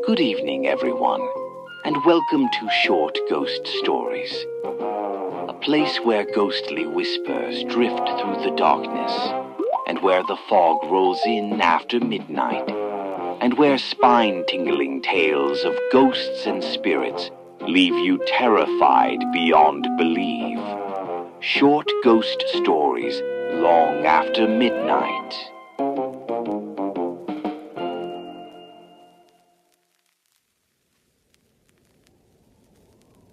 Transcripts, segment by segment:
Good evening, everyone, and welcome to Short Ghost Stories, a place where ghostly whispers drift through the darkness, and where the fog rolls in after midnight, and where spine-tingling tales of ghosts and spirits leave you terrified beyond belief. Short Ghost Stories, long after midnight.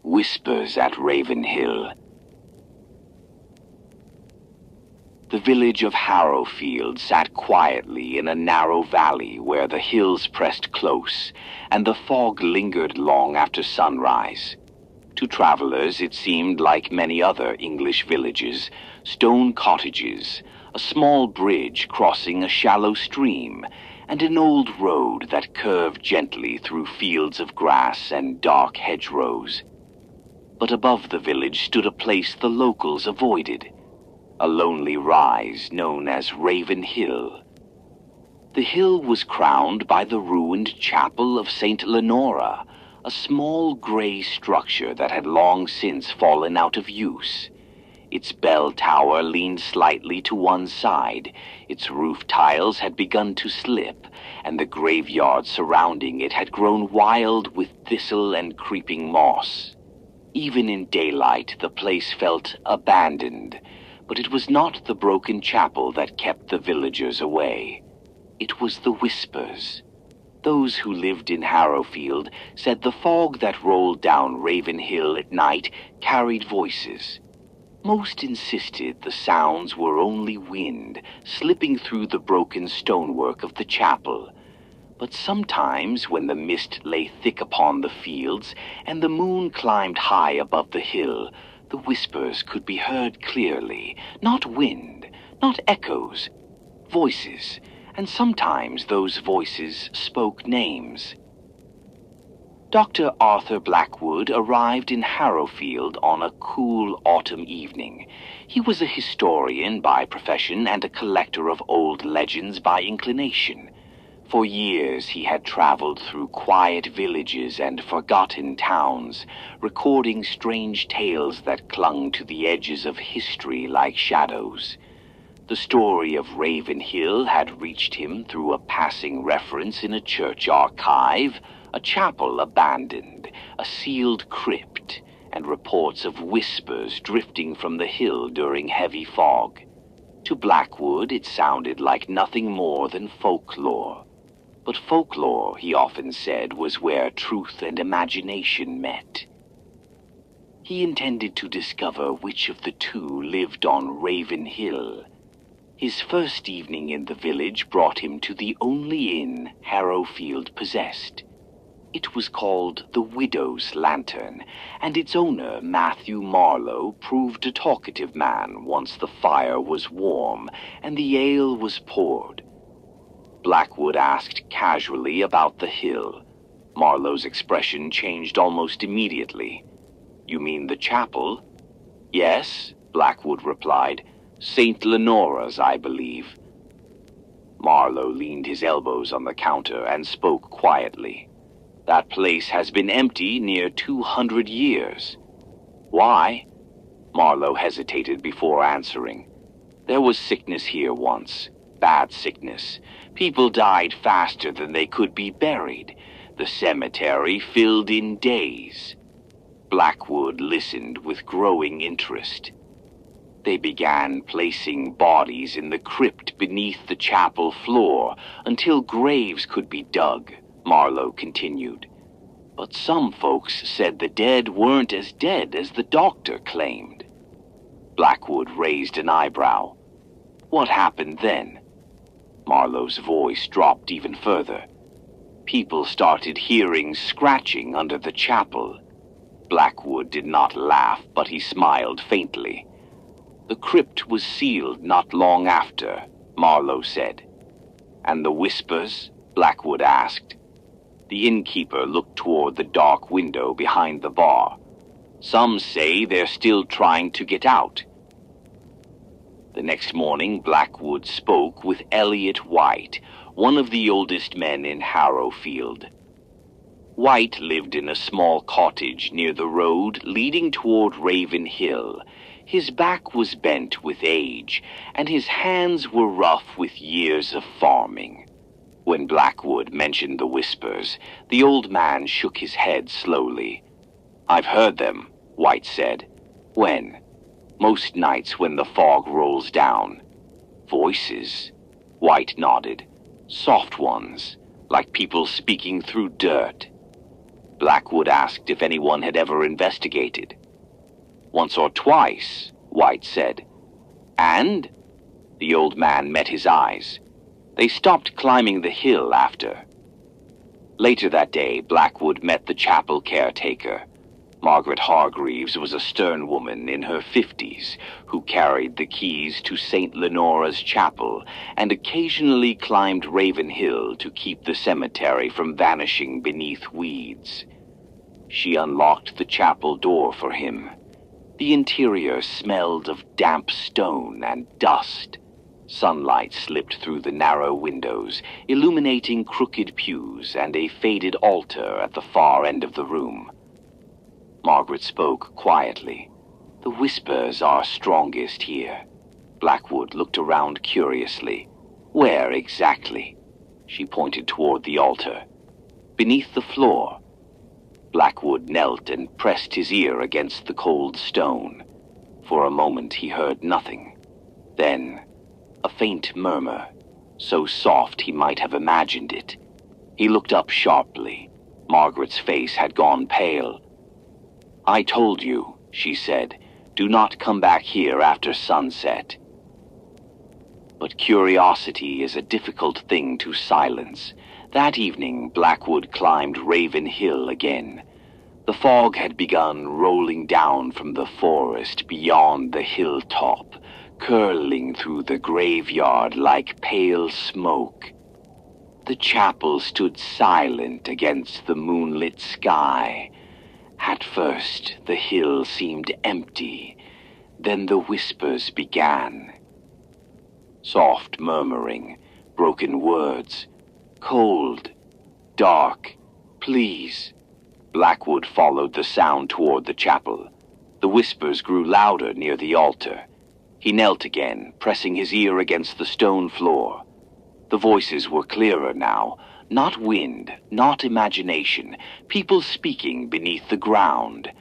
Whispers at Ravenhill. The village of Harrowfield sat quietly in a narrow valley where the hills pressed close, and the fog lingered long after sunrise. To travelers it seemed like many other English villages, stone cottages, a small bridge crossing a shallow stream, and an old road that curved gently through fields of grass and dark hedgerows. But above the village stood a place the locals avoided, a lonely rise known as Ravenhill. The hill was crowned by the ruined chapel of St. Leonora, a small gray structure that had long since fallen out of use. Its bell tower leaned slightly to one side, its roof tiles had begun to slip, and the graveyard surrounding it had grown wild with thistle and creeping moss. Even in daylight, the place felt abandoned, but it was not the broken chapel that kept the villagers away. It was the whispers. Those who lived in Harrowfield said the fog that rolled down Ravenhill at night carried voices. Most insisted the sounds were only wind slipping through the broken stonework of the chapel. But sometimes, when the mist lay thick upon the fields and the moon climbed high above the hill, the whispers could be heard clearly. Not wind, not echoes, voices, and sometimes those voices spoke names. Dr. Arthur Blackwood arrived in Harrowfield on a cool autumn evening. He was a historian by profession and a collector of old legends by inclination. For years he had traveled through quiet villages and forgotten towns, recording strange tales that clung to the edges of history like shadows. The story of Ravenhill had reached him through a passing reference in a church archive, a chapel abandoned, a sealed crypt, and reports of whispers drifting from the hill during heavy fog. To Blackwood it sounded like nothing more than folklore. But folklore, he often said, was where truth and imagination met. He intended to discover which of the two lived on Ravenhill. His first evening in the village brought him to the only inn Harrowfield possessed. It was called the Widow's Lantern, and its owner, Matthew Marlowe, proved a talkative man once the fire was warm and the ale was poured. Blackwood asked casually about the hill. Marlowe's expression changed almost immediately. "You mean the chapel?" "Yes," Blackwood replied. "St. Leonora's, I believe." Marlowe leaned his elbows on the counter and spoke quietly. "That place has been empty near 200 years. Why?" Marlowe hesitated before answering. "There was sickness here once. Bad sickness. People died faster than they could be buried. The cemetery filled in days." Blackwood listened with growing interest. "They began placing bodies in the crypt beneath the chapel floor until graves could be dug," Marlowe continued. "But some folks said the dead weren't as dead as the doctor claimed." Blackwood raised an eyebrow. "What happened then?" Marlowe's voice dropped even further. "People started hearing scratching under the chapel." Blackwood did not laugh, but he smiled faintly. "The crypt was sealed not long after," Marlowe said. "And the whispers?" Blackwood asked. The innkeeper looked toward the dark window behind the bar. "Some say they're still trying to get out." The next morning, Blackwood spoke with Elliot White, one of the oldest men in Harrowfield. White lived in a small cottage near the road leading toward Raven Hill. His back was bent with age, and his hands were rough with years of farming. When Blackwood mentioned the whispers, the old man shook his head slowly. "I've heard them," White said. "When?" "Most nights when the fog rolls down." "Voices?" White nodded. "Soft ones, like people speaking through dirt." Blackwood asked if anyone had ever investigated. "Once or twice," White said. "And?" The old man met his eyes. "They stopped climbing the hill after." Later that day, Blackwood met the chapel caretaker. Margaret Hargreaves was a stern woman in her 50s who carried the keys to St. Lenora's chapel and occasionally climbed Raven Hill to keep the cemetery from vanishing beneath weeds. She unlocked the chapel door for him. The interior smelled of damp stone and dust. Sunlight slipped through the narrow windows, illuminating crooked pews and a faded altar at the far end of the room. Margaret spoke quietly. "The whispers are strongest here." Blackwood looked around curiously. "Where exactly?" She pointed toward the altar. "Beneath the floor." Blackwood knelt and pressed his ear against the cold stone. For a moment he heard nothing. Then, a faint murmur, so soft he might have imagined it. He looked up sharply. Margaret's face had gone pale. "I told you," she said, "do not come back here after sunset." But curiosity is a difficult thing to silence. That evening, Blackwood climbed Raven Hill again. The fog had begun rolling down from the forest beyond the hilltop, curling through the graveyard like pale smoke. The chapel stood silent against the moonlit sky. At first, the hill seemed empty. Then the whispers began. Soft murmuring, broken words. "Cold, dark, please." Blackwood followed the sound toward the chapel. The whispers grew louder near the altar. He knelt again, pressing his ear against the stone floor. The voices were clearer now. Not wind, not imagination, people speaking beneath the ground.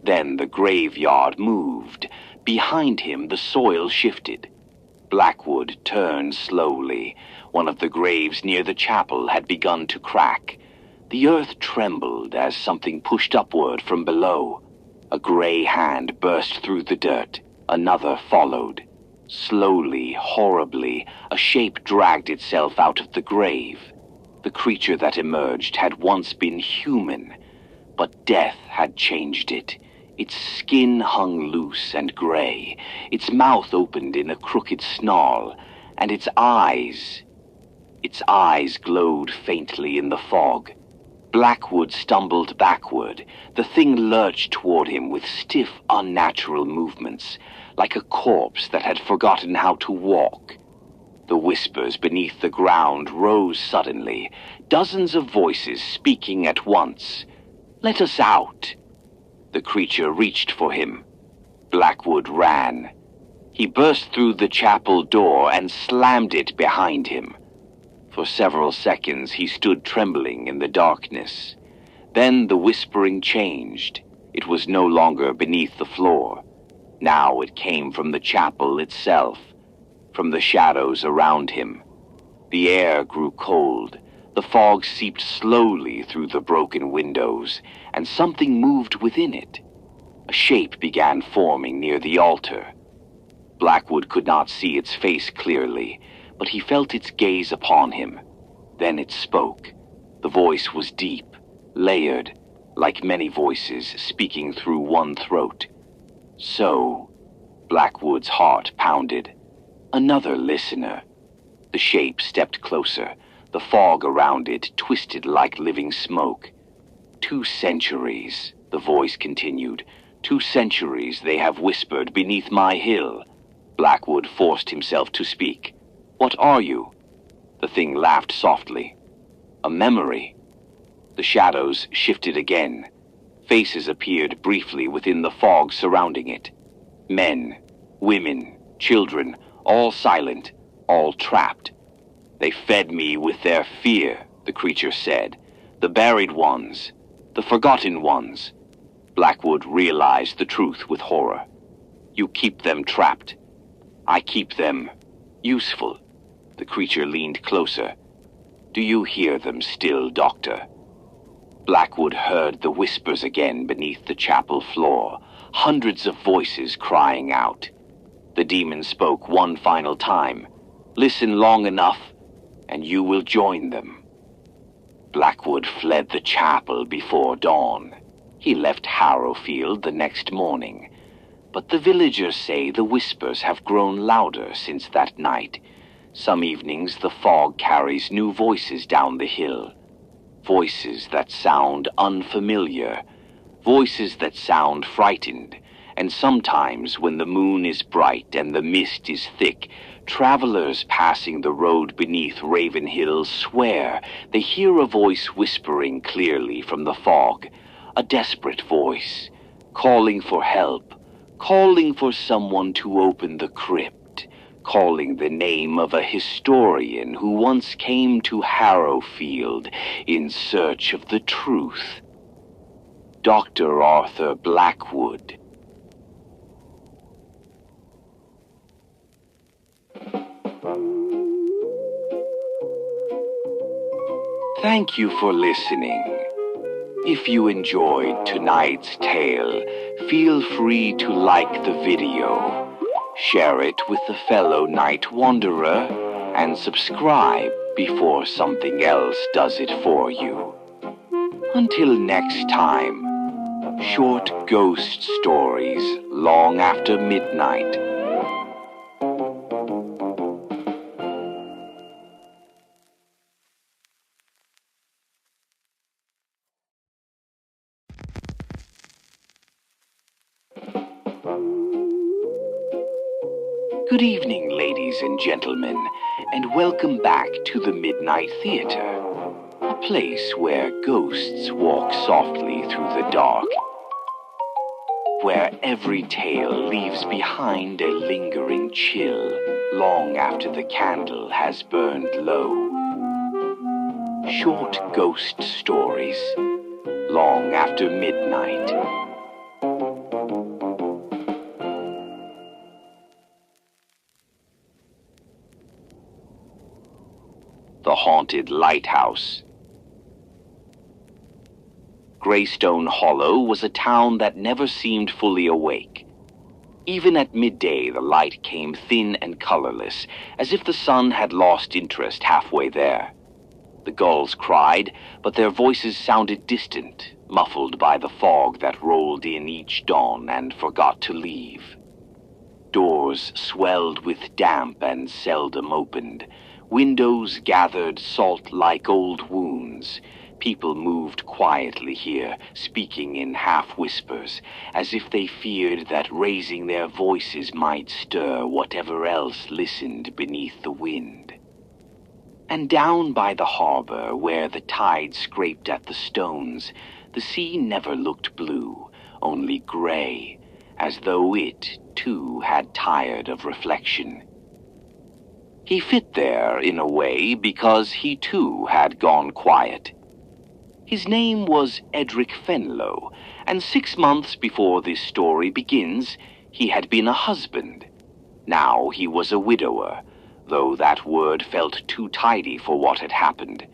Then the graveyard moved. Behind him, the soil shifted. Blackwood turned slowly. One of the graves near the chapel had begun to crack. The earth trembled as something pushed upward from below. A gray hand burst through the dirt. Another followed. Slowly, horribly, a shape dragged itself out of the grave. The creature that emerged had once been human, but death had changed it. Its skin hung loose and gray. Its mouth opened in a crooked snarl, and its eyes glowed faintly in the fog. Blackwood stumbled backward. The thing lurched toward him with stiff, unnatural movements, like a corpse that had forgotten how to walk. The whispers beneath the ground rose suddenly, dozens of voices speaking at once. "Let us out!" The creature reached for him. Blackwood ran. He burst through the chapel door and slammed it behind him. For several seconds he stood trembling in the darkness. Then the whispering changed. It was no longer beneath the floor. Now it came from the chapel itself, from the shadows around him. The air grew cold. The fog seeped slowly through the broken windows, and something moved within it. A shape began forming near the altar. Blackwood could not see its face clearly, but he felt its gaze upon him. Then it spoke. The voice was deep, layered, like many voices speaking through one throat. "So," Blackwood's heart pounded. "Another listener." The shape stepped closer. The fog around it twisted like living smoke. 2 centuries, the voice continued. 2 centuries they have whispered beneath my hill. Blackwood forced himself to speak. "What are you?" The thing laughed softly. "A memory." The shadows shifted again. Faces appeared briefly within the fog surrounding it. Men, women, children, all silent, all trapped. They fed me with their fear, the creature said. The buried ones, the forgotten ones. Blackwood realized the truth with horror. You keep them trapped. I keep them useful. The creature leaned closer. Do you hear them still, Doctor? Blackwood heard the whispers again beneath the chapel floor, hundreds of voices crying out. The demon spoke one final time. Listen long enough, and you will join them. Blackwood fled the chapel before dawn. He left Harrowfield the next morning. But the villagers say the whispers have grown louder since that night. Some evenings the fog carries new voices down the hill. Voices that sound unfamiliar. Voices that sound frightened. And sometimes when the moon is bright and the mist is thick, travelers passing the road beneath Ravenhill swear they hear a voice whispering clearly from the fog. A desperate voice, calling for help, calling for someone to open the crypt, calling the name of a historian who once came to Harrowfield in search of the truth. Dr. Arthur Blackwood. Thank you for listening. If you enjoyed tonight's tale, feel free to like the video, share it with a fellow night wanderer, and subscribe before something else does it for you. Until next time, short ghost stories long after midnight. Good evening, ladies and gentlemen, and welcome back to the Midnight Theater, a place where ghosts walk softly through the dark, where every tale leaves behind a lingering chill long after the candle has burned low. Short ghost stories, long after midnight. The Haunted Lighthouse. Greystone Hollow was a town that never seemed fully awake. Even at midday, the light came thin and colorless, as if the sun had lost interest halfway there. The gulls cried, but their voices sounded distant, muffled by the fog that rolled in each dawn and forgot to leave. Doors swelled with damp and seldom opened. Windows gathered salt like old wounds. People moved quietly here, speaking in half-whispers, as if they feared that raising their voices might stir whatever else listened beneath the wind. And down by the harbor, where the tide scraped at the stones, the sea never looked blue, only gray, as though it, too, had tired of reflection. He fit there, in a way, because he, too, had gone quiet. His name was Edric Fenlow, and 6 months before this story begins, he had been a husband. Now he was a widower, though that word felt too tidy for what had happened.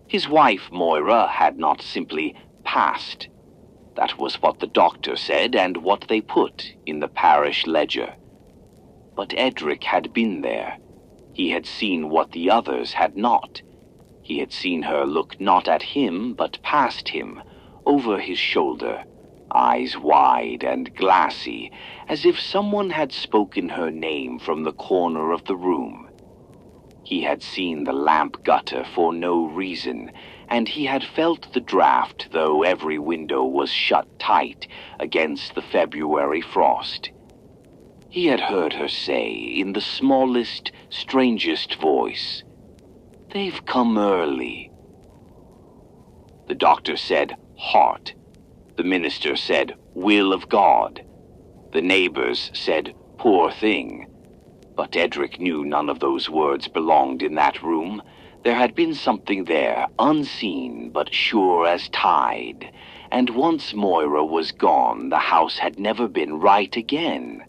His wife, Moira, had not simply passed. That was what the doctor said and what they put in the parish ledger. But Edric had been there. He had seen what the others had not. He had seen her look not at him, but past him, over his shoulder, eyes wide and glassy, as if someone had spoken her name from the corner of the room. He had seen the lamp gutter for no reason, and he had felt the draft, though every window was shut tight against the February frost. He had heard her say, in the smallest, strangest voice, "They've come early." The doctor said, heart. The minister said, will of God. The neighbors said, poor thing. But Edric knew none of those words belonged in that room. There had been something there, unseen but sure as tide. And once Moira was gone, the house had never been right again.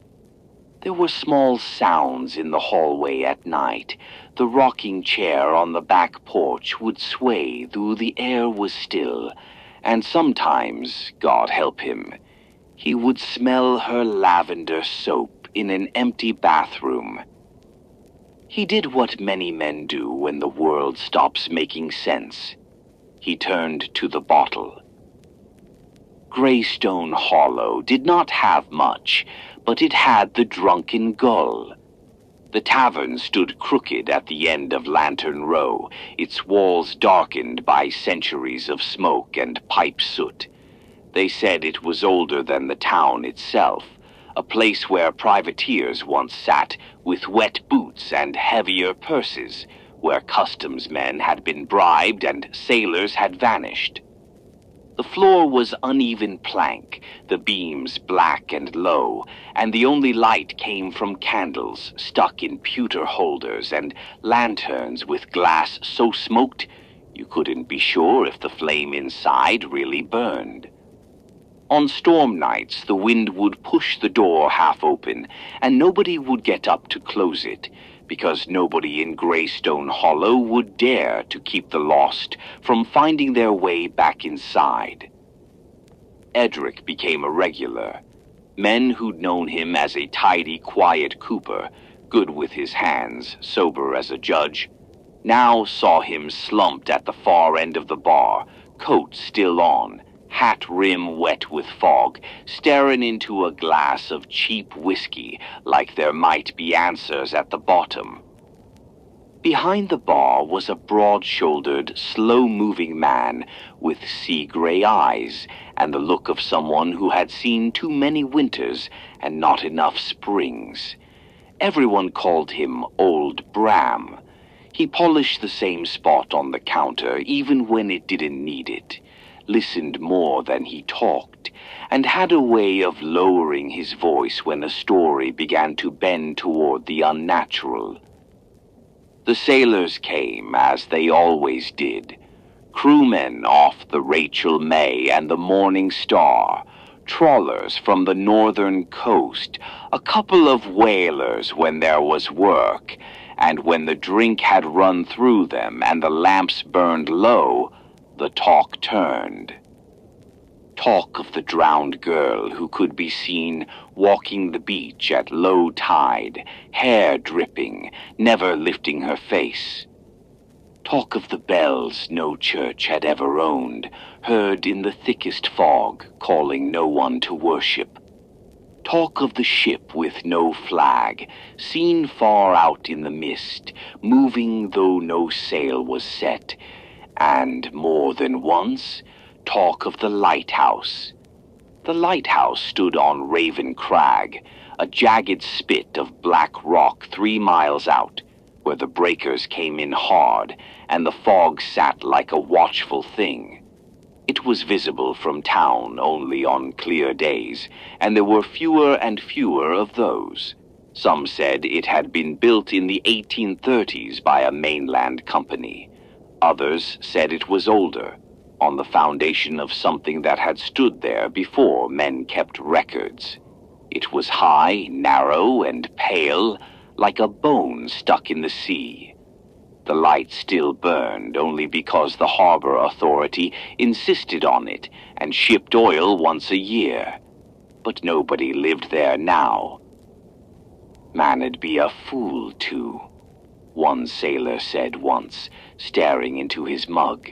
There were small sounds in the hallway at night. The rocking chair on the back porch would sway though the air was still, and sometimes, God help him, he would smell her lavender soap in an empty bathroom. He did what many men do when the world stops making sense. He turned to the bottle. Greystone Hollow did not have much, but it had the Drunken Gull. The tavern stood crooked at the end of Lantern Row, its walls darkened by centuries of smoke and pipe soot. They said it was older than the town itself, a place where privateers once sat with wet boots and heavier purses, where customs men had been bribed and sailors had vanished. The floor was uneven plank, the beams black and low, and the only light came from candles stuck in pewter holders and lanterns with glass so smoked you couldn't be sure if the flame inside really burned. On storm nights, the wind would push the door half open, and nobody would get up to close it, because nobody in Greystone Hollow would dare to keep the lost from finding their way back inside. Edric became a regular. Men who'd known him as a tidy, quiet cooper, good with his hands, sober as a judge, now saw him slumped at the far end of the bar, coat still on, hat rim wet with fog, staring into a glass of cheap whiskey like there might be answers at the bottom. Behind the bar was a broad-shouldered, slow-moving man with sea-gray eyes and the look of someone who had seen too many winters and not enough springs. Everyone called him Old Bram. He polished the same spot on the counter even when it didn't need it, listened more than he talked, and had a way of lowering his voice when a story began to bend toward the unnatural. The sailors came, as they always did, crewmen off the Rachel May and the Morning Star, trawlers from the northern coast, a couple of whalers when there was work, and when the drink had run through them and the lamps burned low, the talk turned. Talk of the drowned girl who could be seen walking the beach at low tide, hair dripping, never lifting her face. Talk of the bells no church had ever owned, heard in the thickest fog, calling no one to worship. Talk of the ship with no flag, seen far out in the mist, moving though no sail was set, and more than once, talk of the Lighthouse. The Lighthouse stood on Raven Crag, a jagged spit of black rock 3 miles out, where the breakers came in hard, and the fog sat like a watchful thing. It was visible from town only on clear days, and there were fewer and fewer of those. Some said it had been built in the 1830s by a mainland company. Others said it was older, on the foundation of something that had stood there before men kept records. It was high, narrow, and pale, like a bone stuck in the sea. The light still burned only because the harbor authority insisted on it and shipped oil once a year. But nobody lived there now. "Man'd be a fool to," one sailor said once, staring into his mug.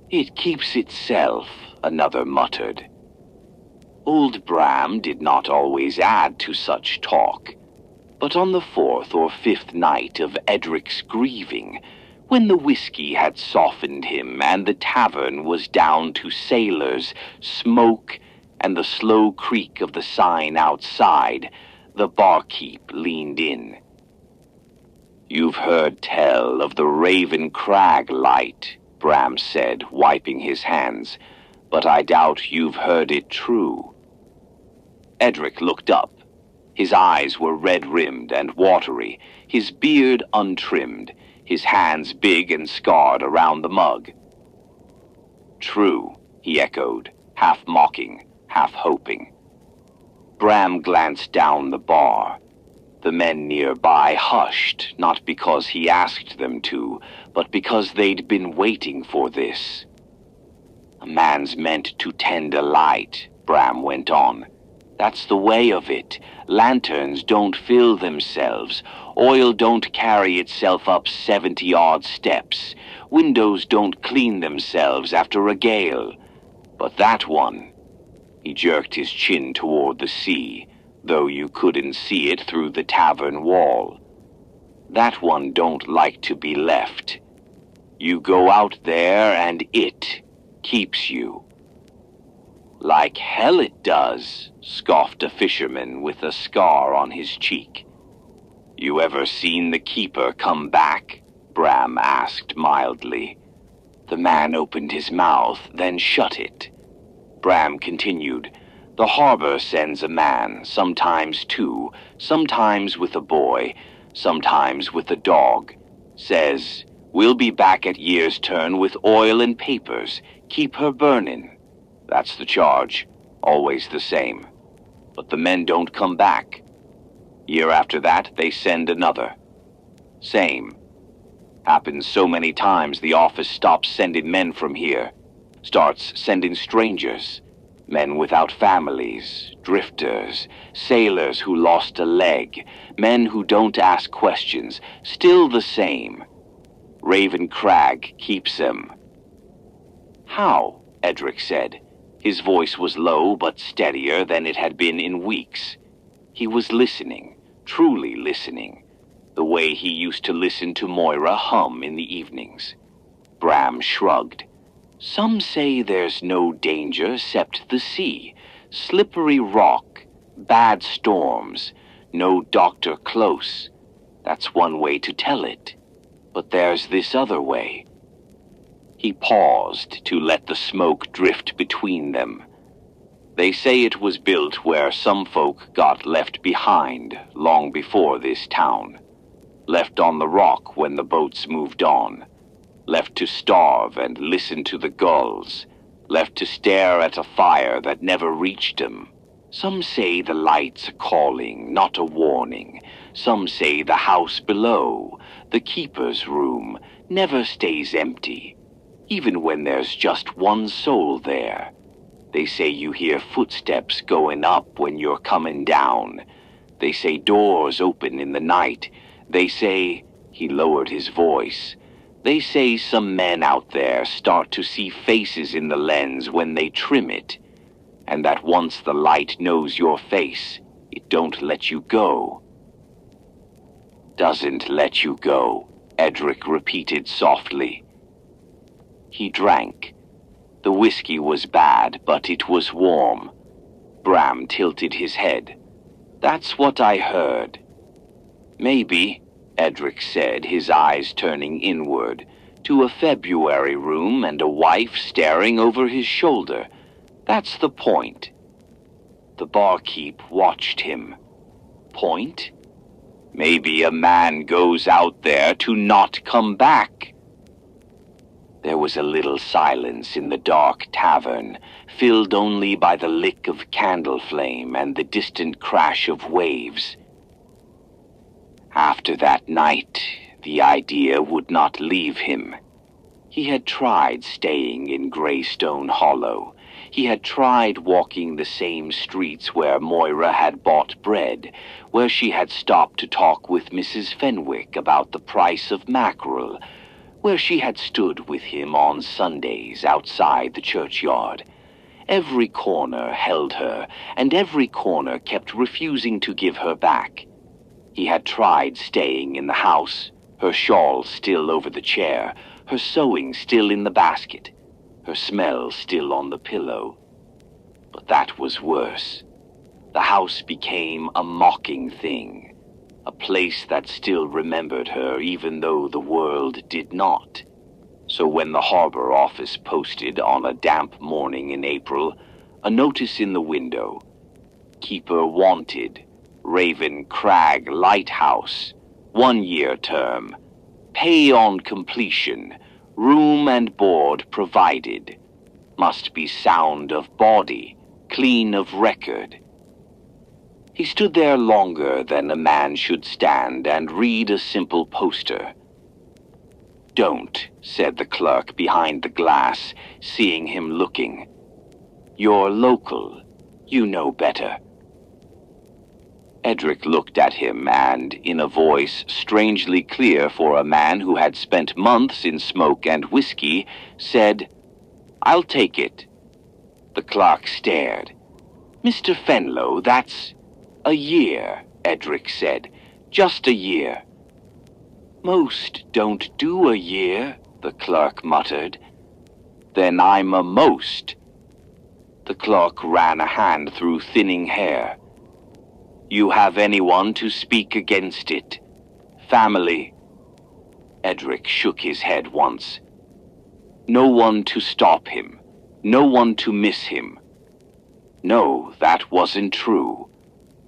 "It keeps itself," another muttered. Old Bram did not always add to such talk. But on the 4th or 5th night of Edric's grieving, when the whiskey had softened him and the tavern was down to sailors, smoke, and the slow creak of the sign outside, the barkeep leaned in. "You've heard tell of the Raven Crag light, Bram said, wiping his hands, "but I doubt you've heard it true." Edric looked up. His eyes were red-rimmed and watery, his beard untrimmed, his hands big and scarred around the mug. "True," he echoed, half mocking, half hoping. Bram glanced down the bar. The men nearby hushed, not because he asked them to, but because they'd been waiting for this. "A man's meant to tend a light," Bram went on. "That's the way of it. Lanterns don't fill themselves. Oil don't carry itself up 70-odd steps. Windows don't clean themselves after a gale. But that one," he jerked his chin toward the sea, though you couldn't see it through the tavern wall. "That one don't like to be left. You go out there and it keeps you." "Like hell it does," scoffed a fisherman with a scar on his cheek. "You ever seen the keeper come back?" Bram asked mildly. The man opened his mouth, then shut it. Bram continued, "The harbor sends a man, sometimes two, sometimes with a boy, sometimes with a dog. Says, 'We'll be back at year's turn with oil and papers. Keep her burning.' That's the charge, always the same. But the men don't come back. Year after that, they send another. Same. Happens so many times the office stops sending men from here. Starts sending strangers. Men without families, drifters, sailors who lost a leg, men who don't ask questions, still the same. Raven Crag keeps them." "How?" Edric said. His voice was low but steadier than it had been in weeks. He was listening, truly listening, the way he used to listen to Moira hum in the evenings. Bram shrugged. "Some say there's no danger except the sea, slippery rock, bad storms, no doctor close. That's one way to tell it. But there's this other way." He paused to let the smoke drift between them. "They say it was built where some folk got left behind long before this town. Left on the rock when the boats moved on. Left to starve and listen to the gulls. Left to stare at a fire that never reached them. Some say the light's a calling, not a warning. Some say the house below, the keeper's room, never stays empty, even when there's just one soul there. They say you hear footsteps going up when you're coming down. They say doors open in the night. They say," he lowered his voice, "they say some men out there start to see faces in the lens when they trim it, and that once the light knows your face, it don't let you go." "Doesn't let you go," Edric repeated softly. He drank. The whiskey was bad, but it was warm. Bram tilted his head. "That's what I heard." "Maybe," Edric said, his eyes turning inward, "to a February room and a wife staring over his shoulder. That's the point." The barkeep watched him. "Point? Maybe a man goes out there to not come back." There was a little silence in the dark tavern, filled only by the lick of candle flame and the distant crash of waves. After that night, the idea would not leave him. He had tried staying in Greystone Hollow. He had tried walking the same streets where Moira had bought bread, where she had stopped to talk with Mrs. Fenwick about the price of mackerel, where she had stood with him on Sundays outside the churchyard. Every corner held her, and every corner kept refusing to give her back. He had tried staying in the house, her shawl still over the chair, her sewing still in the basket, her smell still on the pillow. But that was worse. The house became a mocking thing, a place that still remembered her even though the world did not. So when the harbor office posted on a damp morning in April a notice in the window, "Keeper wanted, Raven Crag Lighthouse, 1-year term, pay on completion, room and board provided, must be sound of body, clean of record," he stood there longer than a man should stand and read a simple poster. "Don't," said the clerk behind the glass, seeing him looking. "You're local. You know better." Edric looked at him and, in a voice strangely clear for a man who had spent months in smoke and whiskey, said, "I'll take it." The clerk stared. "Mr. Fenlow, that's—" "A year," Edric said. "Just a year." "Most don't do a year," the clerk muttered. "Then I'm a most." The clerk ran a hand through thinning hair. "You have anyone to speak against it? Family?" Edric shook his head once. "No one to stop him. No one to miss him." No, that wasn't true.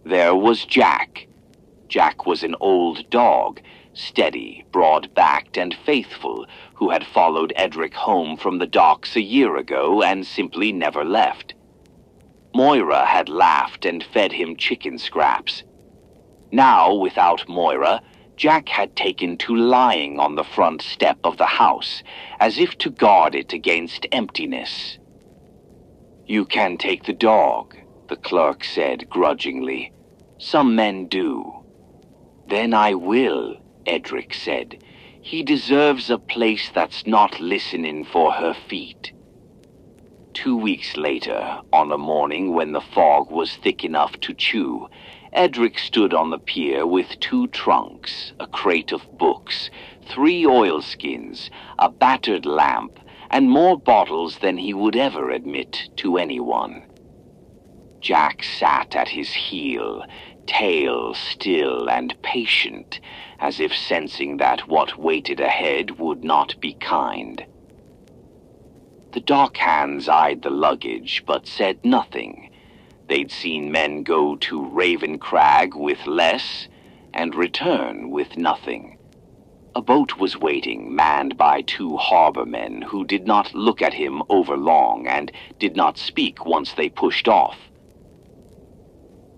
There was Jack. Jack was an old dog, steady, broad-backed, and faithful, who had followed Edric home from the docks a year ago and simply never left. Moira had laughed and fed him chicken scraps. Now, without Moira, Jack had taken to lying on the front step of the house, as if to guard it against emptiness. "You can take the dog," the clerk said grudgingly. "Some men do." "Then I will," Edric said. "He deserves a place that's not listening for her feet." 2 weeks later, on a morning when the fog was thick enough to chew, Edric stood on the pier with 2 trunks, a crate of books, 3 oilskins, a battered lamp, and more bottles than he would ever admit to anyone. Jack sat at his heel, tail still and patient, as if sensing that what waited ahead would not be kind. The dock hands eyed the luggage, but said nothing. They'd seen men go to Raven Crag with less, and return with nothing. A boat was waiting, manned by 2 harbormen who did not look at him overlong and did not speak once they pushed off.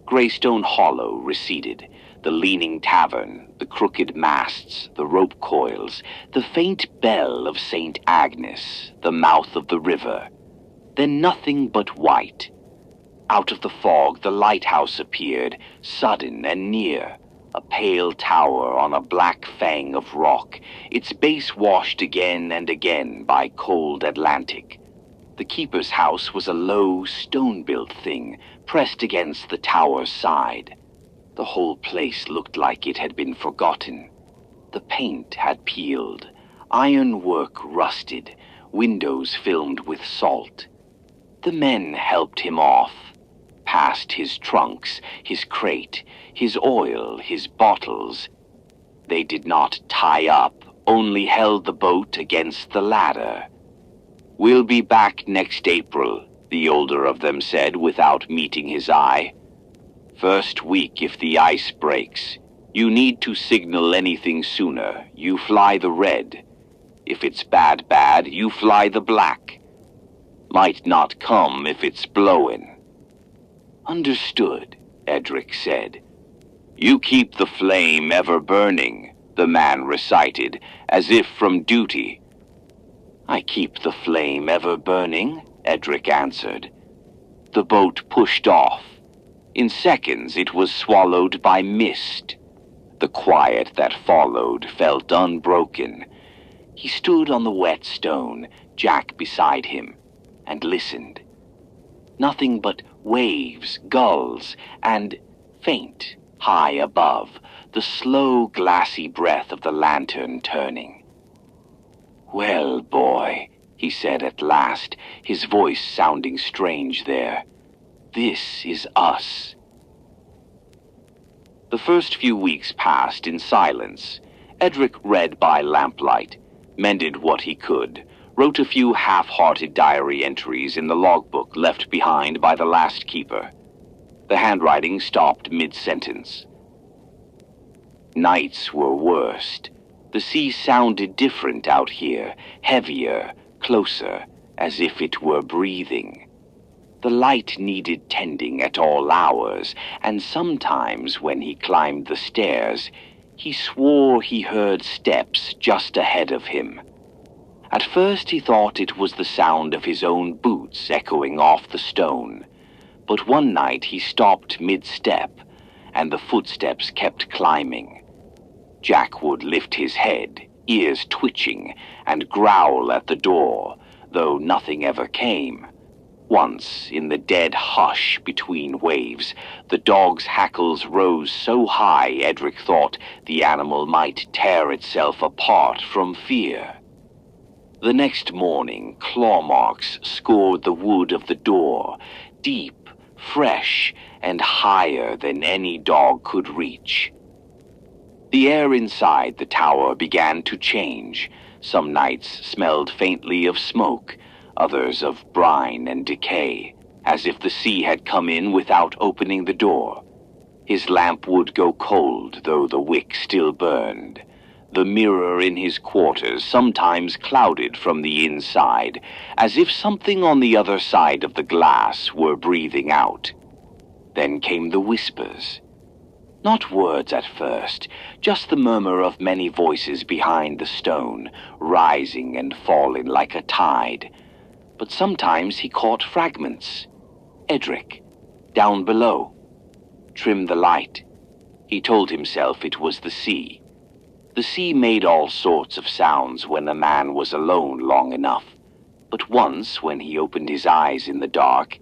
Greystone Hollow receded, the leaning tavern, the crooked masts, the rope coils, the faint bell of St. Agnes, the mouth of the river. Then nothing but white. Out of the fog the lighthouse appeared, sudden and near, a pale tower on a black fang of rock, its base washed again and again by cold Atlantic. The keeper's house was a low, stone-built thing, pressed against the tower's side. The whole place looked like it had been forgotten. The paint had peeled, ironwork rusted, windows filmed with salt. The men helped him off, past his trunks, his crate, his oil, his bottles. They did not tie up, only held the boat against the ladder. "We'll be back next April," the older of them said without meeting his eye. "First week if the ice breaks. You need to signal anything sooner. You fly the red. If it's bad, you fly the black. Might not come if it's blowing." "Understood," Edric said. "You keep the flame ever burning," the man recited, as if from duty. "I keep the flame ever burning," Edric answered. The boat pushed off. In seconds it was swallowed by mist. The quiet that followed felt unbroken. He stood on the wet stone, Jack beside him, and listened. Nothing but waves, gulls, and, faint, high above, the slow, glassy breath of the lantern turning. "Well, boy," he said at last, his voice sounding strange there. "This is us." The first few weeks passed in silence. Edric read by lamplight. mended what he could, wrote a few half-hearted diary entries in the logbook left behind by the last keeper. The handwriting stopped mid-sentence. Nights were worst. The sea sounded different out here, heavier, closer, as if it were breathing. The light needed tending at all hours, and sometimes when he climbed the stairs, he swore he heard steps just ahead of him. At first he thought it was the sound of his own boots echoing off the stone, but one night he stopped mid-step, and the footsteps kept climbing. Jack would lift his head, ears twitching, and growl at the door, though nothing ever came. Once, in the dead hush between waves, the dog's hackles rose so high Edric thought the animal might tear itself apart from fear. The next morning, claw marks scored the wood of the door, deep, fresh, and higher than any dog could reach. The air inside the tower began to change. Some nights smelled faintly of smoke, others of brine and decay, as if the sea had come in without opening the door. His lamp would go cold, though the wick still burned. The mirror in his quarters sometimes clouded from the inside, as if something on the other side of the glass were breathing out. Then came the whispers. Not words at first, just the murmur of many voices behind the stone, rising and falling like a tide. But sometimes he caught fragments. Edric, down below. Trim the light. He told himself it was the sea. The sea made all sorts of sounds when a man was alone long enough. But once, when he opened his eyes in the dark,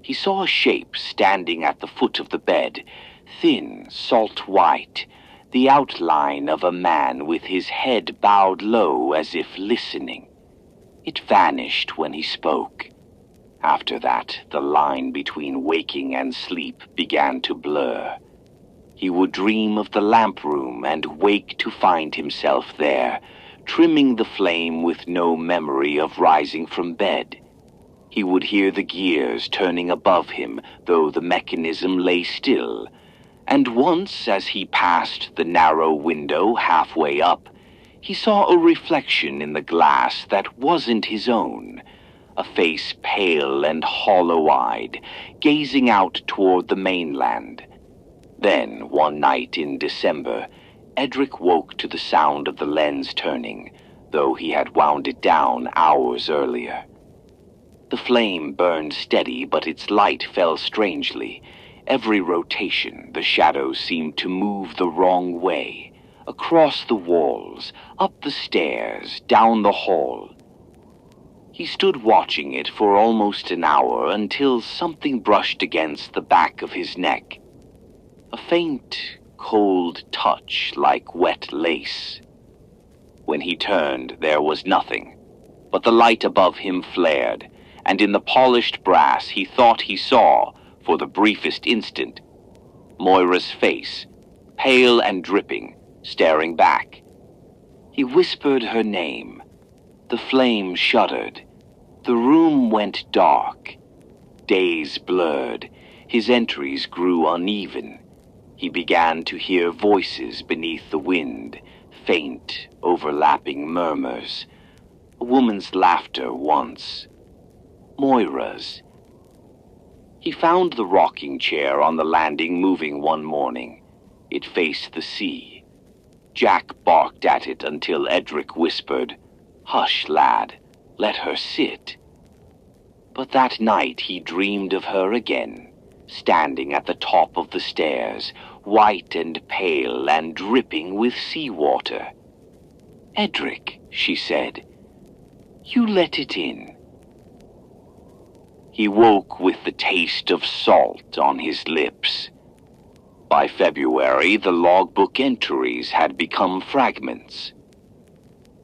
he saw a shape standing at the foot of the bed, thin, salt white, the outline of a man with his head bowed low as if listening. It vanished when he spoke. After that, the line between waking and sleep began to blur. He would dream of the lamp room and wake to find himself there, trimming the flame with no memory of rising from bed. He would hear the gears turning above him, though the mechanism lay still. And once, as he passed the narrow window halfway up, he saw a reflection in the glass that wasn't his own, a face pale and hollow-eyed, gazing out toward the mainland. Then, one night in December, Edric woke to the sound of the lens turning, though he had wound it down hours earlier. The flame burned steady, but its light fell strangely. Every rotation, the shadows seemed to move the wrong way, across the walls, up the stairs, down the hall. He stood watching it for almost an hour until something brushed against the back of his neck. A faint, cold touch like wet lace. When he turned, there was nothing, but the light above him flared, and in the polished brass he thought he saw, for the briefest instant, Moira's face, pale and dripping, staring back. He whispered her name. The flame shuddered. The room went dark. Days blurred. His entries grew uneven. He began to hear voices beneath the wind, faint, overlapping murmurs. A woman's laughter once. Moira's. He found the rocking chair on the landing moving one morning. It faced the sea. Jack barked at it until Edric whispered, "Hush, lad, let her sit." But that night he dreamed of her again, standing at the top of the stairs, white and pale and dripping with seawater. "Edric," she said, "you let it in." He woke with the taste of salt on his lips. By February, the logbook entries had become fragments.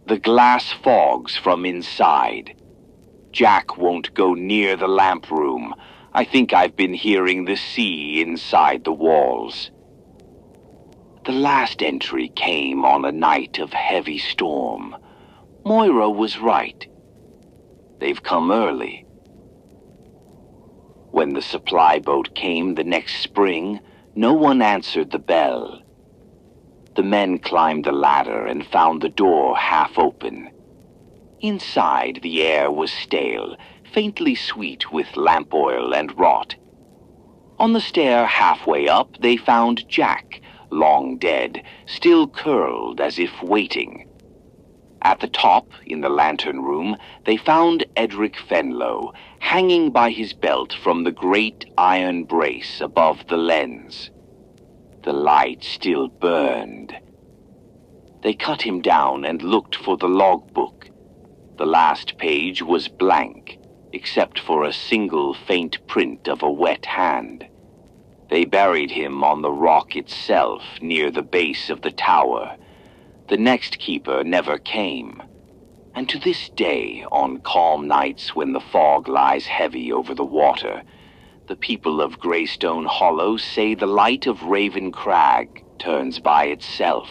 The glass fogs from inside. "Jack won't go near the lamp room. I think I've been hearing the sea inside the walls." The last entry came on a night of heavy storm. Moira was right. They've come early. When the supply boat came the next spring, no one answered the bell. The men climbed the ladder and found the door half open. Inside, the air was stale, faintly sweet with lamp oil and rot. On the stair halfway up, they found Jack, long dead, still curled as if waiting. At the top, in the lantern room, they found Edric Fenlow, hanging by his belt from the great iron brace above the lens. The light still burned. They cut him down and looked for the logbook. The last page was blank, except for a single faint print of a wet hand. They buried him on the rock itself, near the base of the tower. The next keeper never came, and to this day, on calm nights when the fog lies heavy over the water, the people of Greystone Hollow say the light of Raven Crag turns by itself,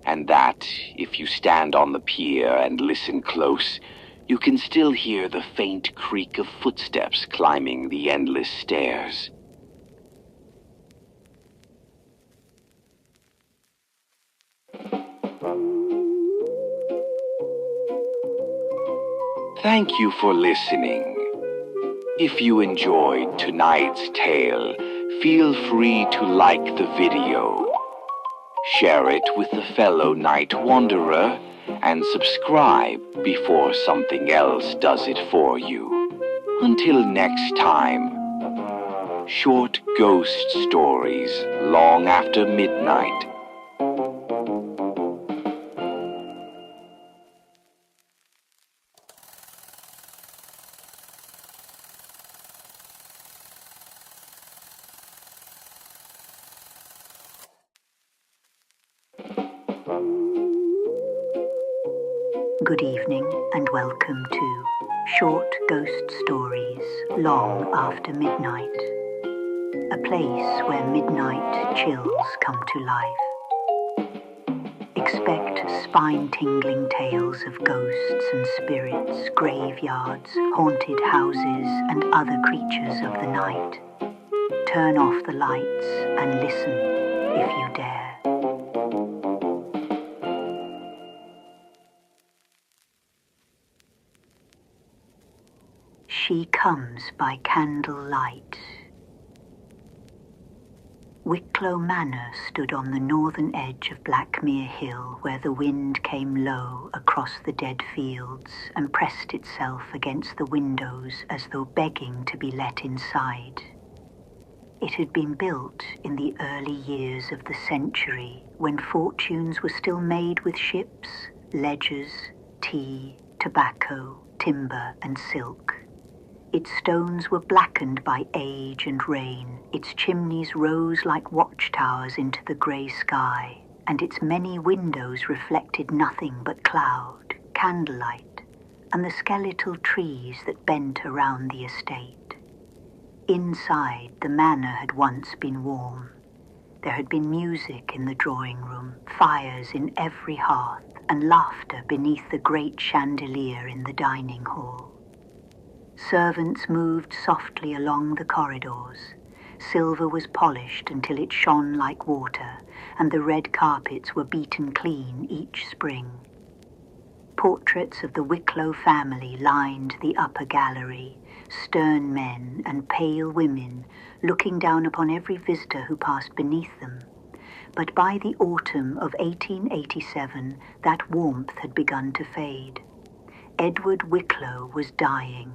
and that, if you stand on the pier and listen close, you can still hear the faint creak of footsteps climbing the endless stairs. Thank you for listening. If you enjoyed tonight's tale, feel free to like the video, share it with a fellow night wanderer, and subscribe before something else does it for you. Until next time, short ghost stories long after midnight. Good evening and welcome to Short Ghost Stories Long After Midnight, a place where midnight chills come to life. Expect spine-tingling tales of ghosts and spirits, graveyards, haunted houses, and other creatures of the night. Turn off the lights and listen if you dare. She Comes by Candlelight. Wicklow Manor stood on the northern edge of Blackmere Hill, where the wind came low across the dead fields and pressed itself against the windows as though begging to be let inside. It had been built in the early years of the century, when fortunes were still made with ships, ledgers, tea, tobacco, timber, and silk. Its stones were blackened by age and rain, its chimneys rose like watchtowers into the grey sky, and its many windows reflected nothing but cloud, candlelight, and the skeletal trees that bent around the estate. Inside, the manor had once been warm. There had been music in the drawing room, fires in every hearth, and laughter beneath the great chandelier in the dining hall. Servants moved softly along the corridors. Silver was polished until it shone like water, and the red carpets were beaten clean each spring. Portraits of the Wicklow family lined the upper gallery, stern men and pale women looking down upon every visitor who passed beneath them. But by the autumn of 1887, that warmth had begun to fade. Edward Wicklow was dying.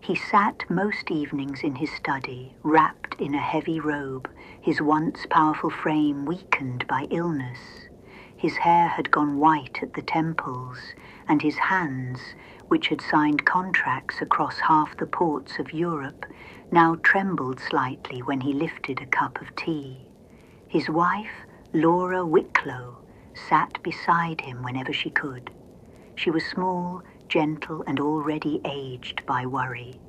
He sat most evenings in his study, wrapped in a heavy robe, his once powerful frame weakened by illness. His hair had gone white at the temples, and his hands, which had signed contracts across half the ports of Europe, now trembled slightly when he lifted a cup of tea. His wife, Laura Wicklow, sat beside him whenever she could. She was small, gentle, and already aged by worry.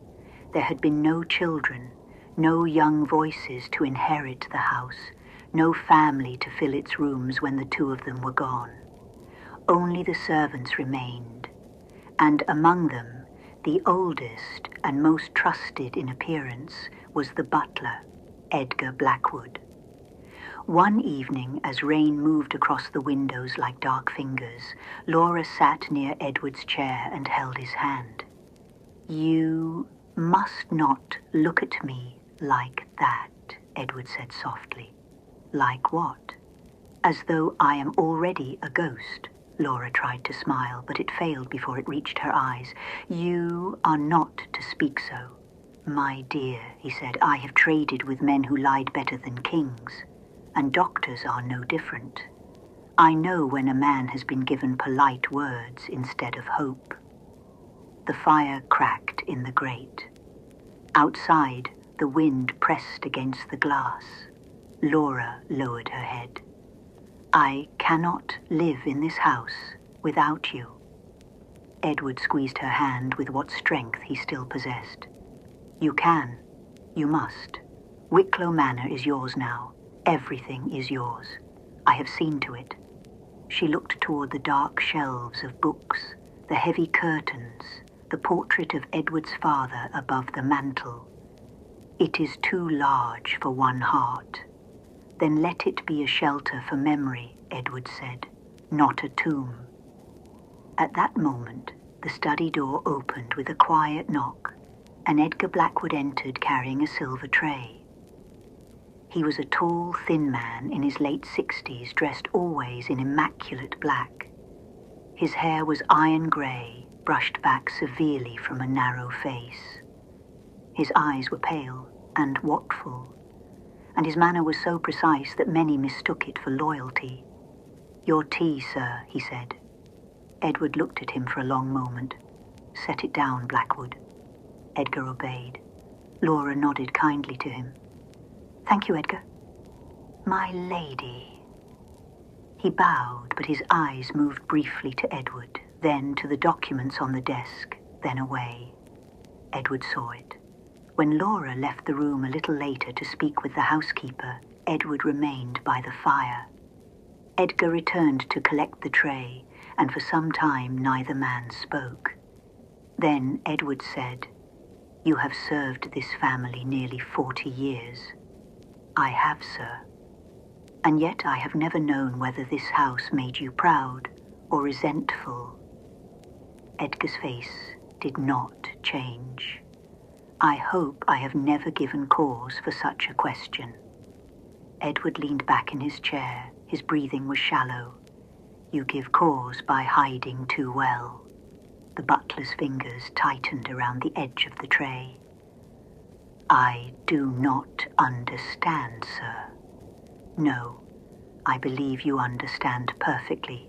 There had been no children, no young voices to inherit the house, no family to fill its rooms when the two of them were gone. Only the servants remained, and among them, the oldest and most trusted in appearance was the butler, Edgar Blackwood. One evening, as rain moved across the windows like dark fingers, Laura sat near Edward's chair and held his hand. "You must not look at me like that," Edward said softly. "Like what?" "As though I am already a ghost." Laura tried to smile, but it failed before it reached her eyes. "You are not to speak so." "My dear," he said, "I have traded with men who lied better than kings, and doctors are no different. I know when a man has been given polite words instead of hope." The fire cracked in the grate. Outside, the wind pressed against the glass. Laura lowered her head. "I cannot live in this house without you." Edward squeezed her hand with what strength he still possessed. "You can. You must. Wicklow Manor is yours now. Everything is yours. I have seen to it." She looked toward the dark shelves of books, the heavy curtains, the portrait of Edward's father above the mantel. "It is too large for one heart." "Then let it be a shelter for memory," Edward said, "not a tomb." At that moment, the study door opened with a quiet knock, and Edgar Blackwood entered carrying a silver tray. He was a tall, thin man in his late 60s, dressed always in immaculate black. His hair was iron grey, brushed back severely from a narrow face. His eyes were pale and watchful, and his manner was so precise that many mistook it for loyalty. "Your tea, sir," he said. Edward looked at him for a long moment. "Set it down, Blackwood." Edgar obeyed. Laura nodded kindly to him. "Thank you, Edgar." "My lady." He bowed, but his eyes moved briefly to Edward, then to the documents on the desk, then away. Edward saw it. When Laura left the room a little later to speak with the housekeeper, Edward remained by the fire. Edgar returned to collect the tray, and for some time neither man spoke. Then Edward said, "You have served this family nearly 40 years. "I have, sir. And yet I have never known whether this house made you proud or resentful." Edgar's face did not change. "I hope I have never given cause for such a question." Edward leaned back in his chair. His breathing was shallow. "You give cause by hiding too well." The butler's fingers tightened around the edge of the tray. "I do not understand, sir." "No, I believe you understand perfectly."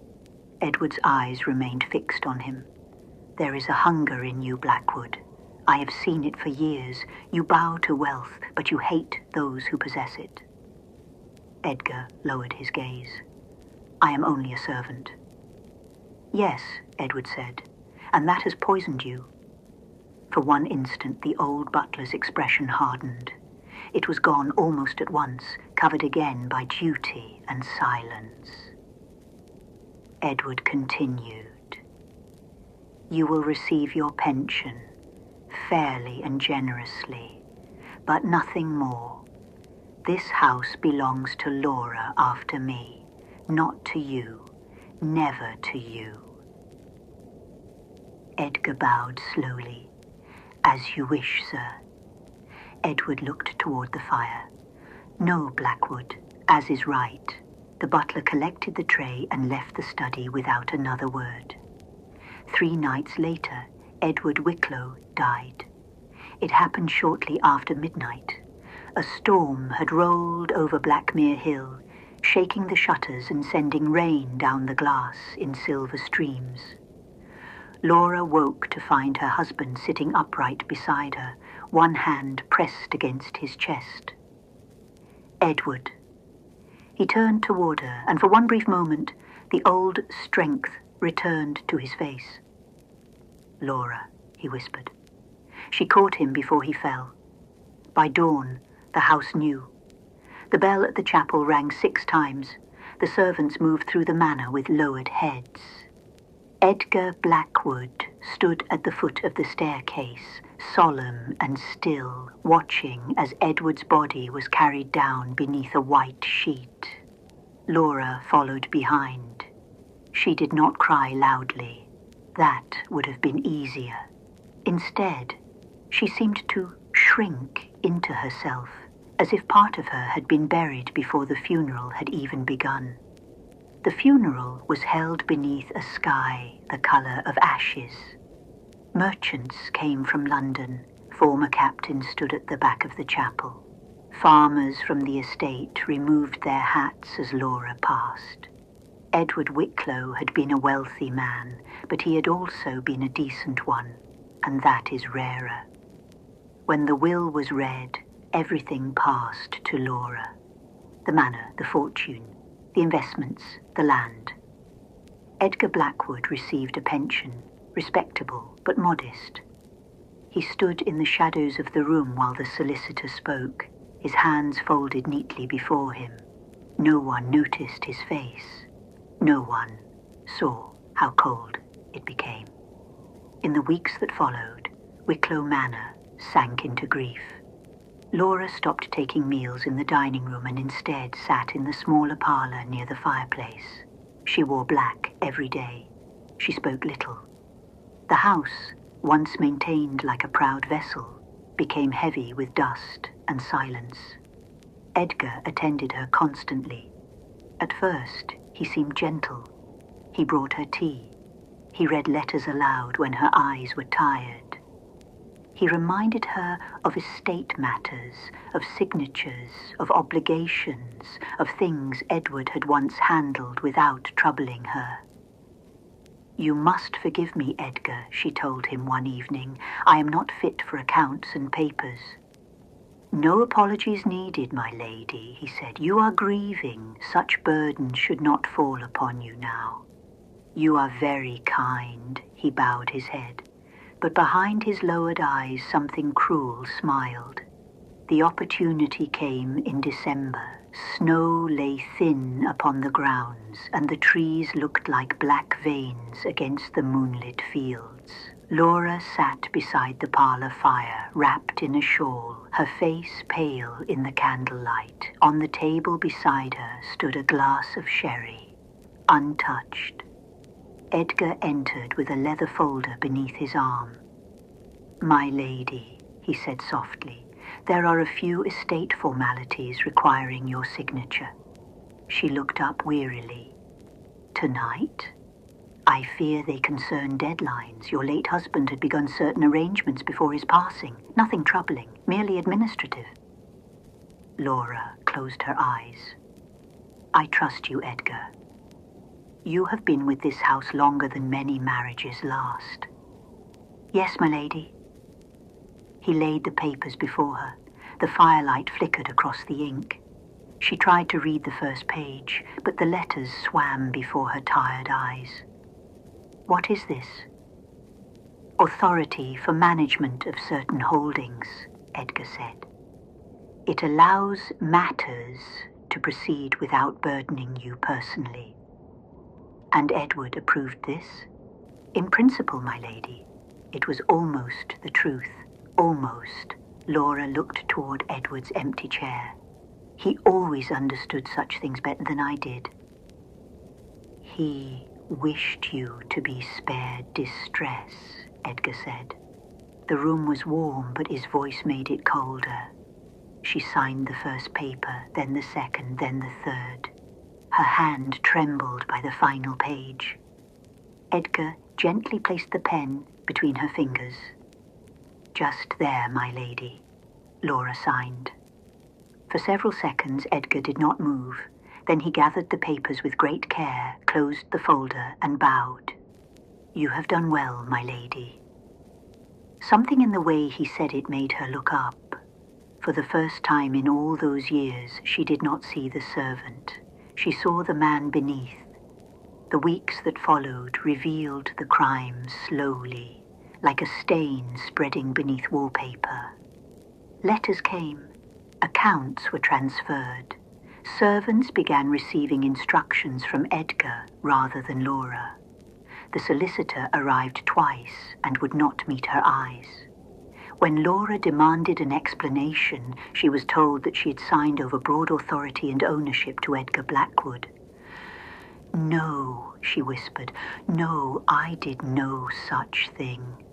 Edward's eyes remained fixed on him. "There is a hunger in you, Blackwood. I have seen it for years. You bow to wealth, but you hate those who possess it." Edgar lowered his gaze. "I am only a servant." "Yes," Edward said, "and that has poisoned you." For one instant, the old butler's expression hardened. It was gone almost at once, covered again by duty and silence. Edward continued, "You will receive your pension, fairly and generously, but nothing more. This house belongs to Laura after me, not to you, never to you." Edgar bowed slowly. "As you wish, sir." Edward looked toward the fire. "No, Blackwood, as is right." The butler collected the tray and left the study without another word. 3 nights later, Edward Wicklow died. It happened shortly after midnight. A storm had rolled over Blackmere Hill, shaking the shutters and sending rain down the glass in silver streams. Laura woke to find her husband sitting upright beside her, one hand pressed against his chest. "Edward." He turned toward her, and for one brief moment, the old strength returned to his face. "Laura," he whispered. She caught him before he fell. By dawn, the house knew. The bell at the chapel rang 6 times. The servants moved through the manor with lowered heads. Edgar Blackwood stood at the foot of the staircase, solemn and still, watching as Edward's body was carried down beneath a white sheet. Laura followed behind. She did not cry loudly. That would have been easier. Instead, she seemed to shrink into herself, as if part of her had been buried before the funeral had even begun. The funeral was held beneath a sky the colour of ashes. Merchants came from London. Former captains stood at the back of the chapel. Farmers from the estate removed their hats as Laura passed. Edward Wicklow had been a wealthy man, but he had also been a decent one, and that is rarer. When the will was read, everything passed to Laura. The manor, the fortune, the investments, the land. Edgar Blackwood received a pension, respectable but modest. He stood in the shadows of the room while the solicitor spoke, his hands folded neatly before him. No one noticed his face. No one saw how cold it became. In the weeks that followed, Wicklow Manor sank into grief. Laura stopped taking meals in the dining room and instead sat in the smaller parlour near the fireplace. She wore black every day. She spoke little. The house, once maintained like a proud vessel, became heavy with dust and silence. Edgar attended her constantly. At first, he seemed gentle. He brought her tea. He read letters aloud when her eyes were tired. He reminded her of estate matters, of signatures, of obligations, of things Edward had once handled without troubling her. "You must forgive me, Edgar," she told him one evening. "I am not fit for accounts and papers." "No apologies needed, my lady," he said. "You are grieving. Such burdens should not fall upon you now." "You are very kind," he bowed his head. But behind his lowered eyes something cruel smiled. The opportunity came in December. Snow lay thin upon the grounds, and the trees looked like black veins against the moonlit fields. Laura sat beside the parlour fire, wrapped in a shawl, her face pale in the candlelight. On the table beside her stood a glass of sherry, untouched. Edgar entered with a leather folder beneath his arm. "My lady," he said softly, "there are a few estate formalities requiring your signature." She looked up wearily. "Tonight? I fear they concern deadlines. Your late husband had begun certain arrangements before his passing. Nothing troubling, merely administrative." Laura closed her eyes. "I trust you, Edgar. You have been with this house longer than many marriages last." "Yes, my lady." He laid the papers before her. The firelight flickered across the ink. She tried to read the first page, but the letters swam before her tired eyes. "What is this?" "Authority for management of certain holdings," Edgar said. "It allows matters to proceed without burdening you personally." And Edward approved this? "In principle, my lady." It was almost the truth. Almost. Laura looked toward Edward's empty chair. "He always understood such things better than I did." "He wished you to be spared distress," Edgar said. The room was warm, but his voice made it colder. She signed the first paper, then the second, then the third. Her hand trembled by the final page. Edgar gently placed the pen between her fingers. "Just there, my lady," Laura signed. For several seconds Edgar did not move. Then he gathered the papers with great care, closed the folder, and bowed. "You have done well, my lady." Something in the way he said it made her look up. For the first time in all those years, she did not see the servant. She saw the man beneath. The weeks that followed revealed the crime slowly, like a stain spreading beneath wallpaper. Letters came. Accounts were transferred. Servants began receiving instructions from Edgar rather than Laura. The solicitor arrived twice and would not meet her eyes. When Laura demanded an explanation, she was told that she had signed over broad authority and ownership to Edgar Blackwood. "No," she whispered. "No, I did no such thing."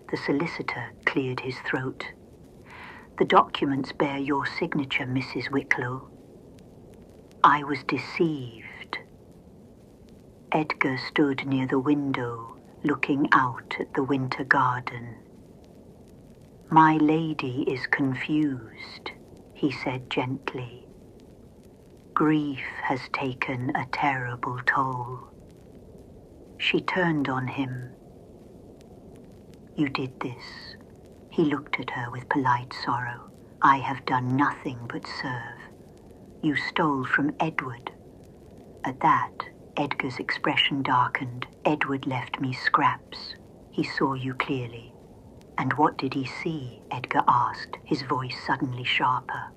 The solicitor cleared his throat. "The documents bear your signature, Mrs. Wicklow." "I was deceived." Edgar stood near the window, looking out at the winter garden. "My lady is confused," he said gently. "Grief has taken a terrible toll." She turned on him. "You did this." He looked at her with polite sorrow. "I have done nothing but serve. You stole from Edward." At that, Edgar's expression darkened. "Edward left me scraps. He saw you clearly." "And what did he see?" Edgar asked, his voice suddenly sharper.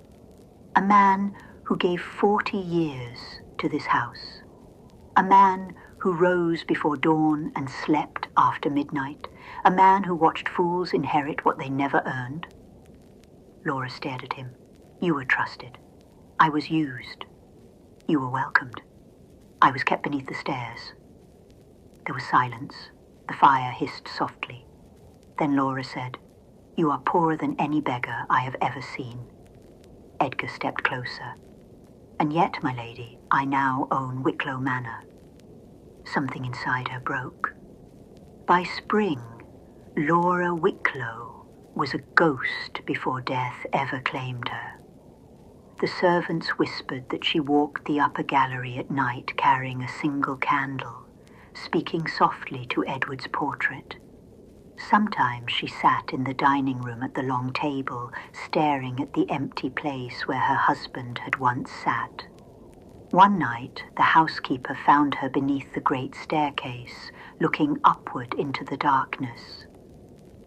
"A man who gave 40 years to this house. A man who rose before dawn and slept after midnight. A man who watched fools inherit what they never earned." Laura stared at him. "You were trusted. I was used. You were welcomed. I was kept beneath the stairs." There was silence. The fire hissed softly. Then Laura said, "You are poorer than any beggar I have ever seen." Edgar stepped closer. "And yet, my lady, I now own Wicklow Manor." Something inside her broke. By spring, Laura Wicklow was a ghost before death ever claimed her. The servants whispered that she walked the upper gallery at night carrying a single candle, speaking softly to Edward's portrait. Sometimes she sat in the dining room at the long table, staring at the empty place where her husband had once sat. One night, the housekeeper found her beneath the great staircase, looking upward into the darkness.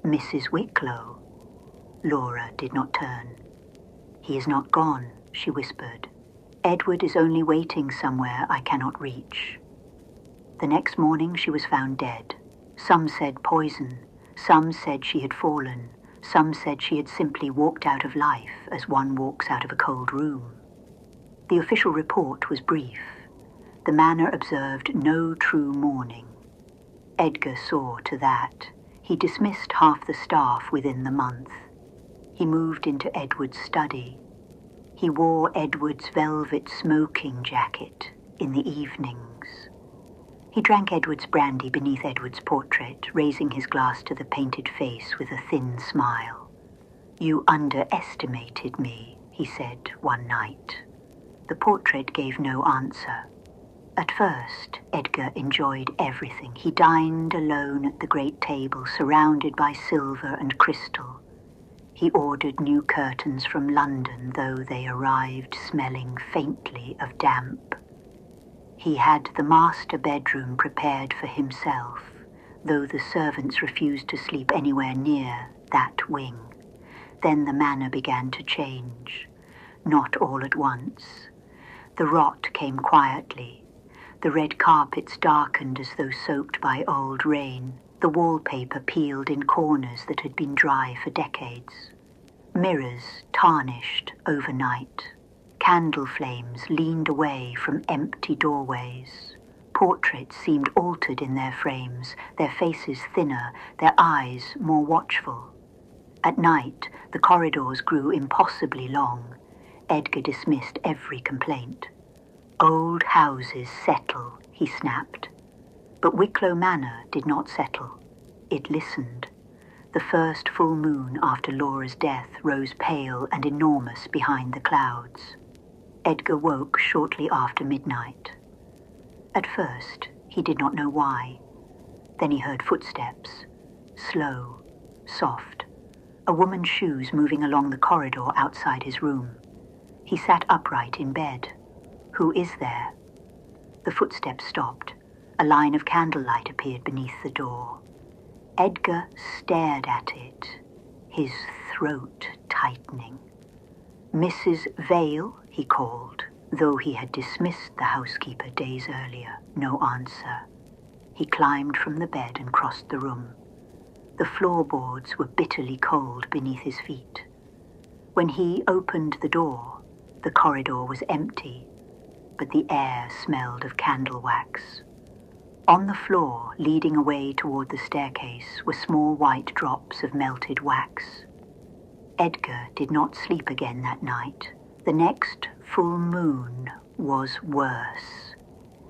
"Mrs. Wicklow?" Laura did not turn. "He is not gone," she whispered. "Edward is only waiting somewhere I cannot reach." The next morning she was found dead. Some said poison. Some said she had fallen. Some said she had simply walked out of life as one walks out of a cold room. The official report was brief. The manor observed no true mourning. Edgar saw to that. He dismissed half the staff within the month. He moved into Edward's study. He wore Edward's velvet smoking jacket in the evenings. He drank Edward's brandy beneath Edward's portrait, raising his glass to the painted face with a thin smile. "You underestimated me," he said one night. The portrait gave no answer. At first, Edgar enjoyed everything. He dined alone at the great table, surrounded by silver and crystal. He ordered new curtains from London, though they arrived smelling faintly of damp. He had the master bedroom prepared for himself, though the servants refused to sleep anywhere near that wing. Then the manor began to change, not all at once. The rot came quietly. The red carpets darkened as though soaked by old rain. The wallpaper peeled in corners that had been dry for decades. Mirrors tarnished overnight. Candle flames leaned away from empty doorways. Portraits seemed altered in their frames, their faces thinner, their eyes more watchful. At night, the corridors grew impossibly long. Edgar dismissed every complaint. "Old houses settle," he snapped. But Wicklow Manor did not settle. It listened. The first full moon after Laura's death rose pale and enormous behind the clouds. Edgar woke shortly after midnight. At first, he did not know why. Then he heard footsteps, slow, soft, a woman's shoes moving along the corridor outside his room. He sat upright in bed. "Who is there?" The footsteps stopped. A line of candlelight appeared beneath the door. Edgar stared at it, his throat tightening. "Mrs. Vale," he called, though he had dismissed the housekeeper days earlier. No answer. He climbed from the bed and crossed the room. The floorboards were bitterly cold beneath his feet. When he opened the door, the corridor was empty, but the air smelled of candle wax. On the floor, leading away toward the staircase, were small white drops of melted wax. Edgar did not sleep again that night. The next full moon was worse.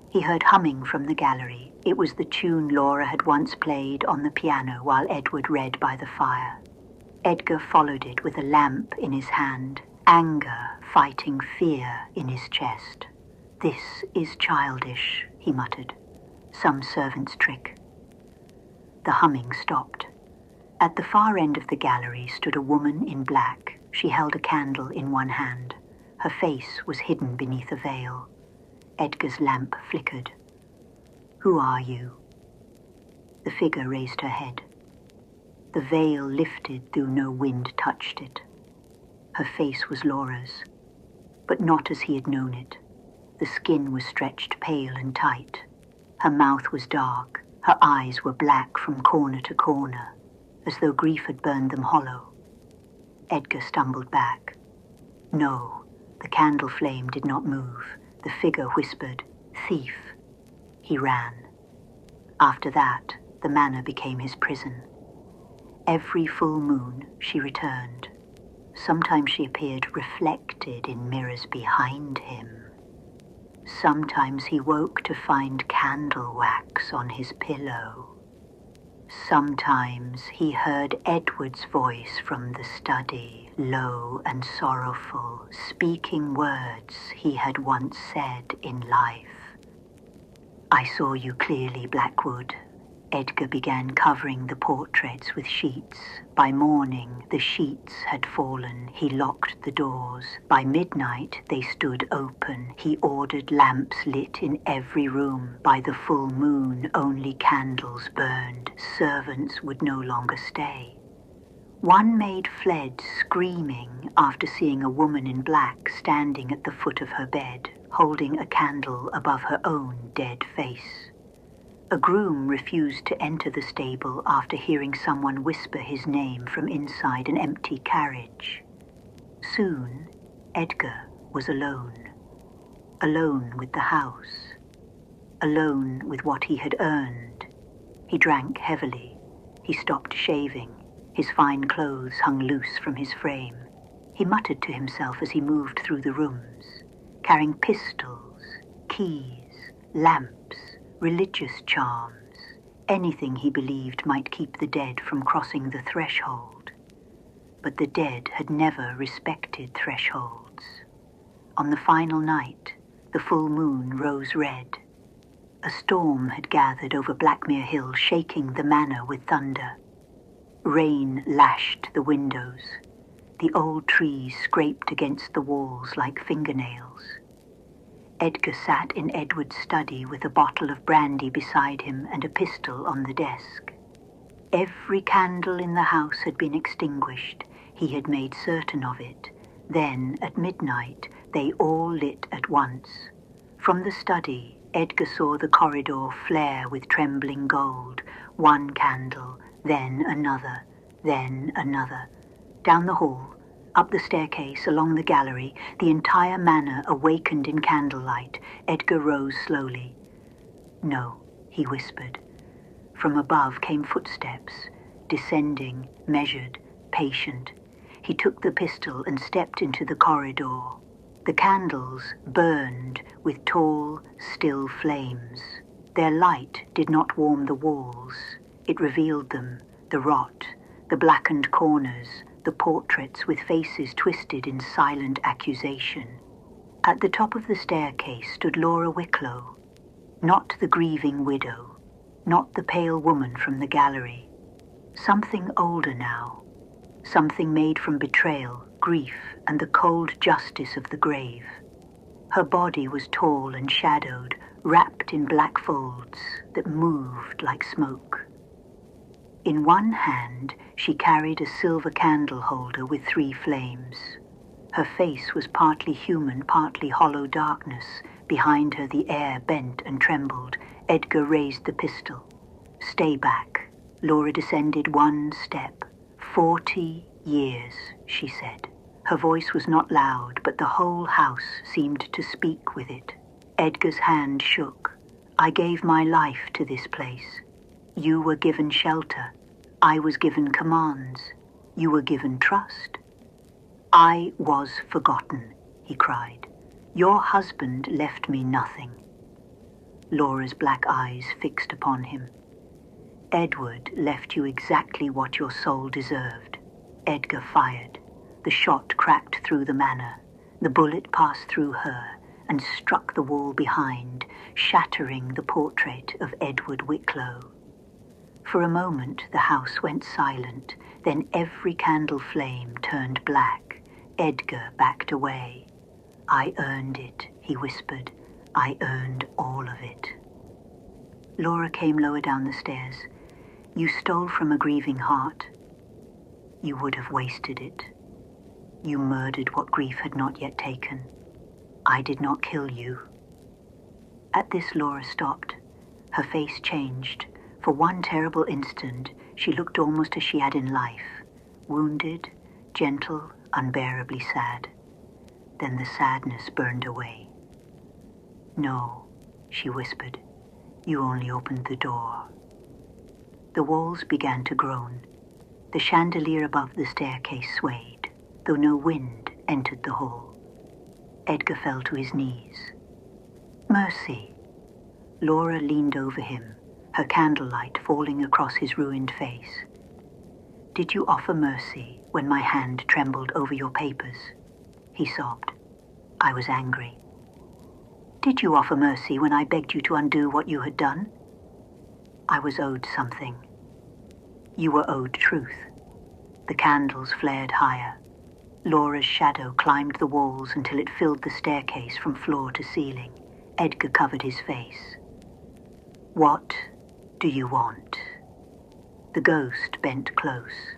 He heard humming from the gallery. It was the tune Laura had once played on the piano while Edward read by the fire. Edgar followed it with a lamp in his hand, anger fighting fear in his chest. "This is childish," he muttered. "Some servant's trick." The humming stopped. At the far end of the gallery stood a woman in black. She held a candle in one hand. Her face was hidden beneath a veil. Edgar's lamp flickered. "Who are you?" The figure raised her head. The veil lifted though no wind touched it. Her face was Laura's, but not as he had known it. The skin was stretched pale and tight. Her mouth was dark. Her eyes were black from corner to corner, as though grief had burned them hollow. Edgar stumbled back. No, the candle flame did not move. The figure whispered, "Thief." He ran. After that, the manor became his prison. Every full moon, she returned. Sometimes she appeared reflected in mirrors behind him. Sometimes he woke to find candle wax on his pillow. Sometimes he heard Edward's voice from the study, low and sorrowful, speaking words he had once said in life. "I saw you clearly, Blackwood." Edgar began covering the portraits with sheets. By morning, the sheets had fallen. He locked the doors. By midnight, they stood open. He ordered lamps lit in every room. By the full moon, only candles burned. Servants would no longer stay. One maid fled screaming after seeing a woman in black standing at the foot of her bed, holding a candle above her own dead face. A groom refused to enter the stable after hearing someone whisper his name from inside an empty carriage. Soon, Edgar was alone. Alone with the house. Alone with what he had earned. He drank heavily. He stopped shaving. His fine clothes hung loose from his frame. He muttered to himself as he moved through the rooms, carrying pistols, keys, lamps, religious charms, anything he believed might keep the dead from crossing the threshold. But the dead had never respected thresholds. On the final night, the full moon rose red. A storm had gathered over Blackmere Hill, shaking the manor with thunder. Rain lashed the windows. The old trees scraped against the walls like fingernails. Edgar sat in Edward's study with a bottle of brandy beside him and a pistol on the desk. Every candle in the house had been extinguished. He had made certain of it. Then, at midnight, they all lit at once. From the study, Edgar saw the corridor flare with trembling gold. One candle, then another, then another. Down the hall, up the staircase, along the gallery, the entire manor awakened in candlelight. Edgar rose slowly. "No," he whispered. From above came footsteps, descending, measured, patient. He took the pistol and stepped into the corridor. The candles burned with tall, still flames. Their light did not warm the walls. It revealed them, the rot, the blackened corners, the portraits with faces twisted in silent accusation. At the top of the staircase stood Laura Wicklow, not the grieving widow, not the pale woman from the gallery. Something older now, something made from betrayal, grief, and the cold justice of the grave. Her body was tall and shadowed, wrapped in black folds that moved like smoke. In one hand, she carried a silver candle holder with 3 flames. Her face was partly human, partly hollow darkness. Behind her, the air bent and trembled. Edgar raised the pistol. "Stay back." Laura descended one step. 40 years, she said. Her voice was not loud, but the whole house seemed to speak with it. Edgar's hand shook. "I gave my life to this place. You were given shelter. I was given commands. You were given trust." "I was forgotten," he cried. "Your husband left me nothing." Laura's black eyes fixed upon him. "Edward left you exactly what your soul deserved." Edgar fired. The shot cracked through the manor. The bullet passed through her and struck the wall behind, shattering the portrait of Edward Wicklow. For a moment the house went silent, then every candle flame turned black. Edgar backed away. "I earned it," he whispered. "I earned all of it." Laura came lower down the stairs. "You stole from a grieving heart. You would have wasted it. You murdered what grief had not yet taken. I did not kill you." At this Laura stopped. Her face changed. For one terrible instant, she looked almost as she had in life, wounded, gentle, unbearably sad. Then the sadness burned away. "No," she whispered. "You only opened the door." The walls began to groan. The chandelier above the staircase swayed, though no wind entered the hall. Edgar fell to his knees. "Mercy." Laura leaned over him, her candlelight falling across his ruined face. "Did you offer mercy when my hand trembled over your papers?" He sobbed. "I was angry." "Did you offer mercy when I begged you to undo what you had done?" "I was owed something." "You were owed truth." The candles flared higher. Laura's shadow climbed the walls until it filled the staircase from floor to ceiling. Edgar covered his face. "What do you want?" The ghost bent close.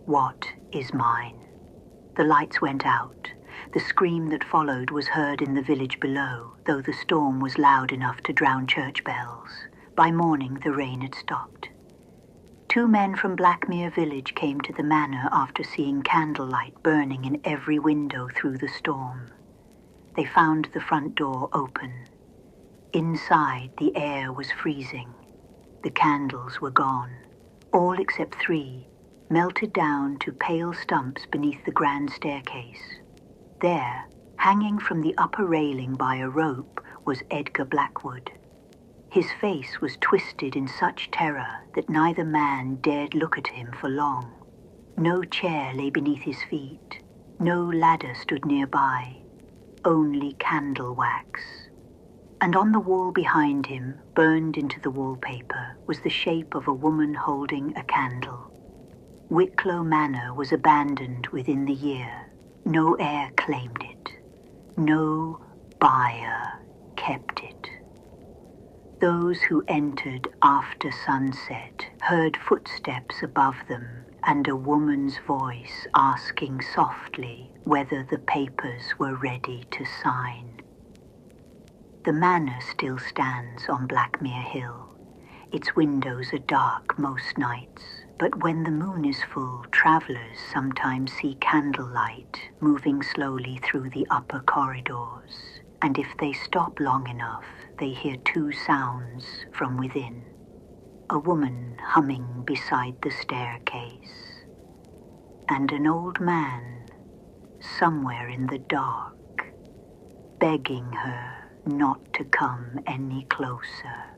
"What is mine?" The lights went out. The scream that followed was heard in the village below, though the storm was loud enough to drown church bells. By morning the rain had stopped. 2 men from Blackmere village came to the manor after seeing candlelight burning in every window through the storm. They found the front door open. Inside, the air was freezing. The candles were gone, all except 3, melted down to pale stumps beneath the grand staircase. There, hanging from the upper railing by a rope, was Edgar Blackwood. His face was twisted in such terror that neither man dared look at him for long. No chair lay beneath his feet. No ladder stood nearby. Only candle wax. And on the wall behind him, burned into the wallpaper, was the shape of a woman holding a candle. Wicklow Manor was abandoned within the year. No heir claimed it. No buyer kept it. Those who entered after sunset heard footsteps above them and a woman's voice asking softly whether the papers were ready to sign. The manor still stands on Blackmere Hill. Its windows are dark most nights, but when the moon is full, travellers sometimes see candlelight moving slowly through the upper corridors, and if they stop long enough, they hear 2 sounds from within. A woman humming beside the staircase, and an old man somewhere in the dark, begging her not to come any closer.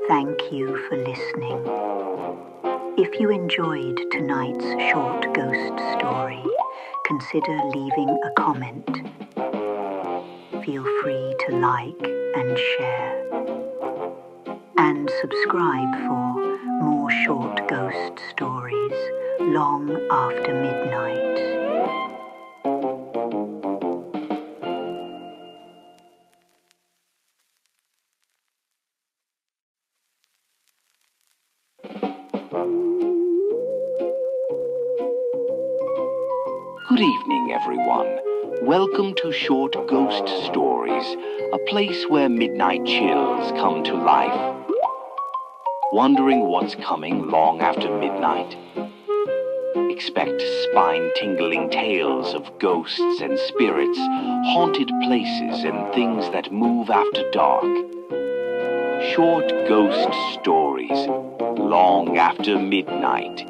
Thank you for listening. If you enjoyed tonight's short ghost story, consider leaving a comment. Feel free to like and share. And subscribe for more short ghost stories long after midnight. Good evening, everyone. Welcome to Short Ghost Stories, a place where midnight chills come to life. Wondering what's coming long after midnight? Expect spine-tingling tales of ghosts and spirits, haunted places, and things that move after dark. Short Ghost Stories, long after midnight.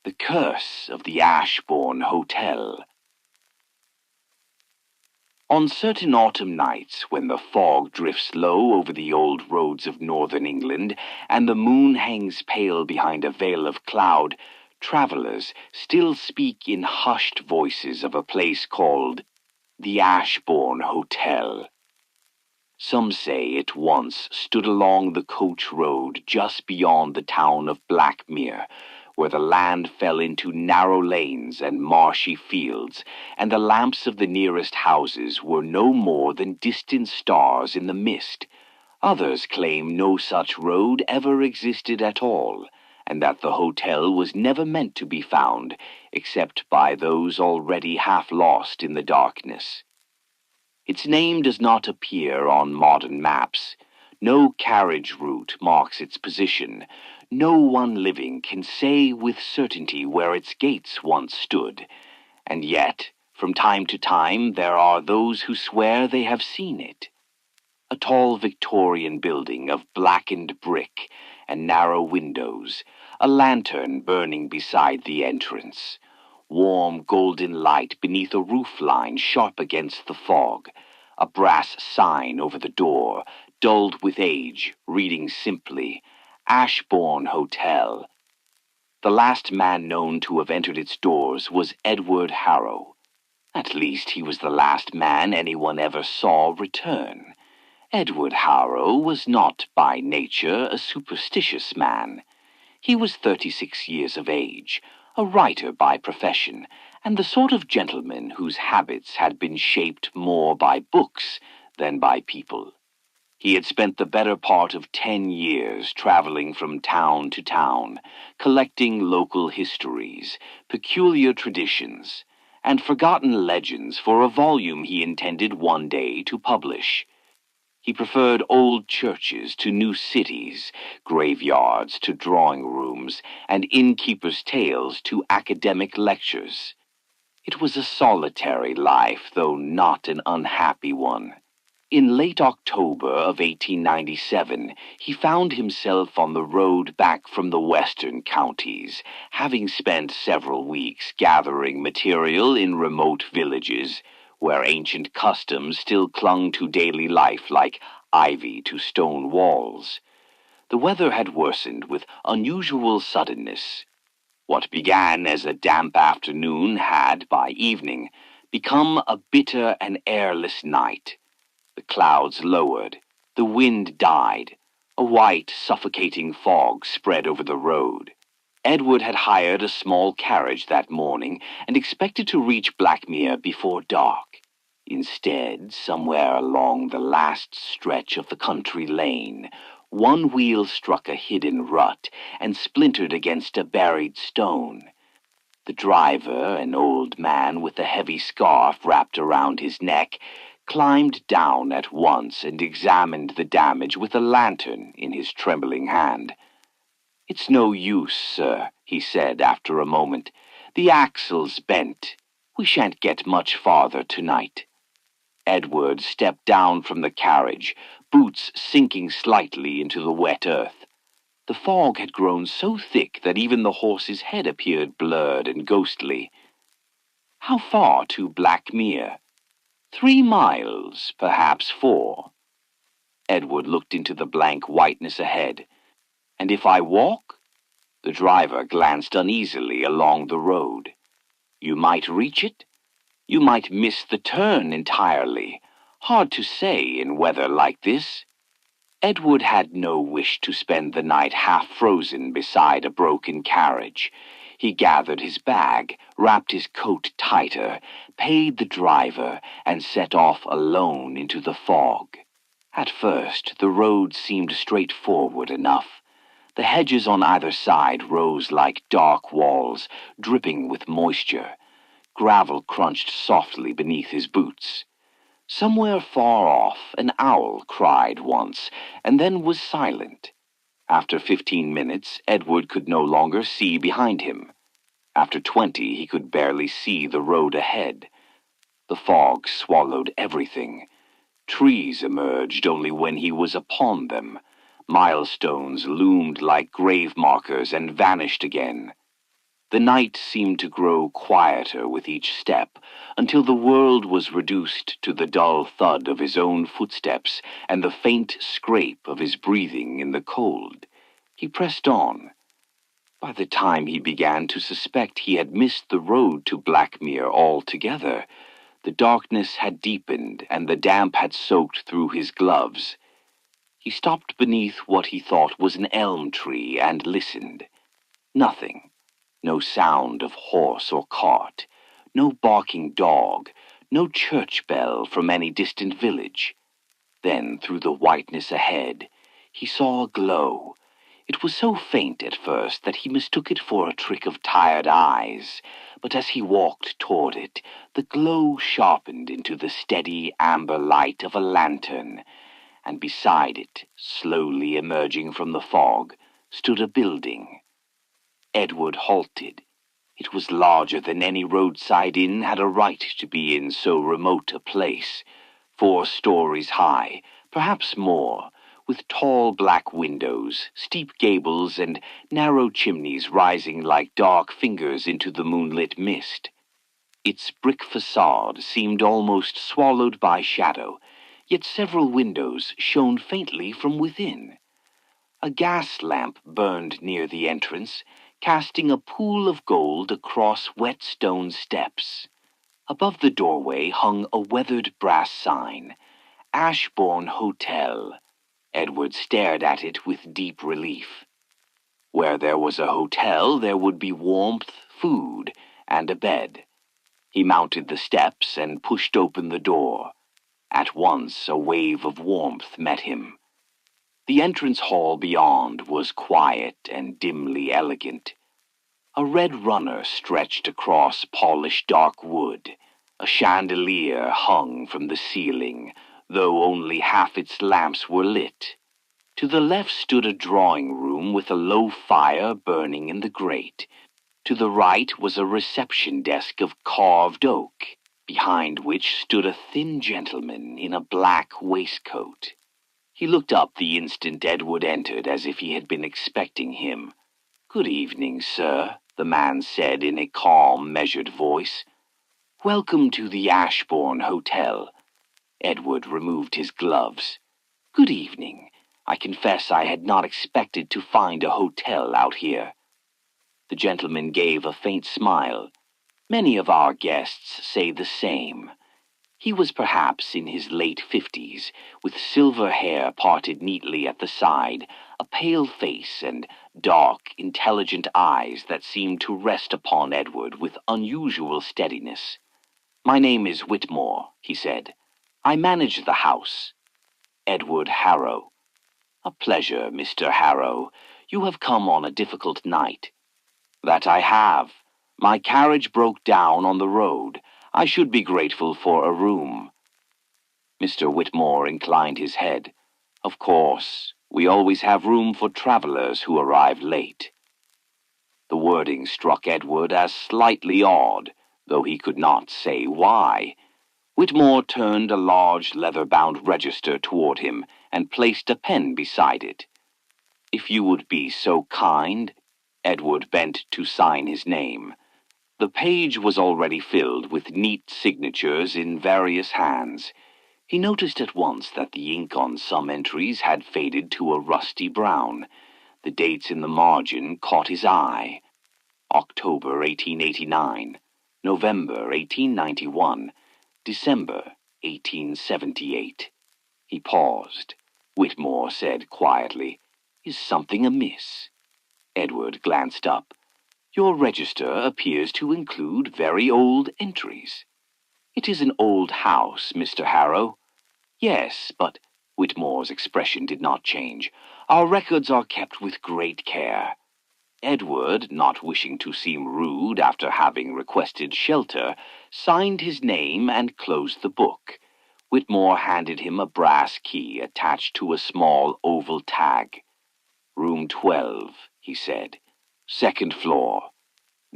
The Curse of the Ashbourne Hotel. On certain autumn nights, when the fog drifts low over the old roads of northern England, and the moon hangs pale behind a veil of cloud, travelers still speak in hushed voices of a place called the Ashbourne Hotel. Some say it once stood along the coach road just beyond the town of Blackmere, where the land fell into narrow lanes and marshy fields, and the lamps of the nearest houses were no more than distant stars in the mist. Others claim no such road ever existed at all, and that the hotel was never meant to be found, except by those already half lost in the darkness. Its name does not appear on modern maps. No carriage route marks its position. No one living can say with certainty where its gates once stood. And yet, from time to time, there are those who swear they have seen it. A tall Victorian building of blackened brick and narrow windows, a lantern burning beside the entrance. Warm golden light beneath a roof line sharp against the fog. A brass sign over the door, dulled with age, reading simply, Ashbourne Hotel. The last man known to have entered its doors was Edward Harrow. At least he was the last man anyone ever saw return. Edward Harrow was not by nature a superstitious man. He was 36 years of age, a writer by profession, and the sort of gentleman whose habits had been shaped more by books than by people. He had spent the better part of 10 years traveling from town to town, collecting local histories, peculiar traditions, and forgotten legends for a volume he intended one day to publish. He preferred old churches to new cities, graveyards to drawing rooms, and innkeepers' tales to academic lectures. It was a solitary life, though not an unhappy one. In late October of 1897, he found himself on the road back from the western counties, having spent several weeks gathering material in remote villages, where ancient customs still clung to daily life like ivy to stone walls. The weather had worsened with unusual suddenness. What began as a damp afternoon had, by evening, become a bitter and airless night. The clouds lowered, the wind died, a white, suffocating fog spread over the road. Edward had hired a small carriage that morning and expected to reach Blackmere before dark. Instead, somewhere along the last stretch of the country lane, one wheel struck a hidden rut and splintered against a buried stone. The driver, an old man with a heavy scarf wrapped around his neck, climbed down at once and examined the damage with a lantern in his trembling hand. "It's no use, sir," he said after a moment. "The axle's bent. We shan't get much farther tonight." Edward stepped down from the carriage, boots sinking slightly into the wet earth. The fog had grown so thick that even the horse's head appeared blurred and ghostly. How far to Blackmere? 3 miles, perhaps 4. Edward looked into the blank whiteness ahead. "And if I walk?" The driver glanced uneasily along the road. "You might reach it. You might miss the turn entirely. Hard to say in weather like this." Edward had no wish to spend the night half frozen beside a broken carriage. He gathered his bag, wrapped his coat tighter, paid the driver, and set off alone into the fog. At first, the road seemed straightforward enough. The hedges on either side rose like dark walls, dripping with moisture. Gravel crunched softly beneath his boots. Somewhere far off, an owl cried once, and then was silent. After 15 minutes, Edward could no longer see behind him. After 20, he could barely see the road ahead. The fog swallowed everything. Trees emerged only when he was upon them. Milestones loomed like grave markers and vanished again. The night seemed to grow quieter with each step, until the world was reduced to the dull thud of his own footsteps and the faint scrape of his breathing in the cold. He pressed on. By the time he began to suspect he had missed the road to Blackmere altogether, the darkness had deepened and the damp had soaked through his gloves. He stopped beneath what he thought was an elm tree and listened. Nothing. No sound of horse or cart, no barking dog, no church bell from any distant village. Then, through the whiteness ahead, he saw a glow. It was so faint at first that he mistook it for a trick of tired eyes, but as he walked toward it, the glow sharpened into the steady amber light of a lantern, and beside it, slowly emerging from the fog, stood a building. Edward halted. It was larger than any roadside inn had a right to be in so remote a place. 4 stories high, perhaps more, with tall black windows, steep gables, and narrow chimneys rising like dark fingers into the moonlit mist. Its brick facade seemed almost swallowed by shadow, yet several windows shone faintly from within. A gas lamp burned near the entrance, casting a pool of gold across wet stone steps. Above the doorway hung a weathered brass sign, Ashbourne Hotel. Edward stared at it with deep relief. Where there was a hotel, there would be warmth, food, and a bed. He mounted the steps and pushed open the door. At once a wave of warmth met him. The entrance hall beyond was quiet and dimly elegant. A red runner stretched across polished dark wood. A chandelier hung from the ceiling, though only half its lamps were lit. To the left stood a drawing room with a low fire burning in the grate. To the right was a reception desk of carved oak, behind which stood a thin gentleman in a black waistcoat. He looked up the instant Edward entered as if he had been expecting him. "Good evening, sir," the man said in a calm, measured voice. "Welcome to the Ashbourne Hotel." Edward removed his gloves. "Good evening. I confess I had not expected to find a hotel out here." The gentleman gave a faint smile. "Many of our guests say the same." He was perhaps in his late 50s, with silver hair parted neatly at the side, a pale face, and dark, intelligent eyes that seemed to rest upon Edward with unusual steadiness. "My name is Whitmore," he said. "I manage the house." Edward Harrow. "A pleasure, Mr. Harrow. You have come on a difficult night." "That I have. My carriage broke down on the road. I should be grateful for a room." Mr. Whitmore inclined his head. "Of course, we always have room for travelers who arrive late." The wording struck Edward as slightly odd, though he could not say why. Whitmore turned a large leather-bound register toward him and placed a pen beside it. "If you would be so kind." Edward bent to sign his name. The page was already filled with neat signatures in various hands. He noticed at once that the ink on some entries had faded to a rusty brown. The dates in the margin caught his eye. October 1889, November 1891, December 1878. He paused. Whitmore said quietly, "Is something amiss?" Edward glanced up. "Your register appears to include very old entries." "It is an old house, Mr. Harrow." "Yes, but Whitmore's expression did not change. "Our records are kept with great care." Edward, not wishing to seem rude after having requested shelter, signed his name and closed the book. Whitmore handed him a brass key attached to a small oval tag. "Room 12, he said. "Second floor.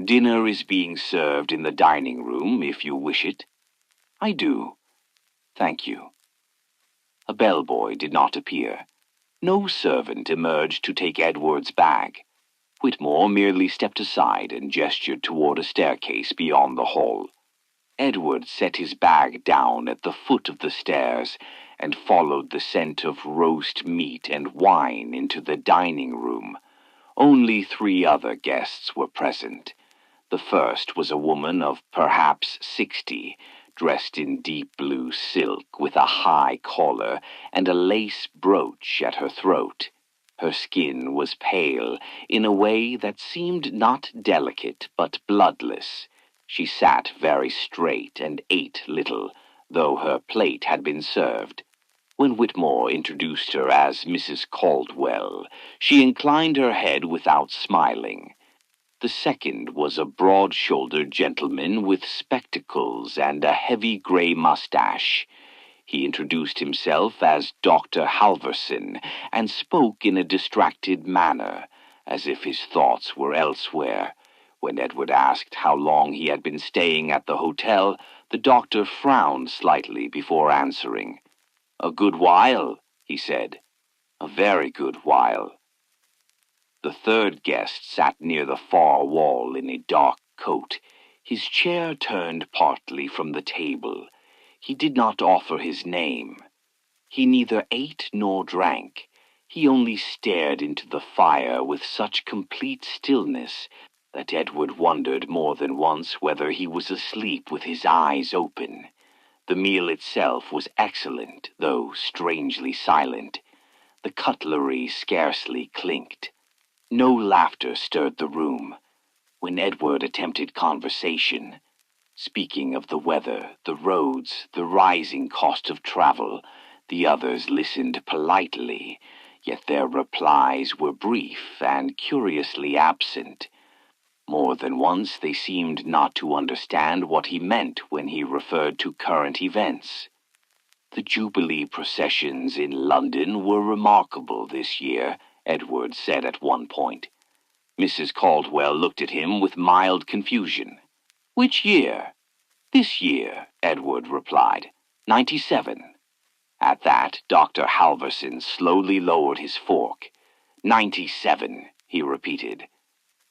Dinner is being served in the dining room, if you wish it." "I do. Thank you." A bellboy did not appear. No servant emerged to take Edward's bag. Whitmore merely stepped aside and gestured toward a staircase beyond the hall. Edward set his bag down at the foot of the stairs and followed the scent of roast meat and wine into the dining room. Only 3 other guests were present. The first was a woman of perhaps 60, dressed in deep blue silk with a high collar and a lace brooch at her throat. Her skin was pale in a way that seemed not delicate but bloodless. She sat very straight and ate little, though her plate had been served. When Whitmore introduced her as Mrs. Caldwell, she inclined her head without smiling. The second was a broad-shouldered gentleman with spectacles and a heavy gray mustache. He introduced himself as Dr. Halverson and spoke in a distracted manner, as if his thoughts were elsewhere. When Edward asked how long he had been staying at the hotel, the doctor frowned slightly before answering. "A good while," he said. "A very good while." The third guest sat near the far wall in a dark coat. His chair turned partly from the table. He did not offer his name. He neither ate nor drank. He only stared into the fire with such complete stillness that Edward wondered more than once whether he was asleep with his eyes open. The meal itself was excellent, though strangely silent. The cutlery scarcely clinked. No laughter stirred the room. When Edward attempted conversation, speaking of the weather, the roads, the rising cost of travel, the others listened politely, yet their replies were brief and curiously absent. More than once they seemed not to understand what he meant when he referred to current events. The Jubilee processions in London were remarkable this year, Edward said at one point. Mrs. Caldwell looked at him with mild confusion. "Which year?" "This year," Edward replied. "97. At that, Dr. Halverson slowly lowered his fork. "97, he repeated.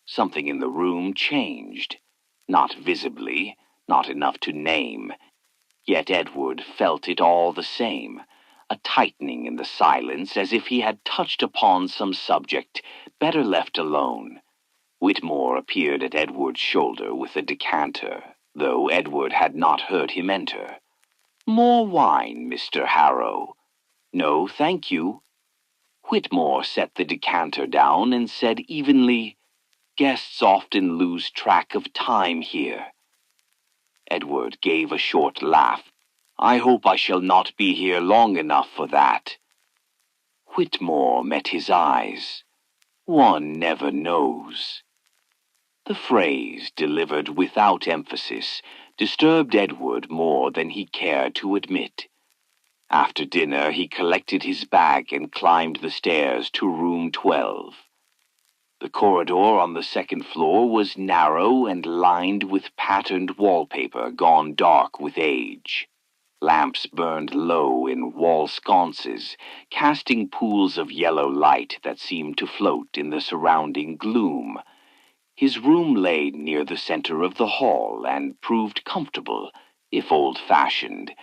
Something in the room changed. Not visibly, not enough to name. Yet Edward felt it all the same, a tightening in the silence as if he had touched upon some subject better left alone. Whitmore appeared at Edward's shoulder with a decanter, though Edward had not heard him enter. "More wine, Mr. Harrow." "No, thank you." Whitmore set the decanter down and said evenly, "Guests often lose track of time here." Edward gave a short laugh. "I hope I shall not be here long enough for that." Whitmore met his eyes. "One never knows." The phrase, delivered without emphasis, disturbed Edward more than he cared to admit. After dinner, he collected his bag and climbed the stairs to room 12. The corridor on the second floor was narrow and lined with patterned wallpaper gone dark with age. Lamps burned low in wall sconces, casting pools of yellow light that seemed to float in the surrounding gloom. His room lay near the center of the hall and proved comfortable, if old-fashioned.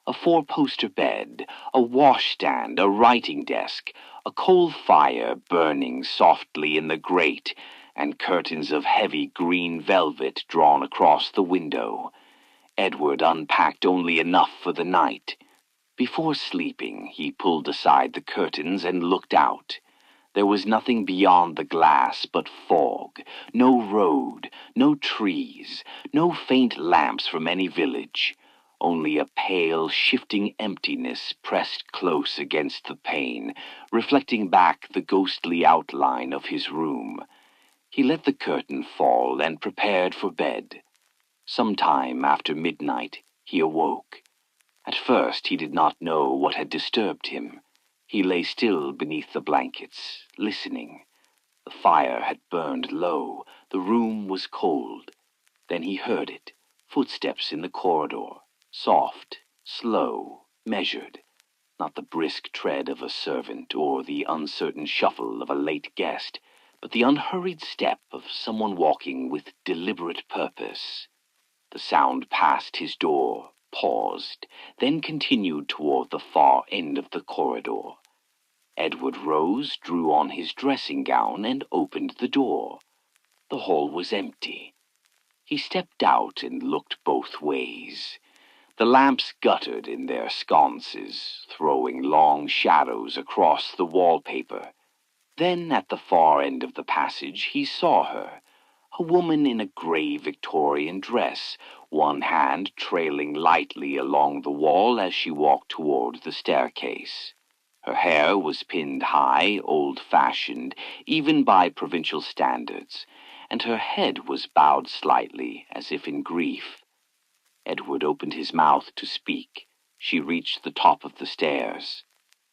A 4-poster bed, a washstand, a writing desk, a coal fire burning softly in the grate, and curtains of heavy green velvet drawn across the window. Edward unpacked only enough for the night. Before sleeping, he pulled aside the curtains and looked out. There was nothing beyond the glass but fog, no road, no trees, no faint lamps from any village. Only a pale, shifting emptiness pressed close against the pane, reflecting back the ghostly outline of his room. He let the curtain fall and prepared for bed. Sometime after midnight, he awoke. At first he did not know what had disturbed him. He lay still beneath the blankets, listening. The fire had burned low. The room was cold. Then he heard it, footsteps in the corridor, soft, slow, measured, not the brisk tread of a servant or the uncertain shuffle of a late guest, but the unhurried step of someone walking with deliberate purpose. The sound passed his door, paused, then continued toward the far end of the corridor. Edward rose, drew on his dressing gown, and opened the door. The hall was empty. He stepped out and looked both ways. The lamps guttered in their sconces, throwing long shadows across the wallpaper. Then, at the far end of the passage, he saw her, a woman in a gray Victorian dress, one hand trailing lightly along the wall as she walked toward the staircase. Her hair was pinned high, old-fashioned, even by provincial standards, and her head was bowed slightly, as if in grief. Edward opened his mouth to speak. She reached the top of the stairs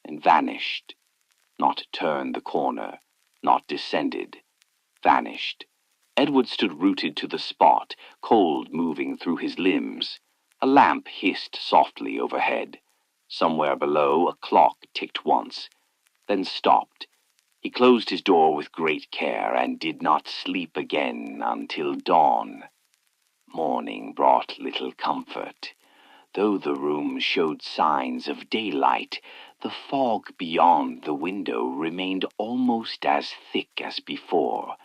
and vanished. Not turned the corner, not descended. Vanished. Edward stood rooted to the spot, cold moving through his limbs. A lamp hissed softly overhead. Somewhere below, a clock ticked once, then stopped. He closed his door with great care and did not sleep again until dawn. Morning brought little comfort. Though the room showed signs of daylight, the fog beyond the window remained almost as thick as before.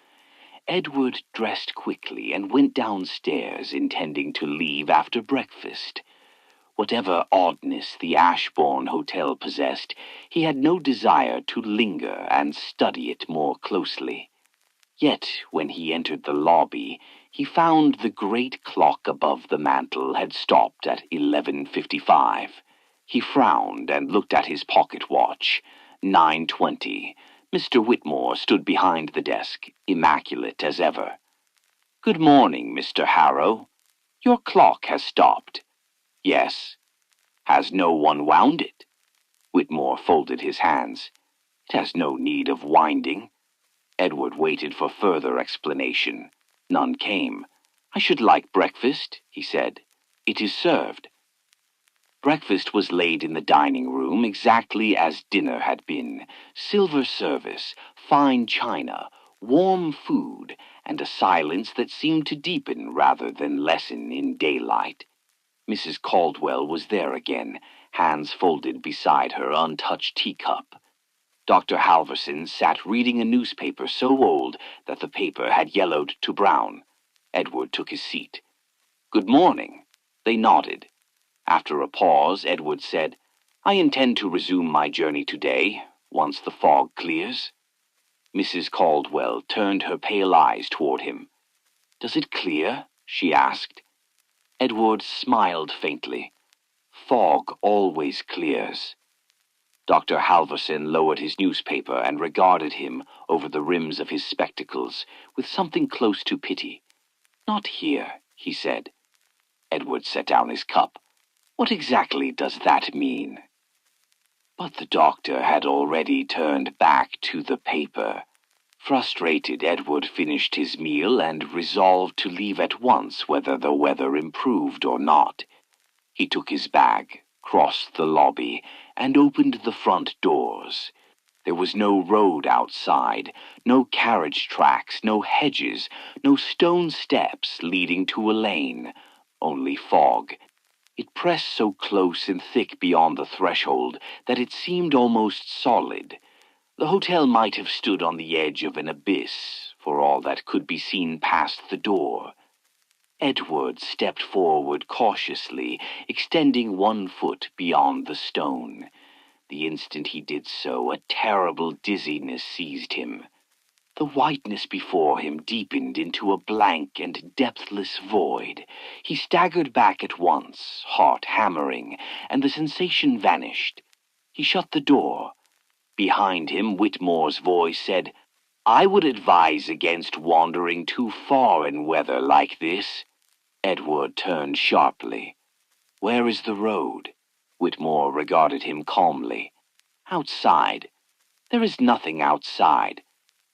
Edward dressed quickly and went downstairs, intending to leave after breakfast. Whatever oddness the Ashbourne Hotel possessed, he had no desire to linger and study it more closely. Yet, when he entered the lobby, he found the great clock above the mantel had stopped at 11:55. He frowned and looked at his pocket watch. 9:20. Mr. Whitmore stood behind the desk, immaculate as ever. "Good morning, Mr. Harrow. Your clock has stopped." "Yes." "Has no one wound it?" Whitmore folded his hands. "It has no need of winding." Edward waited for further explanation. None came. "I should like breakfast," he said. "It is served." Breakfast was laid in the dining room exactly as dinner had been. Silver service, fine china, warm food, and a silence that seemed to deepen rather than lessen in daylight. Mrs. Caldwell was there again, hands folded beside her untouched teacup. Dr. Halverson sat reading a newspaper so old that the paper had yellowed to brown. Edward took his seat. "Good morning." They nodded. After a pause, Edward said, "I intend to resume my journey today, once the fog clears." Mrs. Caldwell turned her pale eyes toward him. "Does it clear?" she asked. Edward smiled faintly. "Fog always clears." Dr. Halverson lowered his newspaper and regarded him over the rims of his spectacles with something close to pity. "Not here," he said. Edward set down his cup. "What exactly does that mean?" But the doctor had already turned back to the paper. Frustrated, Edward finished his meal and resolved to leave at once whether the weather improved or not. He took his bag, crossed the lobby, and opened the front doors. There was no road outside, no carriage tracks, no hedges, no stone steps leading to a lane, only fog. It pressed so close and thick beyond the threshold that it seemed almost solid. The hotel might have stood on the edge of an abyss, for all that could be seen past the door. Edward stepped forward cautiously, extending one foot beyond the stone. The instant he did so, a terrible dizziness seized him. The whiteness before him deepened into a blank and depthless void. He staggered back at once, heart hammering, and the sensation vanished. He shut the door. Behind him, Whitmore's voice said, "I would advise against wandering too far in weather like this." Edward turned sharply. "Where is the road?" Whitmore regarded him calmly. "Outside." "There is nothing outside."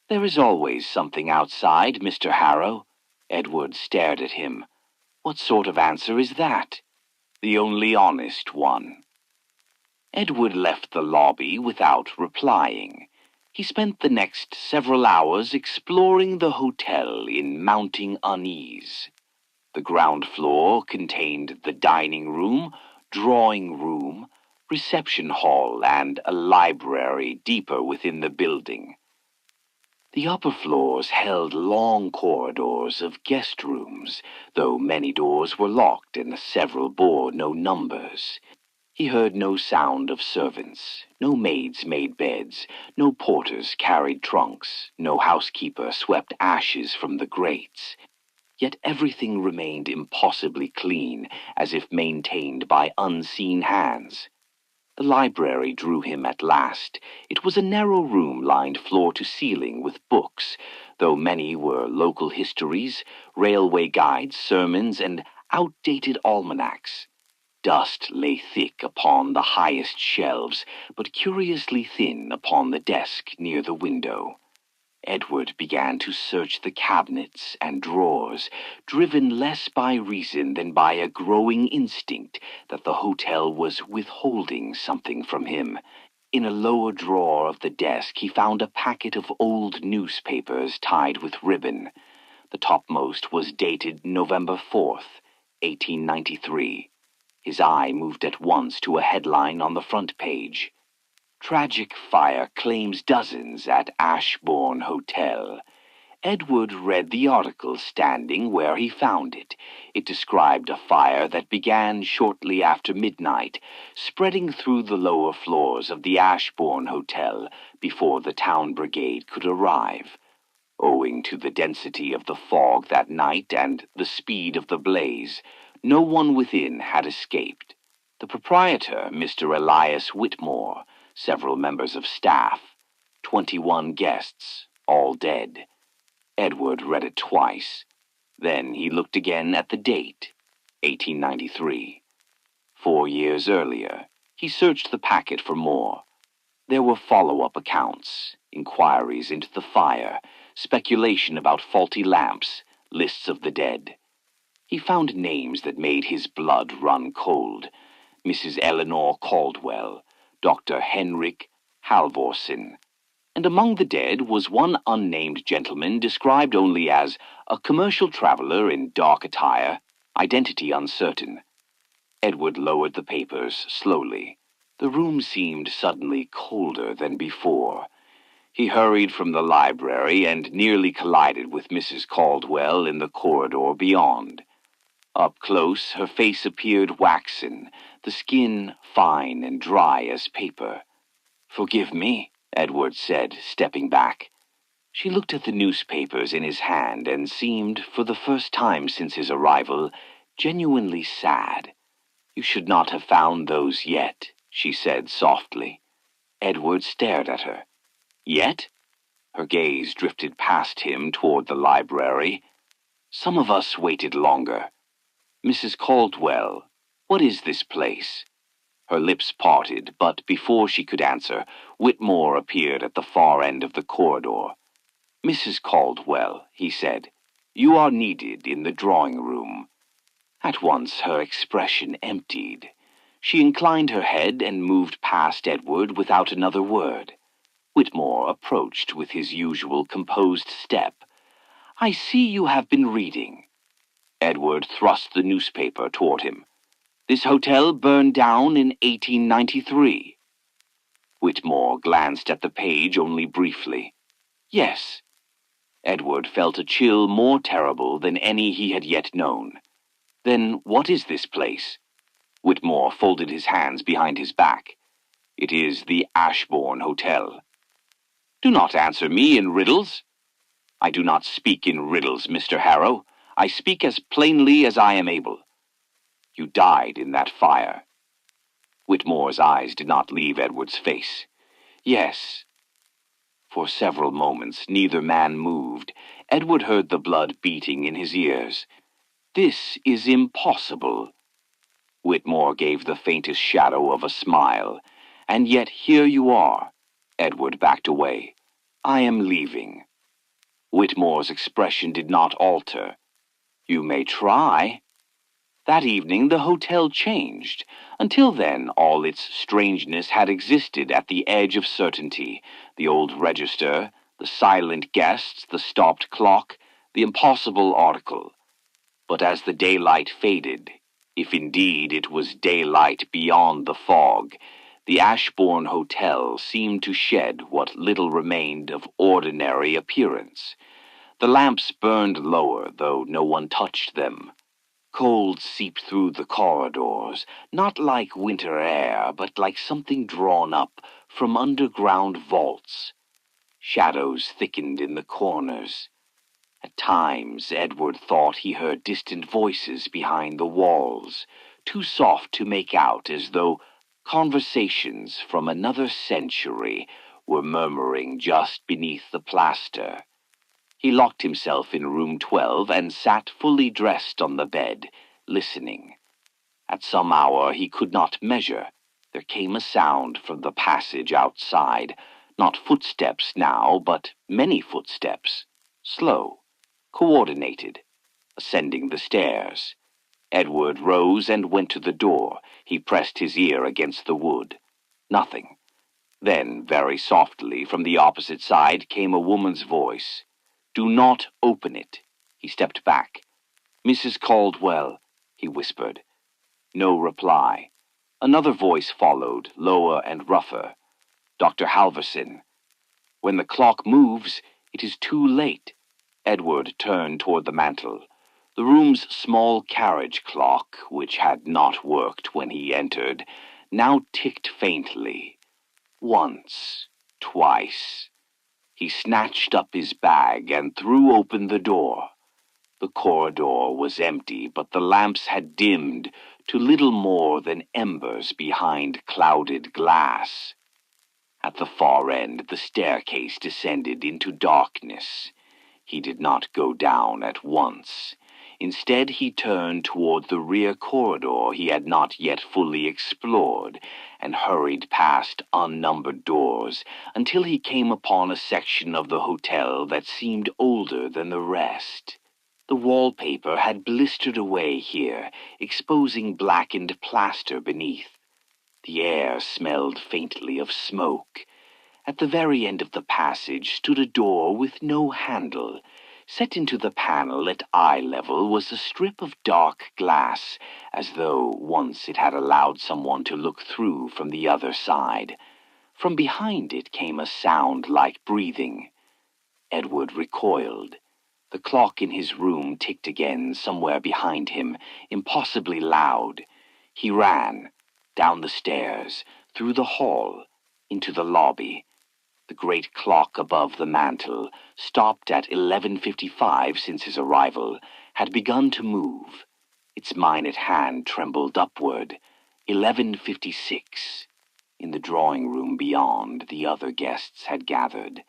"There is always something outside, Mr. Harrow." Edward stared at him. "What sort of answer is that?" "The only honest one." Edward left the lobby without replying. He spent the next several hours exploring the hotel in mounting unease. The ground floor contained the dining room, drawing room, reception hall, and a library deeper within the building. The upper floors held long corridors of guest rooms, though many doors were locked and several bore no numbers. He heard no sound of servants. No maids made beds, no porters carried trunks, no housekeeper swept ashes from the grates. Yet everything remained impossibly clean, as if maintained by unseen hands. The library drew him at last. It was a narrow room lined floor to ceiling with books, though many were local histories, railway guides, sermons, and outdated almanacs. Dust lay thick upon the highest shelves, but curiously thin upon the desk near the window. Edward began to search the cabinets and drawers, driven less by reason than by a growing instinct that the hotel was withholding something from him. In a lower drawer of the desk he found a packet of old newspapers tied with ribbon. The topmost was dated November 4th, 1893. His eye moved at once to a headline on the front page. "Tragic fire claims dozens at Ashbourne Hotel." Edward read the article standing where he found it. It described a fire that began shortly after midnight, spreading through the lower floors of the Ashbourne Hotel before the town brigade could arrive. Owing to the density of the fog that night and the speed of the blaze, no one within had escaped. The proprietor, Mr. Elias Whitmore, several members of staff, 21 guests, all dead. Edward read it twice. Then he looked again at the date, 1893. 4 years earlier, he searched the packet for more. There were follow-up accounts, inquiries into the fire, speculation about faulty lamps, lists of the dead. He found names that made his blood run cold. Mrs. Eleanor Caldwell, Dr. Henrik Halvorsen. And among the dead was one unnamed gentleman described only as a commercial traveler in dark attire, identity uncertain. Edward lowered the papers slowly. The room seemed suddenly colder than before. He hurried from the library and nearly collided with Mrs. Caldwell in the corridor beyond. Up close, her face appeared waxen, the skin fine and dry as paper. "Forgive me," Edward said, stepping back. She looked at the newspapers in his hand and seemed, for the first time since his arrival, genuinely sad. "You should not have found those yet," she said softly. Edward stared at her. "Yet?" Her gaze drifted past him toward the library. "Some of us waited longer. Mrs. Caldwell, what is this place?" Her lips parted, but before she could answer, Whitmore appeared at the far end of the corridor. "Mrs. Caldwell," he said, "you are needed in the drawing room." At once her expression emptied. She inclined her head and moved past Edward without another word. Whitmore approached with his usual composed step. "I see you have been reading." Edward thrust the newspaper toward him. "This hotel burned down in 1893. Whitmore glanced at the page only briefly. "Yes." Edward felt a chill more terrible than any he had yet known. "Then what is this place?" Whitmore folded his hands behind his back. "It is the Ashbourne Hotel." "Do not answer me in riddles." I do not speak in riddles, Mr. Harrow. I speak as plainly as I am able. You died in that fire. Whitmore's eyes did not leave Edward's face. Yes. For several moments neither man moved. Edward heard the blood beating in his ears. This is impossible. Whitmore gave the faintest shadow of a smile. And yet here you are. Edward backed away. I am leaving. Whitmore's expression did not alter. You may try. That evening the hotel changed. Until then, all its strangeness had existed at the edge of certainty. The old register, the silent guests, the stopped clock, the impossible article. But as the daylight faded, if indeed it was daylight beyond the fog, the Ashbourne Hotel seemed to shed what little remained of ordinary appearance. The lamps burned lower, though no one touched them. Cold seeped through the corridors, not like winter air, but like something drawn up from underground vaults. Shadows thickened in the corners. At times, Edward thought he heard distant voices behind the walls, too soft to make out, as though conversations from another century were murmuring just beneath the plaster. He locked himself in room 12 and sat fully dressed on the bed, listening. At some hour he could not measure, there came a sound from the passage outside, not footsteps now, but many footsteps, slow, coordinated, ascending the stairs. Edward rose and went to the door. He pressed his ear against the wood. Nothing. Then, very softly, from the opposite side came a woman's voice. Do not open it. He stepped back. Mrs. Caldwell, he whispered. No reply. Another voice followed, lower and rougher. Dr. Halverson. When the clock moves, it is too late. Edward turned toward the mantel. The room's small carriage clock, which had not worked when he entered, now ticked faintly. Once, twice. He snatched up his bag and threw open the door. The corridor was empty, but the lamps had dimmed to little more than embers behind clouded glass. At the far end, the staircase descended into darkness. He did not go down at once. Instead, he turned toward the rear corridor he had not yet fully explored, and hurried past unnumbered doors until he came upon a section of the hotel that seemed older than the rest. The wallpaper had blistered away here, exposing blackened plaster beneath. The air smelled faintly of smoke. At the very end of the passage stood a door with no handle. Set into the panel at eye level was a strip of dark glass, as though once it had allowed someone to look through from the other side. From behind it came a sound like breathing. Edward recoiled. The clock in his room ticked again somewhere behind him, impossibly loud. He ran, down the stairs, through the hall, into the lobby. The great clock above the mantel, stopped at 11:55 since his arrival, had begun to move. Its minute hand trembled upward. 11:56. In the drawing-room beyond, the other guests had gathered.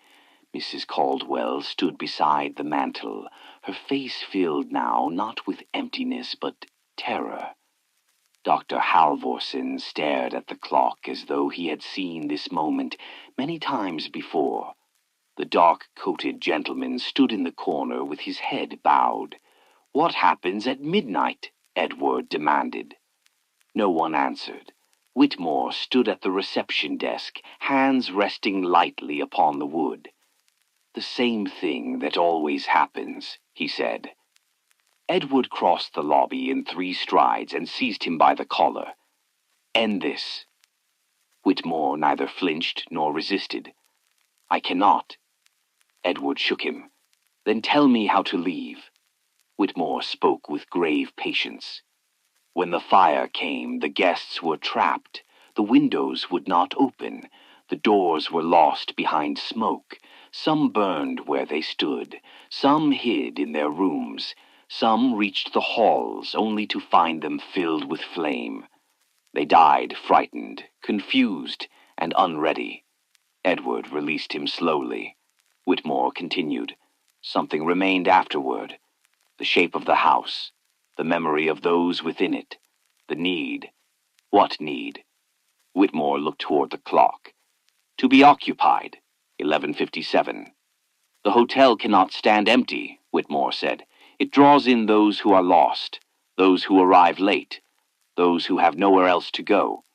Mrs. Caldwell stood beside the mantel, her face filled now not with emptiness but terror. Dr. Halvorsen stared at the clock as though he had seen this moment many times before. The dark-coated gentleman stood in the corner with his head bowed. "What happens at midnight?" Edward demanded. No one answered. Whitmore stood at the reception desk, hands resting lightly upon the wood. "The same thing that always happens," he said. Edward crossed the lobby in 3 strides and seized him by the collar. "End this." Whitmore neither flinched nor resisted. "I cannot." Edward shook him. "Then tell me how to leave." Whitmore spoke with grave patience. When the fire came, the guests were trapped. The windows would not open. The doors were lost behind smoke. Some burned where they stood, some hid in their rooms, some reached the halls only to find them filled with flame. They died frightened, confused, and unready. Edward released him slowly. Whitmore continued. Something remained afterward. The shape of the house, the memory of those within it, the need. What need? Whitmore looked toward the clock. To be occupied, 11:57. The hotel cannot stand empty, Whitmore said. It draws in those who are lost, those who arrive late, those who have nowhere else to go.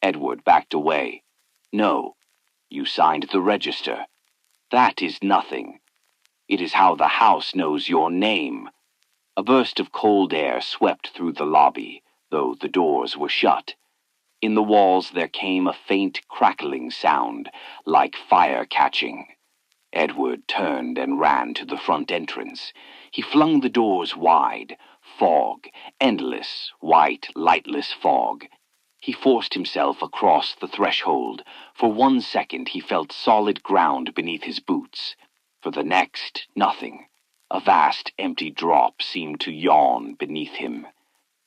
Edward backed away. No, you signed the register. That is nothing. It is how the house knows your name. A burst of cold air swept through the lobby, though the doors were shut. In the walls there came a faint crackling sound, like fire catching. Edward turned and ran to the front entrance. He flung the doors wide. Fog, endless, white, lightless fog. He forced himself across the threshold. For 1 second he felt solid ground beneath his boots. For the next, nothing. A vast empty drop seemed to yawn beneath him.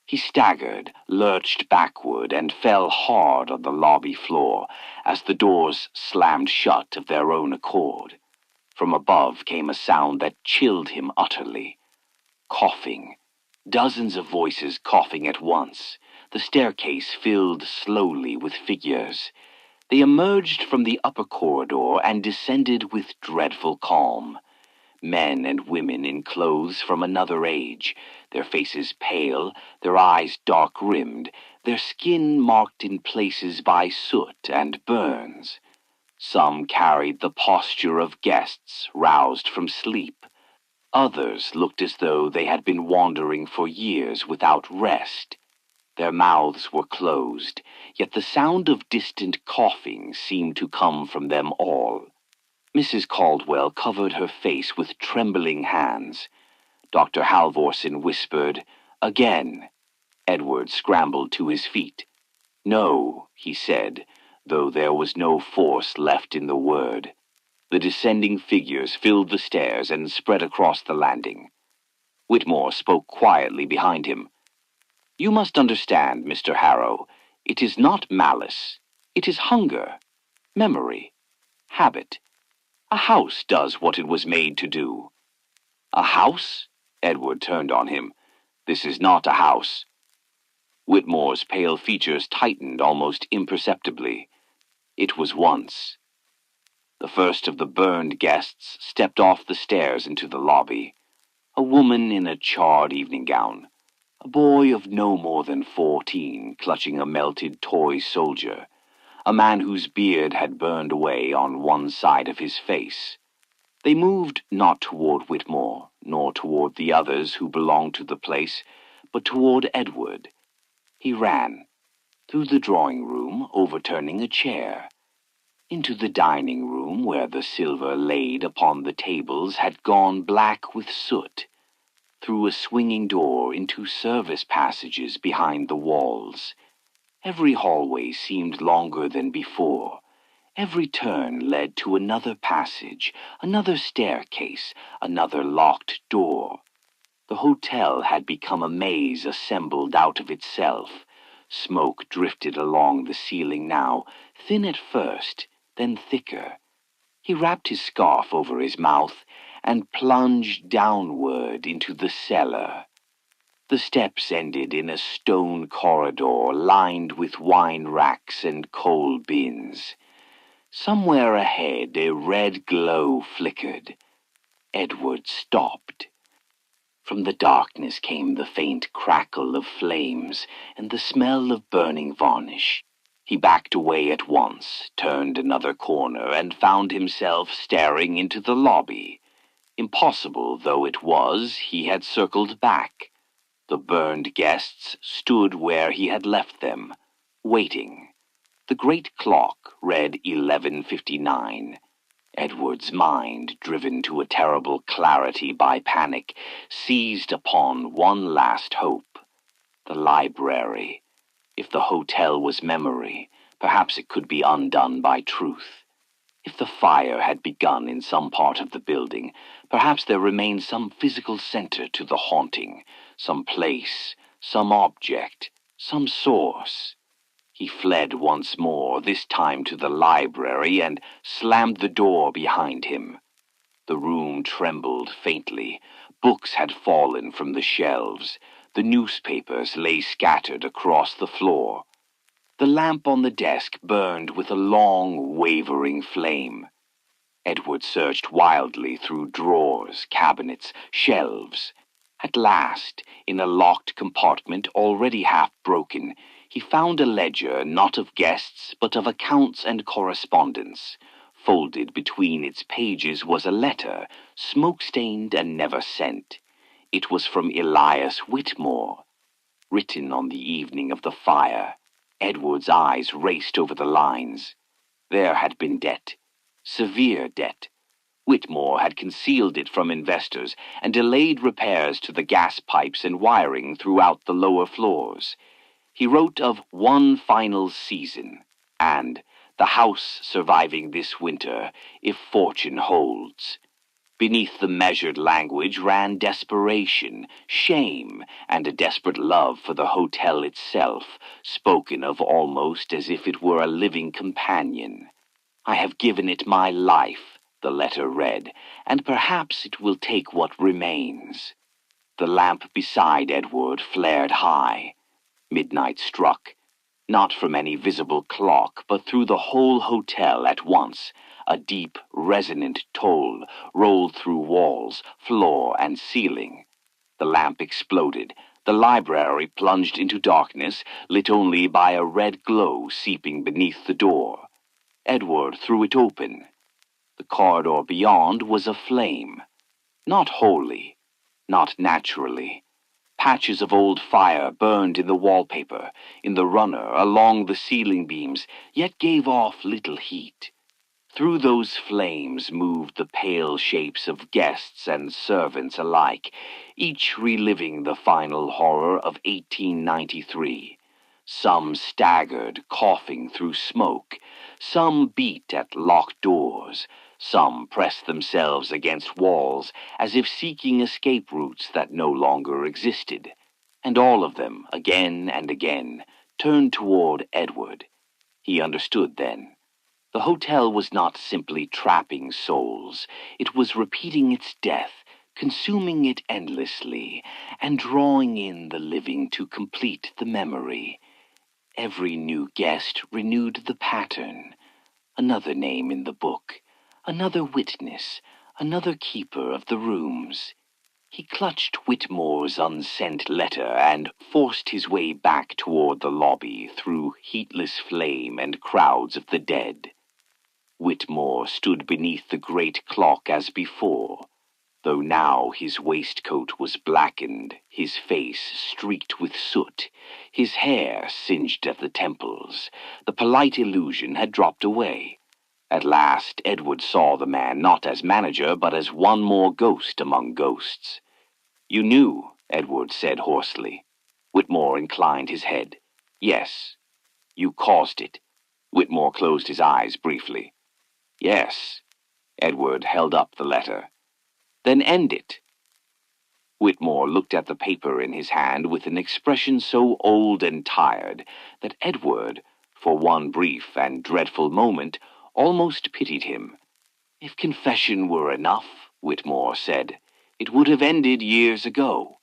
He staggered, lurched backward, and fell hard on the lobby floor as the doors slammed shut of their own accord. From above came a sound that chilled him utterly. Coughing. Dozens of voices coughing at once. The staircase filled slowly with figures. They emerged from the upper corridor and descended with dreadful calm. Men and women in clothes from another age, their faces pale, their eyes dark-rimmed, their skin marked in places by soot and burns. Some carried the posture of guests roused from sleep. Others looked as though they had been wandering for years without rest. Their mouths were closed, yet the sound of distant coughing seemed to come from them all. Mrs. Caldwell covered her face with trembling hands. Dr. Halvorsen whispered, "Again." Edward scrambled to his feet. "No," he said, though there was no force left in the word. The descending figures filled the stairs and spread across the landing. Whitmore spoke quietly behind him. "You must understand, Mr. Harrow, it is not malice. It is hunger, memory, habit. A house does what it was made to do." "A house?" Edward turned on him. "This is not a house." Whitmore's pale features tightened almost imperceptibly. It was once. The first of the burned guests stepped off the stairs into the lobby. A woman in a charred evening gown. A boy of no more than 14 clutching a melted toy soldier. A man whose beard had burned away on one side of his face. They moved not toward Whitmore, nor toward the others who belonged to the place, but toward Edward. He ran, through the drawing room, overturning a chair, into the dining room where the silver laid upon the tables had gone black with soot, through a swinging door into service passages behind the walls. Every hallway seemed longer than before. Every turn led to another passage, another staircase, another locked door. The hotel had become a maze assembled out of itself. Smoke drifted along the ceiling now, thin at first, then thicker. He wrapped his scarf over his mouth and plunged downward into the cellar. The steps ended in a stone corridor lined with wine racks and coal bins. Somewhere ahead a red glow flickered. Edward stopped. From the darkness came the faint crackle of flames and the smell of burning varnish. He backed away at once, turned another corner, and found himself staring into the lobby. Impossible though it was, he had circled back. The burned guests stood where he had left them, waiting. The great clock read 11:59. Edward's mind, driven to a terrible clarity by panic, seized upon one last hope. The library. If the hotel was memory, perhaps it could be undone by truth. If the fire had begun in some part of the building, perhaps there remained some physical center to the haunting, some place, some object, some source. He fled once more, this time to the library, and slammed the door behind him. The room trembled faintly. Books had fallen from the shelves. The newspapers lay scattered across the floor. The lamp on the desk burned with a long, wavering flame. Edward searched wildly through drawers, cabinets, shelves. At last, in a locked compartment already half broken, he found a ledger not of guests but of accounts and correspondence. Folded between its pages was a letter, smoke-stained and never sent. It was from Elias Whitmore, written on the evening of the fire. Edward's eyes raced over the lines. There had been debt, severe debt. Whitmore had concealed it from investors and delayed repairs to the gas pipes and wiring throughout the lower floors. He wrote of one final season, and the house surviving this winter, if fortune holds. Beneath the measured language ran desperation, shame, and a desperate love for the hotel itself, spoken of almost as if it were a living companion. "I have given it my life," the letter read, "and perhaps it will take what remains." The lamp beside Edward flared high. Midnight struck, not from any visible clock, but through the whole hotel at once. A deep, resonant toll rolled through walls, floor, and ceiling. The lamp exploded. The library plunged into darkness, lit only by a red glow seeping beneath the door. Edward threw it open. The corridor beyond was aflame. Not wholly, not naturally. Patches of old fire burned in the wallpaper, in the runner, along the ceiling beams, yet gave off little heat. Through those flames moved the pale shapes of guests and servants alike, each reliving the final horror of 1893. Some staggered, coughing through smoke. Some beat at locked doors. Some pressed themselves against walls, as if seeking escape routes that no longer existed. And all of them, again and again, turned toward Edward. He understood then. The hotel was not simply trapping souls. It was repeating its death, consuming it endlessly, and drawing in the living to complete the memory. Every new guest renewed the pattern. Another name in the book, another witness, another keeper of the rooms. He clutched Whitmore's unsent letter and forced his way back toward the lobby through heatless flame and crowds of the dead. Whitmore stood beneath the great clock as before, though now his waistcoat was blackened, his face streaked with soot, his hair singed at the temples. The polite illusion had dropped away. At last Edward saw the man not as manager, but as one more ghost among ghosts. "You knew," Edward said hoarsely. Whitmore inclined his head. "Yes. You caused it." Whitmore closed his eyes briefly. "Yes." Edward held up the letter. "Then end it." Whitmore looked at the paper in his hand with an expression so old and tired that Edward, for one brief and dreadful moment, almost pitied him. "If confession were enough," Whitmore said, "it would have ended years ago."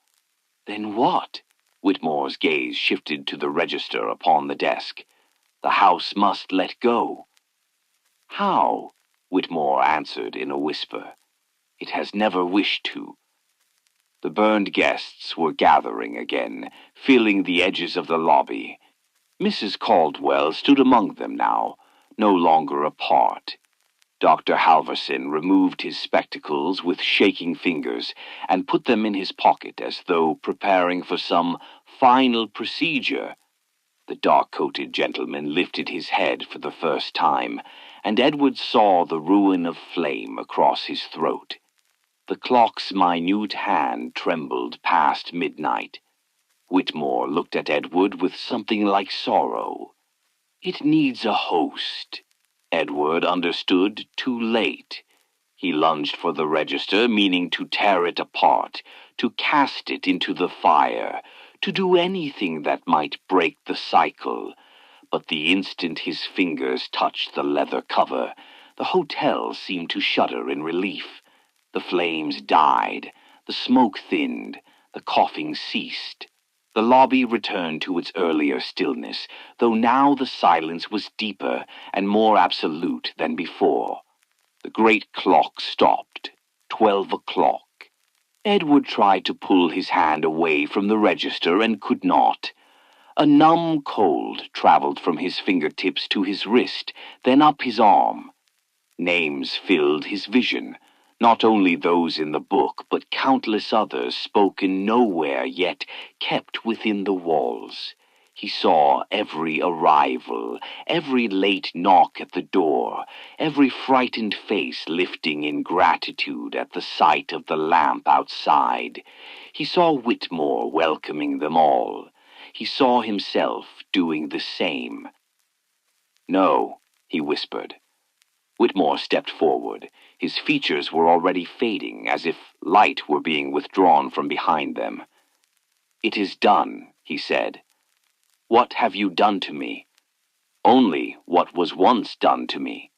"Then what?" Whitmore's gaze shifted to the register upon the desk. "The house must let go." "How?" Whitmore answered in a whisper. "It has never wished to." The burned guests were gathering again, filling the edges of the lobby. Mrs. Caldwell stood among them now, no longer apart. Dr. Halverson removed his spectacles with shaking fingers and put them in his pocket as though preparing for some final procedure. The dark-coated gentleman lifted his head for the first time, and Edward saw the ruin of flame across his throat. The clock's minute hand trembled past midnight. Whitmore looked at Edward with something like sorrow. "It needs a host," Edward understood too late. He lunged for the register, meaning to tear it apart, to cast it into the fire, to do anything that might break the cycle. But the instant his fingers touched the leather cover, the hotel seemed to shudder in relief. The flames died, the smoke thinned, the coughing ceased. The lobby returned to its earlier stillness, though now the silence was deeper and more absolute than before. The great clock stopped. 12 o'clock. Edward tried to pull his hand away from the register and could not. A numb cold traveled from his fingertips to his wrist, then up his arm. Names filled his vision, not only those in the book, but countless others spoken nowhere yet kept within the walls. He saw every arrival, every late knock at the door, every frightened face lifting in gratitude at the sight of the lamp outside. He saw Whitmore welcoming them all. He saw himself doing the same. "No," he whispered. Whitmore stepped forward. His features were already fading, as if light were being withdrawn from behind them. "It is done," he said. "What have you done to me?" "Only what was once done to me."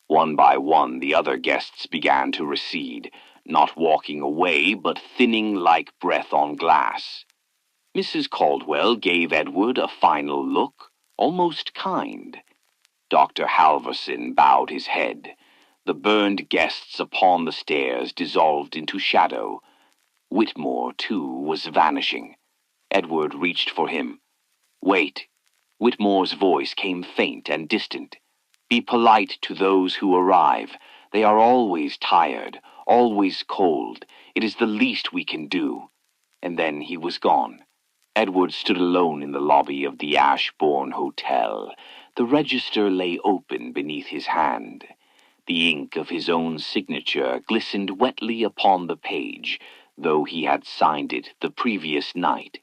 One by one the other guests began to recede, not walking away, but thinning like breath on glass. Mrs. Caldwell gave Edward a final look, almost kind. Dr. Halverson bowed his head. The burned guests upon the stairs dissolved into shadow. Whitmore, too, was vanishing. Edward reached for him. "Wait." Whitmore's voice came faint and distant. "Be polite to those who arrive. They are always tired, always cold. It is the least we can do." And then he was gone. Edward stood alone in the lobby of the Ashbourne Hotel. The register lay open beneath his hand. The ink of his own signature glistened wetly upon the page, though he had signed it the previous night.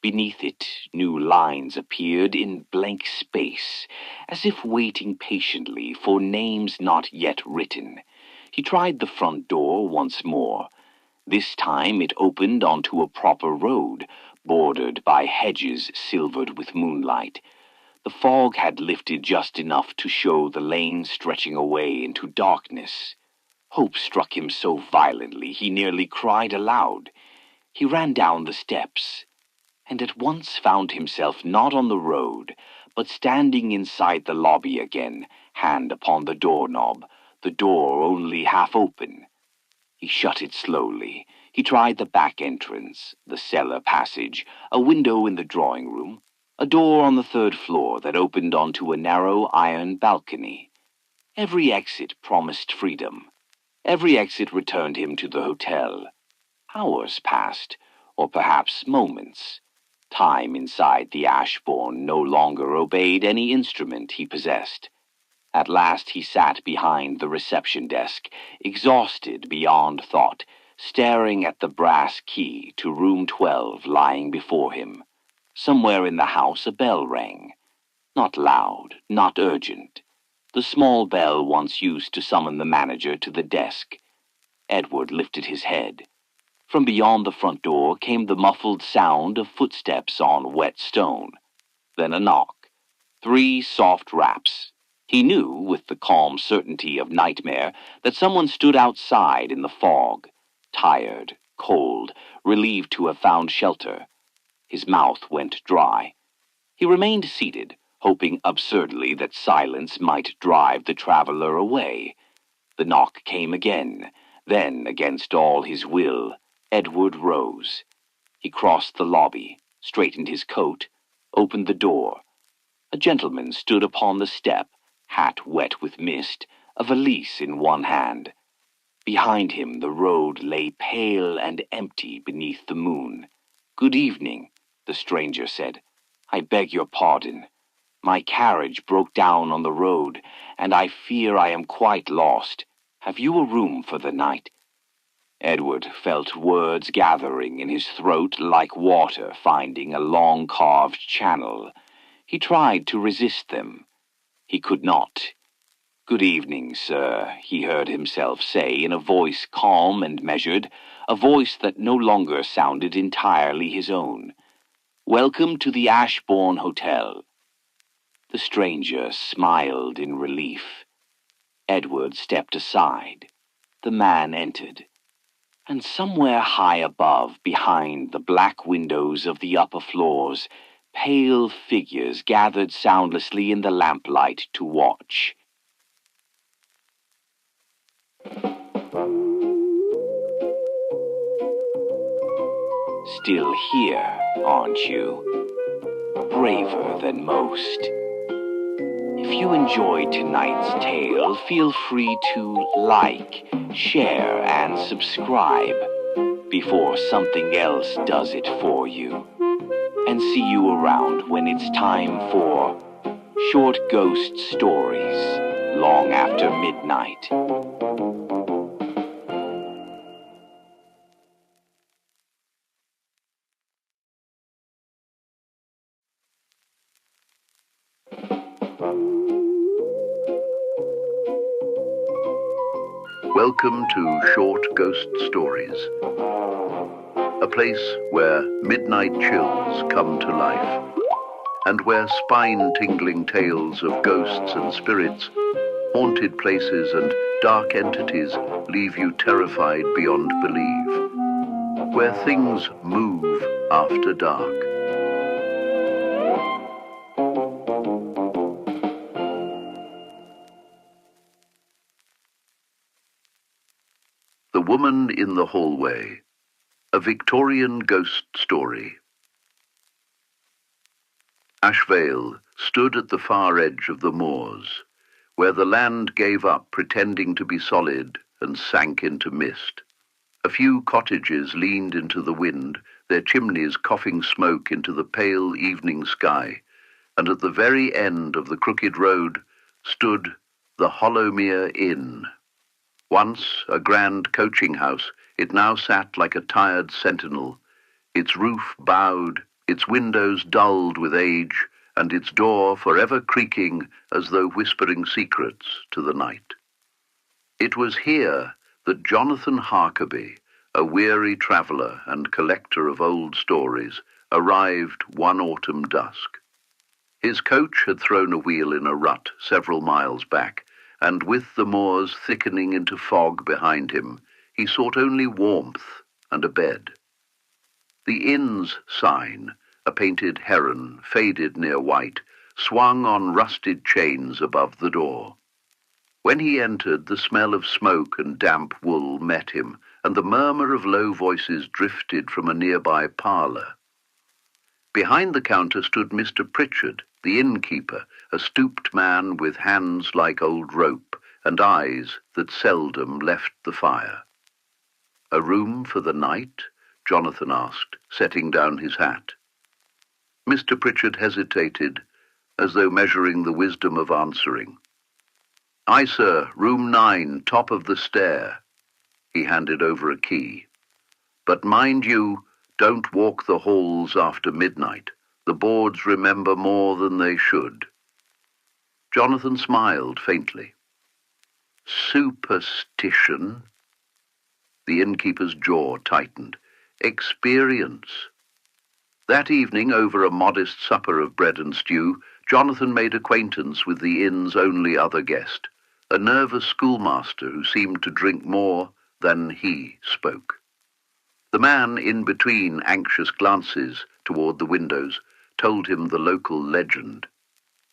Beneath it, new lines appeared in blank space, as if waiting patiently for names not yet written. He tried the front door once more. This time it opened onto a proper road, bordered by hedges silvered with moonlight. The fog had lifted just enough to show the lane stretching away into darkness. Hope struck him so violently he nearly cried aloud. He ran down the steps, and at once found himself not on the road, but standing inside the lobby again, hand upon the doorknob, the door only half open. He shut it slowly. He tried the back entrance, the cellar passage, a window in the drawing-room, a door on the third floor that opened onto a narrow iron balcony. Every exit promised freedom. Every exit returned him to the hotel. Hours passed, or perhaps moments. Time inside the Ashbourne no longer obeyed any instrument he possessed. At last he sat behind the reception desk, exhausted beyond thought, staring at the brass key to room 12 lying before him. Somewhere in the house a bell rang. Not loud, not urgent. The small bell once used to summon the manager to the desk. Edward lifted his head. From beyond the front door came the muffled sound of footsteps on wet stone. Then a knock. 3 soft raps. He knew, with the calm certainty of nightmare, that someone stood outside in the fog, tired, cold, relieved to have found shelter. His mouth went dry. He remained seated, hoping absurdly that silence might drive the traveler away. The knock came again. Then, against all his will, Edward rose. He crossed the lobby, straightened his coat, opened the door. A gentleman stood upon the step, hat wet with mist, a valise in one hand. Behind him the road lay pale and empty beneath the moon. "Good evening," the stranger said. "I beg your pardon. My carriage broke down on the road, and I fear I am quite lost. Have you a room for the night?" Edward felt words gathering in his throat like water finding a long-carved channel. He tried to resist them. He could not. "Good evening, sir," he heard himself say in a voice calm and measured, a voice that no longer sounded entirely his own. "Welcome to the Ashbourne Hotel." The stranger smiled in relief. Edward stepped aside. The man entered. And somewhere high above, behind the black windows of the upper floors, pale figures gathered soundlessly in the lamplight to watch. Still here, aren't you? Braver than most. If you enjoyed tonight's tale, feel free to like, share, and subscribe before something else does it for you. And see you around when it's time for Short Ghost Stories, long after midnight. Welcome to Short Ghost Stories, a place where midnight chills come to life, and where spine-tingling tales of ghosts and spirits, haunted places and dark entities leave you terrified beyond belief, where things move after dark. The Woman in the Hallway, a Victorian ghost story. Ashvale stood at the far edge of the moors, where the land gave up pretending to be solid and sank into mist. A few cottages leaned into the wind, their chimneys coughing smoke into the pale evening sky, and at the very end of the crooked road stood the Hollowmere Inn. Once a grand coaching house, it now sat like a tired sentinel, its roof bowed, its windows dulled with age, and its door forever creaking as though whispering secrets to the night. It was here that Jonathan Harkerby, a weary traveller and collector of old stories, arrived one autumn dusk. His coach had thrown a wheel in a rut several miles back, and with the moors thickening into fog behind him, he sought only warmth and a bed. The inn's sign, a painted heron, faded near white, swung on rusted chains above the door. When he entered, the smell of smoke and damp wool met him, and the murmur of low voices drifted from a nearby parlour. Behind the counter stood Mr. Pritchard, the innkeeper, a stooped man with hands like old rope and eyes that seldom left the fire. "A room for the night?" Jonathan asked, setting down his hat. Mr. Pritchard hesitated, as though measuring the wisdom of answering. "Aye, sir, room 9, top of the stair." He handed over a key. "But mind you, don't walk the halls after midnight. The boards remember more than they should." Jonathan smiled faintly. "Superstition?" The innkeeper's jaw tightened. "Experience." That evening, over a modest supper of bread and stew, Jonathan made acquaintance with the inn's only other guest, a nervous schoolmaster who seemed to drink more than he spoke. The man, in between anxious glances toward the windows, told him the local legend.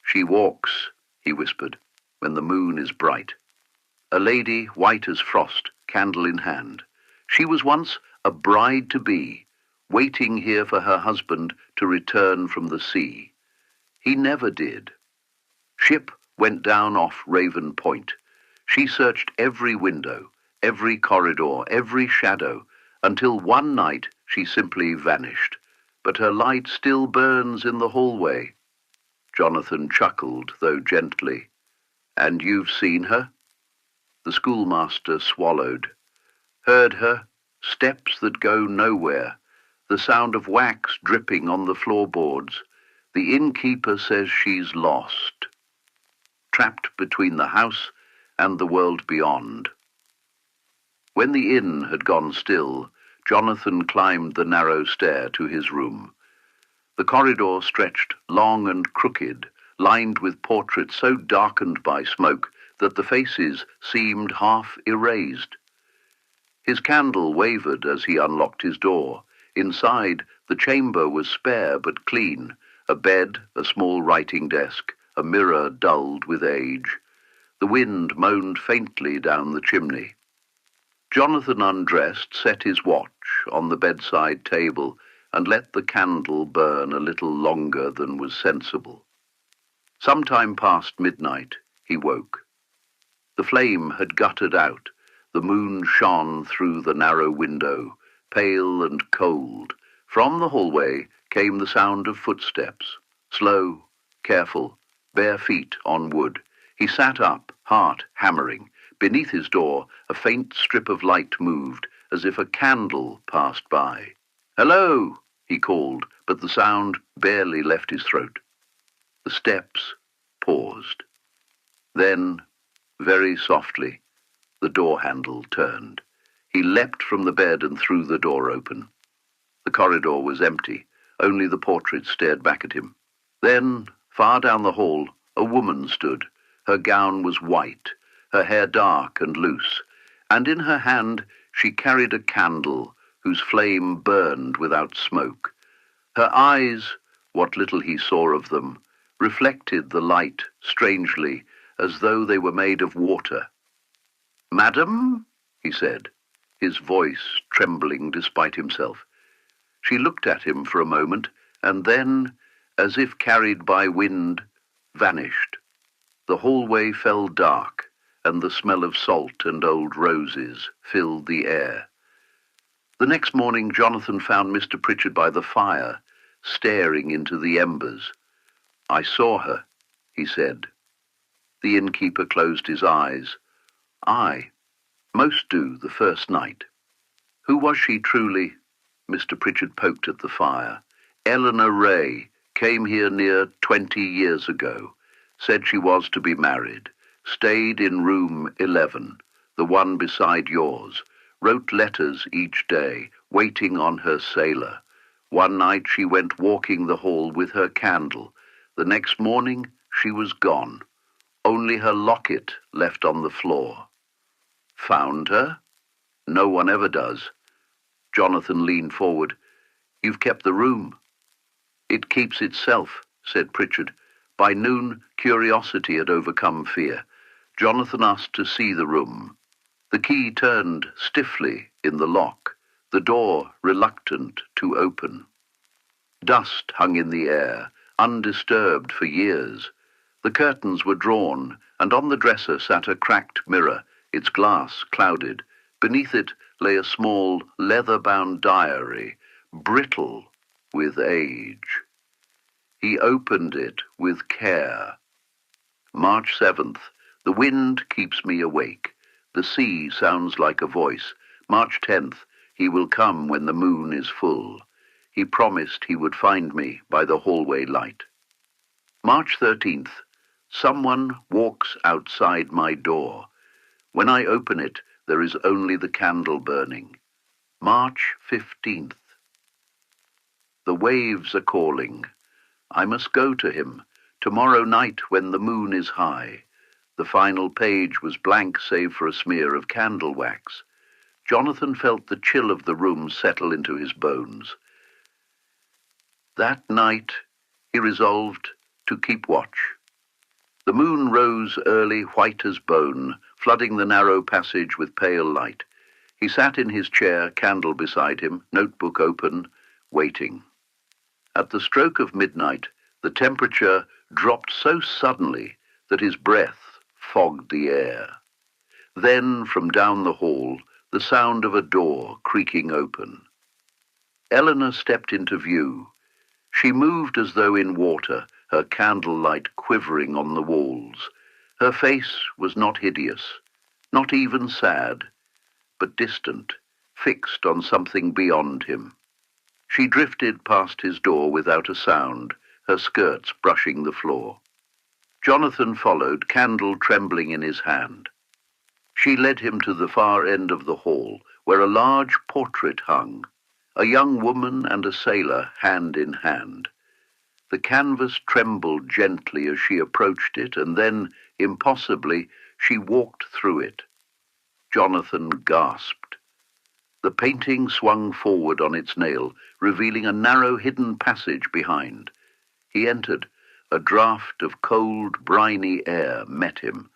"She walks," he whispered, "when the moon is bright. A lady, white as frost, candle in hand. She was once a bride-to-be, waiting here for her husband to return from the sea. He never did. Ship went down off Raven Point. She searched every window, every corridor, every shadow, until one night she simply vanished, but her light still burns in the hallway." Jonathan chuckled, though gently. "And you've seen her?" The schoolmaster swallowed. "Heard her, steps that go nowhere, the sound of wax dripping on the floorboards. The innkeeper says she's lost. Trapped between the house and the world beyond. When the inn had gone still, Jonathan climbed the narrow stair to his room. The corridor stretched long and crooked, lined with portraits so darkened by smoke that the faces seemed half erased. His candle wavered as he unlocked his door. Inside, the chamber was spare but clean, a bed, a small writing desk, a mirror dulled with age. The wind moaned faintly down the chimney. Jonathan undressed, set his watch on the bedside table, and let the candle burn a little longer than was sensible. Some time past midnight, he woke. The flame had guttered out. The moon shone through the narrow window, pale and cold. From the hallway came the sound of footsteps, slow, careful, bare feet on wood. He sat up, heart hammering. Beneath his door, a faint strip of light moved, as if a candle passed by. "Hello," he called, but the sound barely left his throat. The steps paused. Then, very softly, the door handle turned. He leapt from the bed and threw the door open. The corridor was empty. Only the portrait stared back at him. Then, far down the hall, a woman stood. Her gown was white, her hair dark and loose, and in her hand she carried a candle whose flame burned without smoke. Her eyes, what little he saw of them, reflected the light strangely, as though they were made of water. "Madam?" he said, his voice trembling despite himself. She looked at him for a moment, and then, as if carried by wind, vanished. The hallway fell dark, and the smell of salt and old roses filled the air. The next morning Jonathan found Mr. Pritchard by the fire, staring into the embers. "I saw her," he said. The innkeeper closed his eyes. "Aye, most do the first night." "Who was she truly?" Mr. Pritchard poked at the fire. "Eleanor Ray came here near 20 years ago. Said she was to be married. Stayed in room 11, the one beside yours. Wrote letters each day, waiting on her sailor. One night she went walking the hall with her candle. The next morning she was gone. Only her locket left on the floor." "Found her?" "No one ever does." Jonathan leaned forward. "You've kept the room." "It keeps itself," said Pritchard. By noon, curiosity had overcome fear. Jonathan asked to see the room. The key turned stiffly in the lock, the door reluctant to open. Dust hung in the air, undisturbed for years. The curtains were drawn, and on the dresser sat a cracked mirror, its glass clouded. Beneath it lay a small, leather-bound diary, brittle with age. He opened it with care. March 7th. The wind keeps me awake. The sea sounds like a voice. March 10th. He will come when the moon is full. He promised he would find me by the hallway light. March 13th. Someone walks outside my door. When I open it, there is only the candle burning. March 15th. The waves are calling. I must go to him, tomorrow night when the moon is high. The final page was blank save for a smear of candle wax. Jonathan felt the chill of the room settle into his bones. That night he resolved to keep watch. The moon rose early, white as bone, flooding the narrow passage with pale light. He sat in his chair, candle beside him, notebook open, waiting. At the stroke of midnight, the temperature dropped so suddenly that his breath fogged the air. Then, from down the hall, the sound of a door creaking open. Eleanor stepped into view. She moved as though in water, her candlelight quivering on the walls. Her face was not hideous, not even sad, but distant, fixed on something beyond him. She drifted past his door without a sound, her skirts brushing the floor. Jonathan followed, candle trembling in his hand. She led him to the far end of the hall, where a large portrait hung, a young woman and a sailor hand in hand. The canvas trembled gently as she approached it, and then, impossibly, she walked through it. Jonathan gasped. The painting swung forward on its nail, revealing a narrow hidden passage behind. He entered. A draught of cold, briny air met him.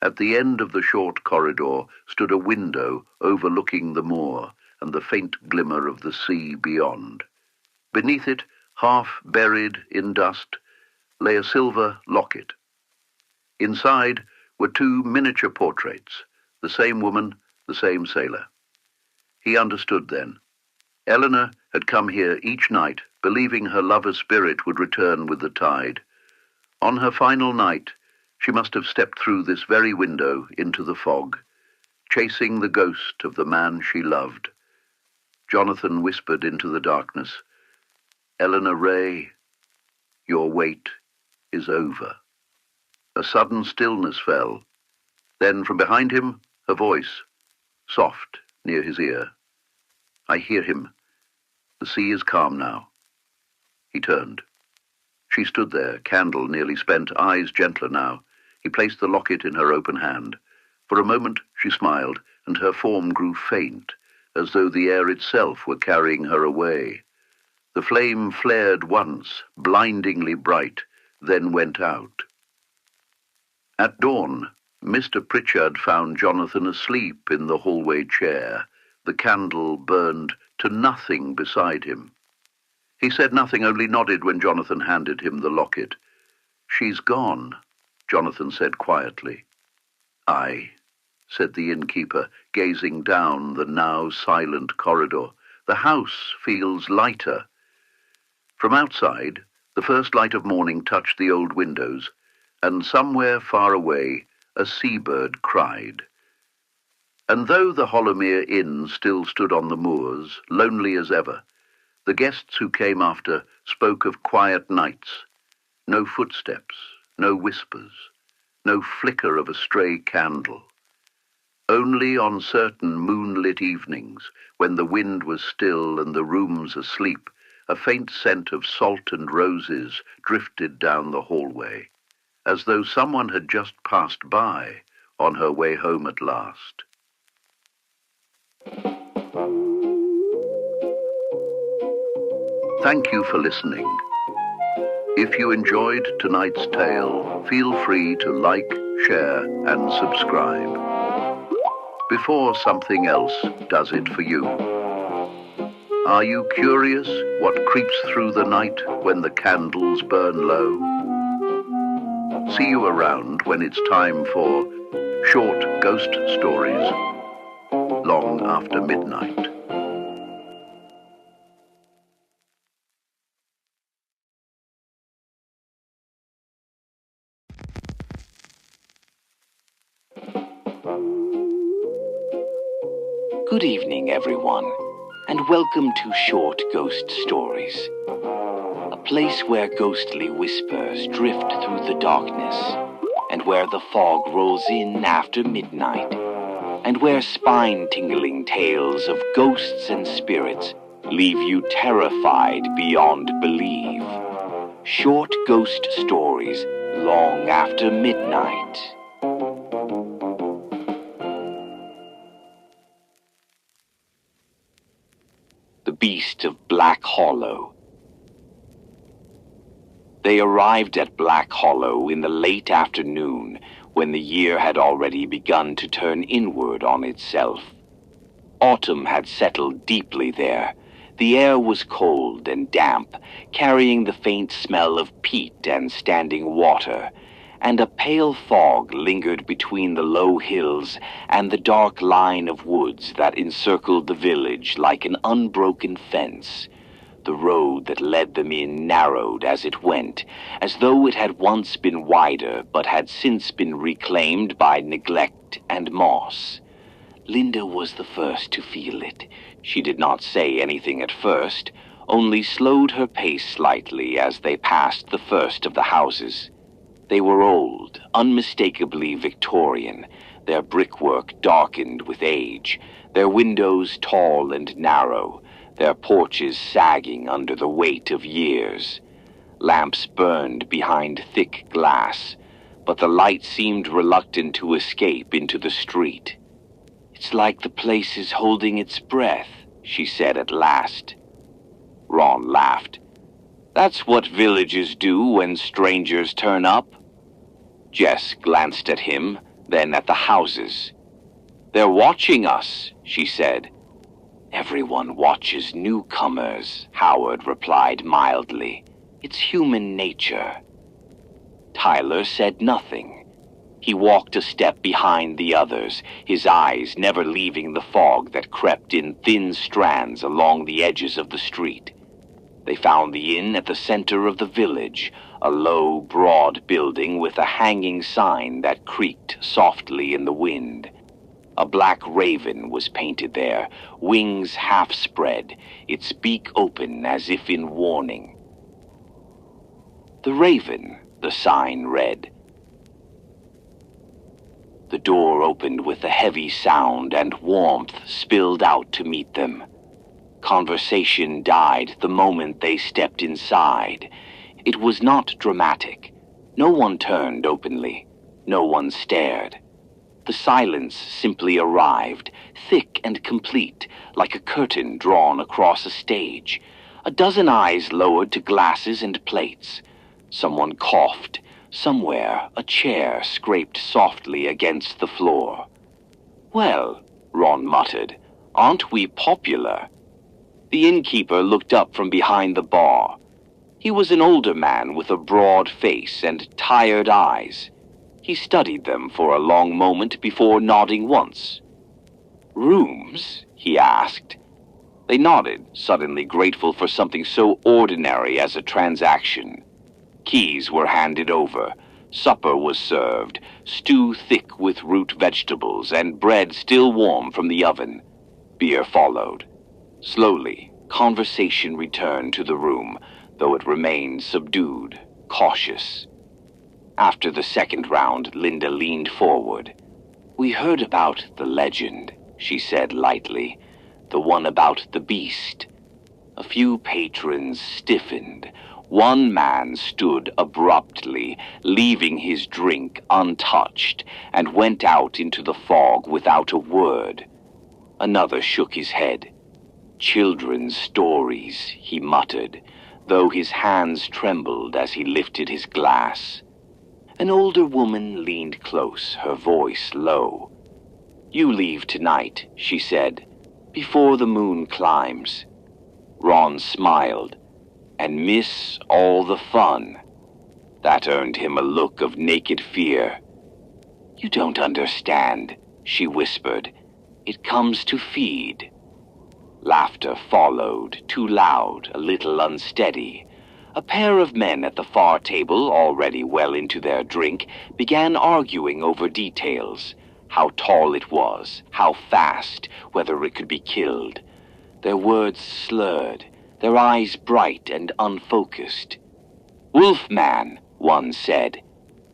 At the end of the short corridor stood a window overlooking the moor and the faint glimmer of the sea beyond. Beneath it, half buried in dust, lay a silver locket. Inside were two miniature portraits, the same woman, the same sailor. He understood then. Eleanor had come here each night, believing her lover's spirit would return with the tide. On her final night, she must have stepped through this very window into the fog, chasing the ghost of the man she loved. Jonathan whispered into the darkness, "Eleanor Ray, your wait is over." A sudden stillness fell. Then from behind him, a voice, soft near his ear. "I hear him. The sea is calm now." He turned. She stood there, candle nearly spent, eyes gentler now. He placed the locket in her open hand. For a moment she smiled, and her form grew faint, as though the air itself were carrying her away. The flame flared once, blindingly bright, then went out. At dawn, Mr. Pritchard found Jonathan asleep in the hallway chair. The candle burned to nothing beside him. He said nothing, only nodded when Jonathan handed him the locket. "She's gone," Jonathan said quietly. "Aye," said the innkeeper, gazing down the now silent corridor. "The house feels lighter." From outside, the first light of morning touched the old windows, and somewhere far away a seabird cried. And though the Hollowmere Inn still stood on the moors, lonely as ever, the guests who came after spoke of quiet nights. No footsteps, no whispers, no flicker of a stray candle. Only on certain moonlit evenings, when the wind was still and the rooms asleep, a faint scent of salt and roses drifted down the hallway, as though someone had just passed by on her way home at last. Thank you for listening. If you enjoyed tonight's tale, feel free to like, share, and subscribe. Before something else does it for you. Are you curious what creeps through the night when the candles burn low? See you around when it's time for short ghost stories, long after midnight. Good evening, everyone, and welcome to Short Ghost Stories, a place where ghostly whispers drift through the darkness, and where the fog rolls in after midnight, and where spine-tingling tales of ghosts and spirits leave you terrified beyond belief. Short Ghost Stories, long after midnight. The Beast of Black Hollow. They arrived at Black Hollow in the late afternoon, when the year had already begun to turn inward on itself. Autumn had settled deeply there. The air was cold and damp, carrying the faint smell of peat and standing water, and a pale fog lingered between the low hills and the dark line of woods that encircled the village like an unbroken fence. The road that led them in narrowed as it went, as though it had once been wider but had since been reclaimed by neglect and moss. Linda was the first to feel it. She did not say anything at first, only slowed her pace slightly as they passed the first of the houses. They were old, unmistakably Victorian, their brickwork darkened with age, their windows tall and narrow, their porches sagging under the weight of years. Lamps burned behind thick glass, but the light seemed reluctant to escape into the street. "It's like the place is holding its breath," she said at last. Ron laughed. "That's what villages do when strangers turn up." Jess glanced at him, then at the houses. "They're watching us," she said. "Everyone watches newcomers," Howard replied mildly. "It's human nature." Tyler said nothing. He walked a step behind the others, his eyes never leaving the fog that crept in thin strands along the edges of the street. They found the inn at the center of the village, a low, broad building with a hanging sign that creaked softly in the wind. A black raven was painted there, wings half spread, its beak open as if in warning. "The Raven," the sign read. The door opened with a heavy sound and warmth spilled out to meet them. Conversation died the moment they stepped inside. It was not dramatic. No one turned openly. No one stared. The silence simply arrived, thick and complete, like a curtain drawn across a stage. A dozen eyes lowered to glasses and plates. Someone coughed. Somewhere, a chair scraped softly against the floor. "Well," Ron muttered, "aren't we popular?" The innkeeper looked up from behind the bar. He was an older man with a broad face and tired eyes. He studied them for a long moment before nodding once. "Rooms?" he asked. They nodded, suddenly grateful for something so ordinary as a transaction. Keys were handed over. Supper was served, stew thick with root vegetables and bread still warm from the oven. Beer followed. Slowly, conversation returned to the room, though it remained subdued, cautious. After the second round, Linda leaned forward. "We heard about the legend," she said lightly, "the one about the beast." A few patrons stiffened. One man stood abruptly, leaving his drink untouched, and went out into the fog without a word. Another shook his head. "Children's stories," he muttered, though his hands trembled as he lifted his glass. An older woman leaned close, her voice low. "You leave tonight," she said, "before the moon climbs." Ron smiled. "And miss all the fun." That earned him a look of naked fear. "You don't understand," she whispered. "It comes to feed." Laughter followed, too loud, a little unsteady. A pair of men at the far table, already well into their drink, began arguing over details. How tall it was, how fast, whether it could be killed. Their words slurred, their eyes bright and unfocused. "Wolfman," one said.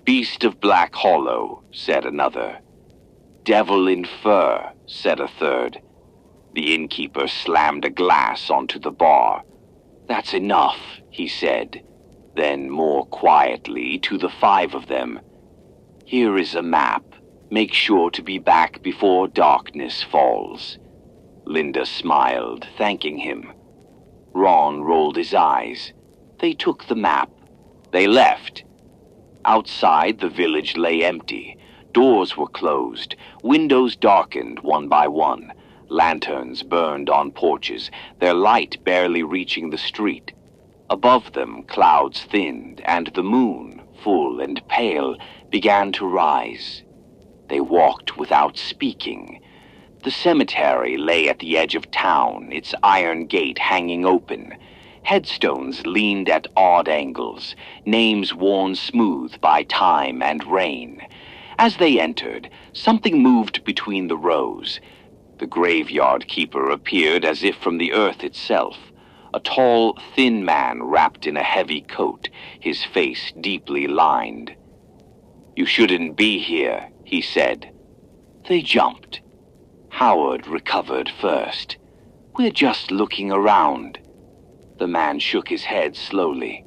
"Beast of Black Hollow," said another. "Devil in fur," said a third. The innkeeper slammed a glass onto the bar. "That's enough," he said. Then more quietly to the five of them. "Here is a map. Make sure to be back before darkness falls." Linda smiled, thanking him. Ron rolled his eyes. They took the map. They left. Outside, the village lay empty. Doors were closed, windows darkened one by one. Lanterns burned on porches, their light barely reaching the street. Above them, clouds thinned, and the moon, full and pale, began to rise. They walked without speaking. The cemetery lay at the edge of town, its iron gate hanging open. Headstones leaned at odd angles, names worn smooth by time and rain. As they entered, something moved between the rows. The graveyard keeper appeared as if from the earth itself. A tall, thin man wrapped in a heavy coat, his face deeply lined. "You shouldn't be here," he said. They jumped. Howard recovered first. "We're just looking around." The man shook his head slowly.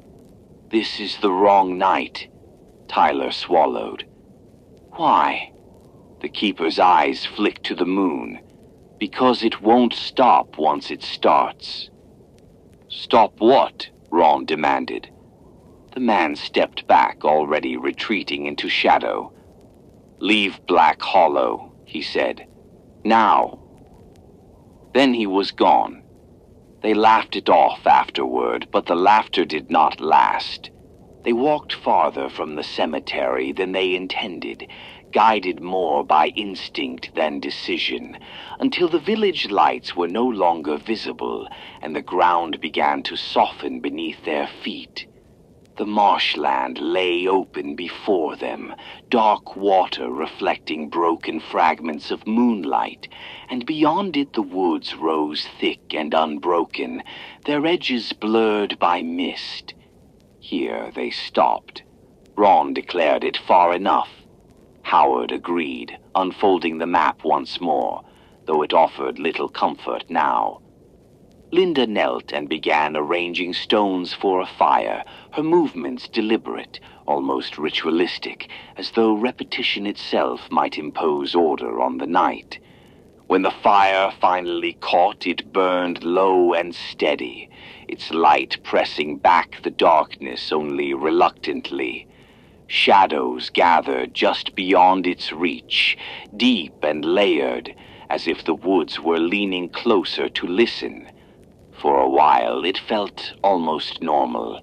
"This is the wrong night." Tyler swallowed. "Why?" The keeper's eyes flicked to the moon. "Because it won't stop once it starts." "Stop what?" Ron demanded. The man stepped back, already retreating into shadow. "Leave Black Hollow," he said. "Now." Then he was gone. They laughed it off afterward, but the laughter did not last. They walked farther from the cemetery than they intended, guided more by instinct than decision, until the village lights were no longer visible and the ground began to soften beneath their feet. The marshland lay open before them, dark water reflecting broken fragments of moonlight, and beyond it the woods rose thick and unbroken, their edges blurred by mist. Here they stopped. Ron declared it far enough. Howard agreed, unfolding the map once more, though it offered little comfort now. Linda knelt and began arranging stones for a fire, her movements deliberate, almost ritualistic, as though repetition itself might impose order on the night. When the fire finally caught, it burned low and steady, its light pressing back the darkness only reluctantly. Shadows gathered just beyond its reach, deep and layered, as if the woods were leaning closer to listen. For a while, it felt almost normal.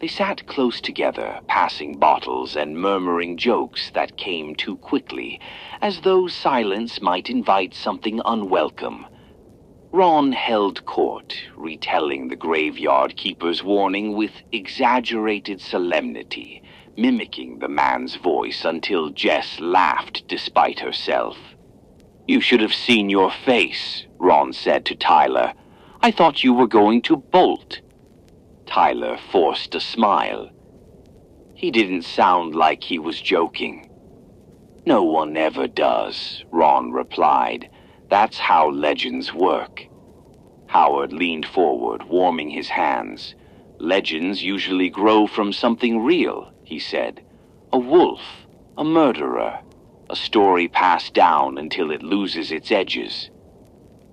They sat close together, passing bottles and murmuring jokes that came too quickly, as though silence might invite something unwelcome. Ron held court, retelling the graveyard keeper's warning with exaggerated solemnity, mimicking the man's voice until Jess laughed despite herself. "You should have seen your face," Ron said to Tyler. "I thought you were going to bolt." Tyler forced a smile. He didn't sound like he was joking. "No one ever does," Ron replied. "That's how legends work." Howard leaned forward, warming his hands. "Legends usually grow from something real," he said. "A wolf, a murderer, a story passed down until it loses its edges."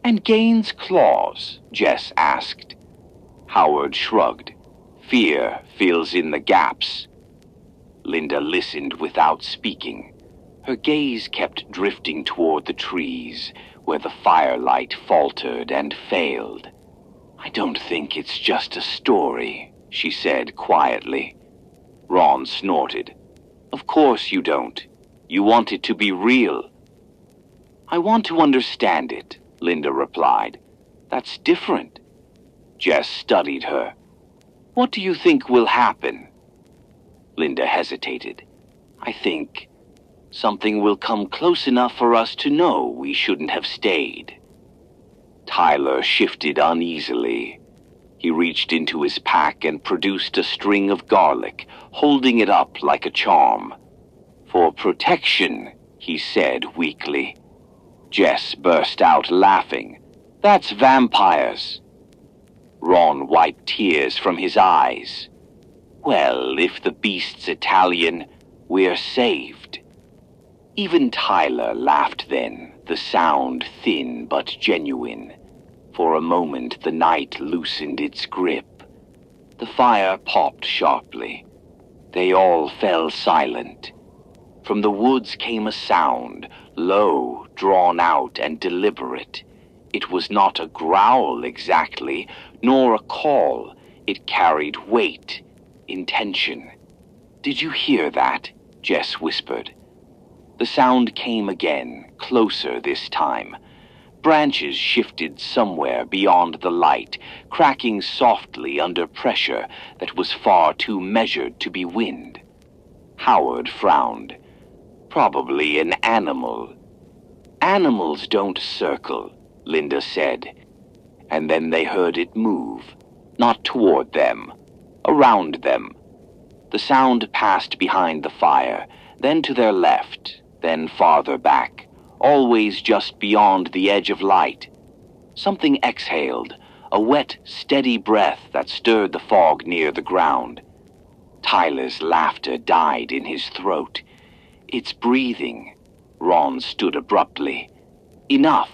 "And gains claws?" Jess asked. Howard shrugged. "Fear fills in the gaps." Linda listened without speaking. Her gaze kept drifting toward the trees, where the firelight faltered and failed. "I don't think it's just a story," she said quietly. Ron snorted. "Of course you don't. You want it to be real." "I want to understand it," Linda replied. "That's different." Jess studied her. "What do you think will happen?" Linda hesitated. "I think something will come close enough for us to know we shouldn't have stayed." Tyler shifted uneasily. He reached into his pack and produced a string of garlic, holding it up like a charm. "For protection," he said weakly. Jess burst out laughing. "That's vampires." Ron wiped tears from his eyes. "Well, if the beast's Italian, we're saved." Even Tyler laughed then, the sound thin but genuine. For a moment the night loosened its grip. The fire popped sharply. They all fell silent. From the woods came a sound, low, drawn out, and deliberate. It was not a growl exactly, nor a call. It carried weight, intention. "Did you hear that?" Jess whispered. The sound came again, closer this time. Branches shifted somewhere beyond the light, cracking softly under pressure that was far too measured to be wind. Howard frowned. "Probably an animal." "Animals don't circle," Linda said. And then they heard it move, not toward them, around them. The sound passed behind the fire, then to their left, then farther back, always just beyond the edge of light. Something exhaled, a wet, steady breath that stirred the fog near the ground. Tyler's laughter died in his throat. It's breathing. Ron stood abruptly. Enough.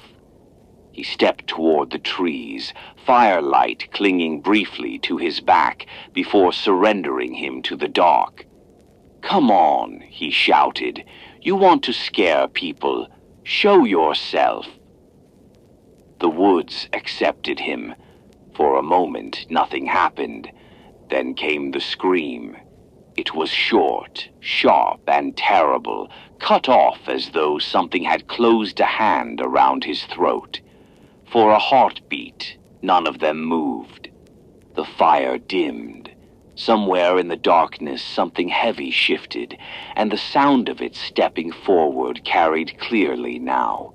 He stepped toward the trees, firelight clinging briefly to his back before surrendering him to the dark. "Come on," he shouted. "You want to scare people. Show yourself." The woods accepted him. For a moment, nothing happened. Then came the scream. It was short, sharp, and terrible, cut off as though something had closed a hand around his throat. For a heartbeat, none of them moved. The fire dimmed. Somewhere in the darkness, something heavy shifted, and the sound of it stepping forward carried clearly now.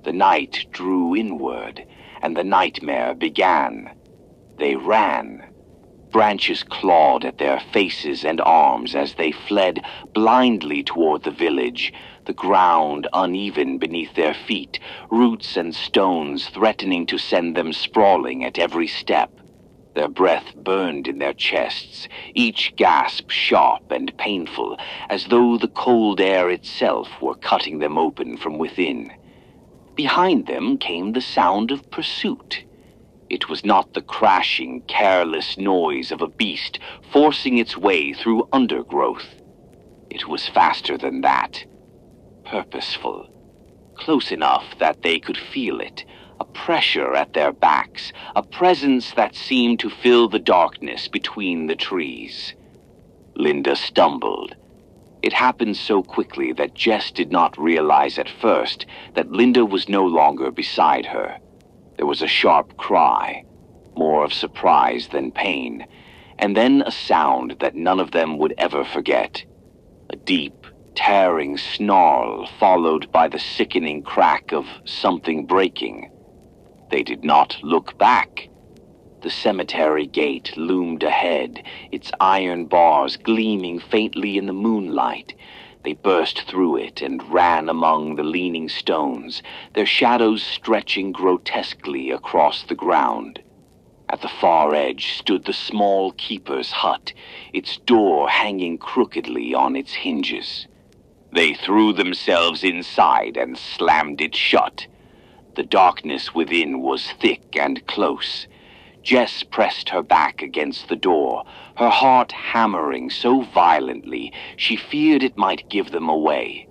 The night drew inward, and the nightmare began. They ran. Branches clawed at their faces and arms as they fled blindly toward the village, the ground uneven beneath their feet, roots and stones threatening to send them sprawling at every step. Their breath burned in their chests, each gasp sharp and painful, as though the cold air itself were cutting them open from within. Behind them came the sound of pursuit. It was not the crashing, careless noise of a beast forcing its way through undergrowth. It was faster than that. Purposeful. Close enough that they could feel it, a pressure at their backs, a presence that seemed to fill the darkness between the trees. Linda stumbled. It happened so quickly that Jess did not realize at first that Linda was no longer beside her. There was a sharp cry, more of surprise than pain, and then a sound that none of them would ever forget. A deep, tearing snarl followed by the sickening crack of something breaking. They did not look back. The cemetery gate loomed ahead, its iron bars gleaming faintly in the moonlight. They burst through it and ran among the leaning stones, their shadows stretching grotesquely across the ground. At the far edge stood the small keeper's hut, its door hanging crookedly on its hinges. They threw themselves inside and slammed it shut. The darkness within was thick and close. Jess pressed her back against the door, her heart hammering so violently she feared it might give them away.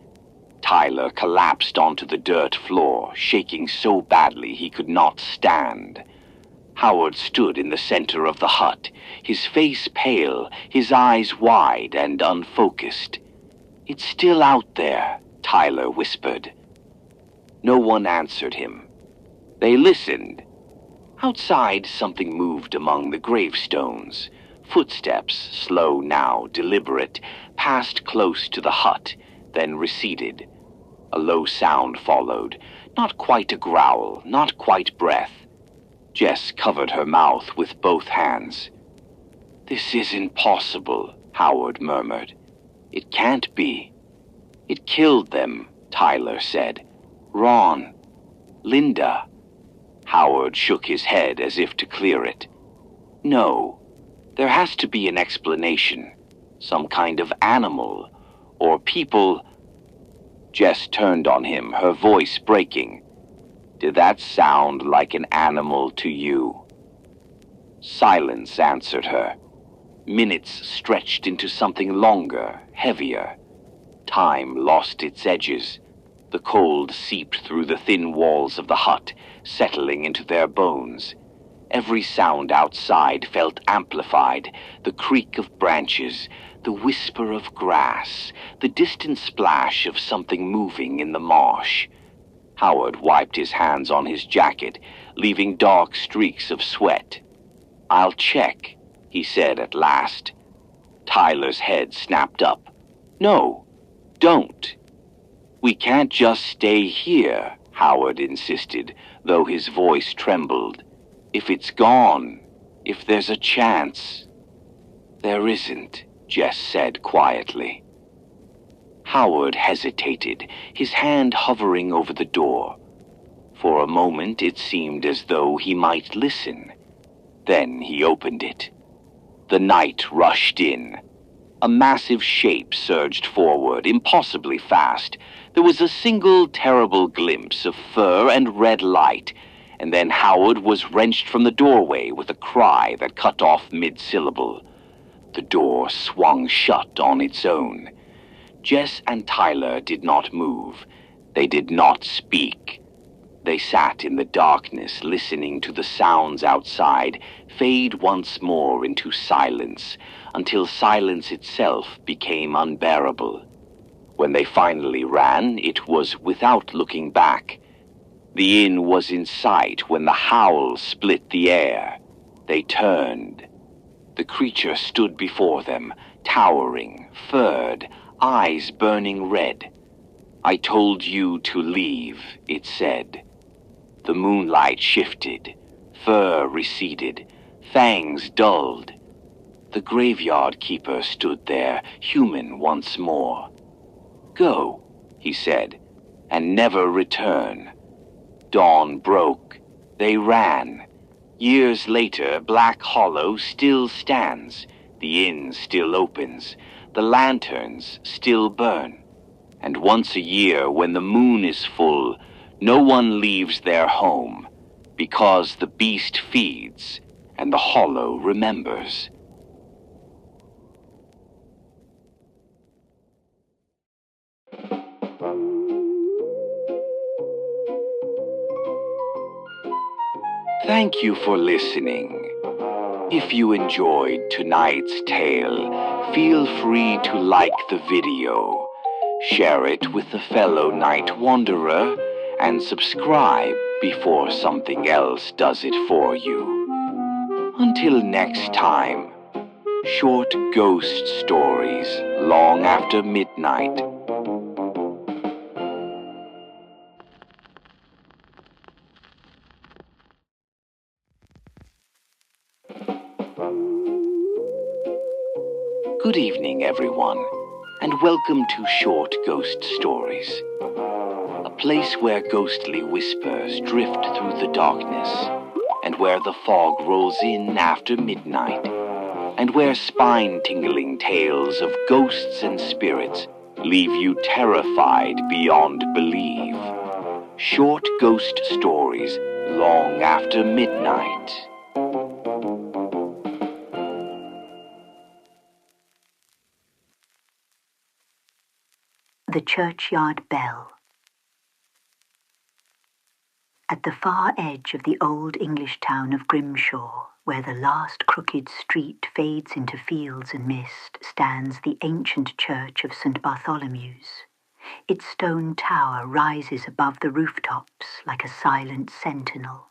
Tyler collapsed onto the dirt floor, shaking so badly he could not stand. Howard stood in the center of the hut, his face pale, his eyes wide and unfocused. "It's still out there," Tyler whispered. No one answered him. They listened. Outside, something moved among the gravestones. Footsteps, slow now, deliberate, passed close to the hut, then receded. A low sound followed, not quite a growl, not quite breath. Jess covered her mouth with both hands. "This isn't possible," Howard murmured. "It can't be." "It killed them," Tyler said. "Ron. Linda." Howard shook his head as if to clear it. "No. There has to be an explanation. Some kind of animal. Or people." Jess turned on him, her voice breaking. "Did that sound like an animal to you?" Silence answered her. Minutes stretched into something longer, heavier. Time lost its edges. The cold seeped through the thin walls of the hut, settling into their bones. Every sound outside felt amplified, the creak of branches, the whisper of grass, the distant splash of something moving in the marsh. Howard wiped his hands on his jacket, leaving dark streaks of sweat. "I'll check," he said at last. Tyler's head snapped up. "No, don't." "We can't just stay here," Howard insisted, though his voice trembled. "If it's gone, if there's a chance." "There isn't," Jess said quietly. Howard hesitated, his hand hovering over the door. For a moment it seemed as though he might listen. Then he opened it. The night rushed in. A massive shape surged forward, impossibly fast. There was a single terrible glimpse of fur and red light, and then Howard was wrenched from the doorway with a cry that cut off mid-syllable. The door swung shut on its own. Jess and Tyler did not move. They did not speak. They sat in the darkness, listening to the sounds outside fade once more into silence, until silence itself became unbearable. When they finally ran, it was without looking back. The inn was in sight when the howl split the air. They turned. The creature stood before them, towering, furred, eyes burning red. "I told you to leave," it said. The moonlight shifted, fur receded, fangs dulled. The graveyard keeper stood there, human once more. "Go," he said, "and never return." Dawn broke. They ran. Years later, Black Hollow still stands. The inn still opens. The lanterns still burn. And once a year, when the moon is full, no one leaves their home, because the beast feeds and the hollow remembers. Thank you for listening. If you enjoyed tonight's tale, feel free to like the video, share it with a fellow night wanderer, and subscribe before something else does it for you. Until next time, short ghost stories long after midnight. Good evening, everyone, and welcome to Short Ghost Stories, a place where ghostly whispers drift through the darkness, and where the fog rolls in after midnight, and where spine-tingling tales of ghosts and spirits leave you terrified beyond belief. Short Ghost Stories long after midnight. The Churchyard Bell. At the far edge of the old English town of Grimshaw, where the last crooked street fades into fields and mist, stands the ancient church of St. Bartholomew's. Its stone tower rises above the rooftops like a silent sentinel,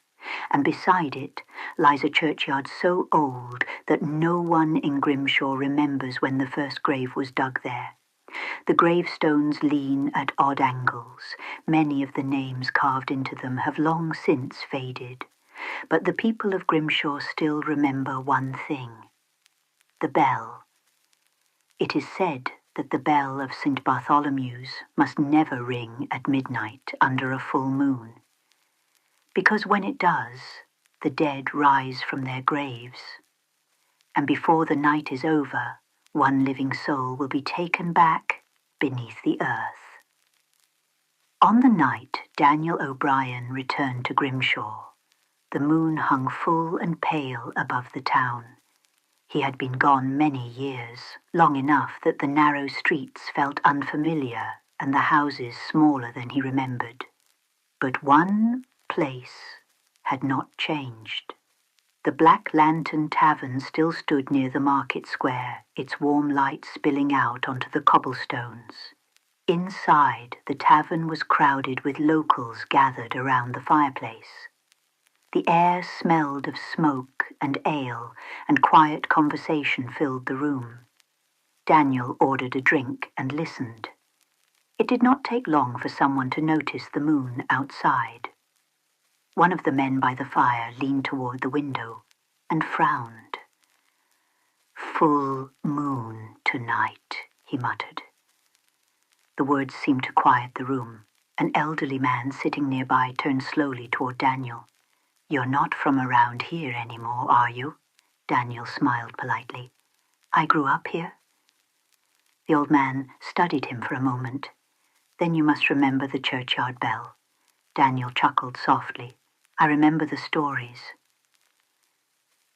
and beside it lies a churchyard so old that no one in Grimshaw remembers when the first grave was dug there. The gravestones lean at odd angles. Many of the names carved into them have long since faded, but the people of Grimshaw still remember one thing: the bell. It is said that the bell of St. Bartholomew's must never ring at midnight under a full moon, because when it does, the dead rise from their graves, and before the night is over, one living soul will be taken back beneath the earth. On the night Daniel O'Brien returned to Grimshaw, the moon hung full and pale above the town. He had been gone many years, long enough that the narrow streets felt unfamiliar and the houses smaller than he remembered. But one place had not changed. The Black Lantern Tavern still stood near the market square, its warm light spilling out onto the cobblestones. Inside, the tavern was crowded with locals gathered around the fireplace. The air smelled of smoke and ale, and quiet conversation filled the room. Daniel ordered a drink and listened. It did not take long for someone to notice the moon outside. One of the men by the fire leaned toward the window and frowned. "Full moon tonight," he muttered. The words seemed to quiet the room. An elderly man sitting nearby turned slowly toward Daniel. "You're not from around here anymore, are you?" Daniel smiled politely. "I grew up here." The old man studied him for a moment. "Then you must remember the churchyard bell." Daniel chuckled softly. "I remember the stories."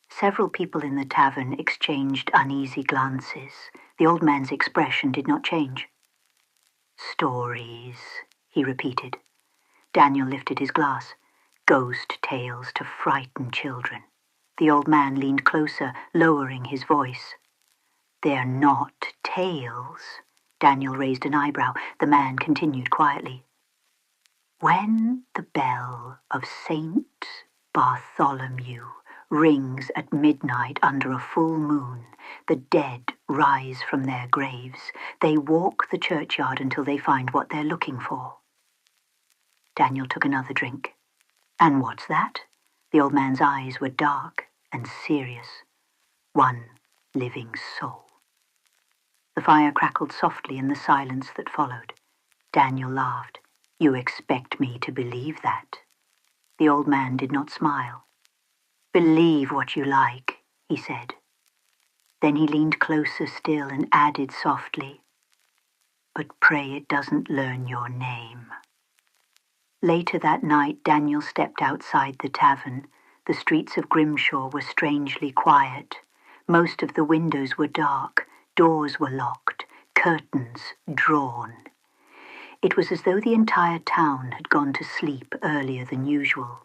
Several people in the tavern exchanged uneasy glances. The old man's expression did not change. "Stories," he repeated. Daniel lifted his glass. "Ghost tales to frighten children." The old man leaned closer, lowering his voice. "They're not tales." Daniel raised an eyebrow. The man continued quietly. "When the bell of Saint Bartholomew rings at midnight under a full moon, the dead rise from their graves. They walk the churchyard until they find what they're looking for." Daniel took another drink. "And what's that?" The old man's eyes were dark and serious. "One living soul." The fire crackled softly in the silence that followed. Daniel laughed. "You expect me to believe that?" The old man did not smile. "Believe what you like," he said. Then he leaned closer still and added softly, "But pray it doesn't learn your name." Later that night, Daniel stepped outside the tavern. The streets of Grimshaw were strangely quiet. Most of the windows were dark, doors were locked, curtains drawn. It was as though the entire town had gone to sleep earlier than usual.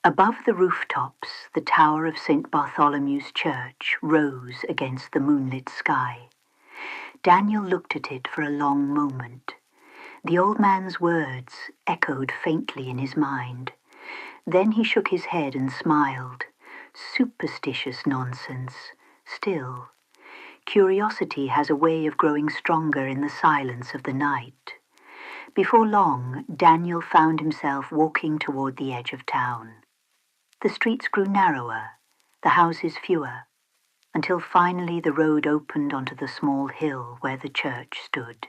Above the rooftops, the tower of St. Bartholomew's Church rose against the moonlit sky. Daniel looked at it for a long moment. The old man's words echoed faintly in his mind. Then he shook his head and smiled. Superstitious nonsense. Still, curiosity has a way of growing stronger in the silence of the night. Before long, Daniel found himself walking toward the edge of town. The streets grew narrower, the houses fewer, until finally the road opened onto the small hill where the church stood.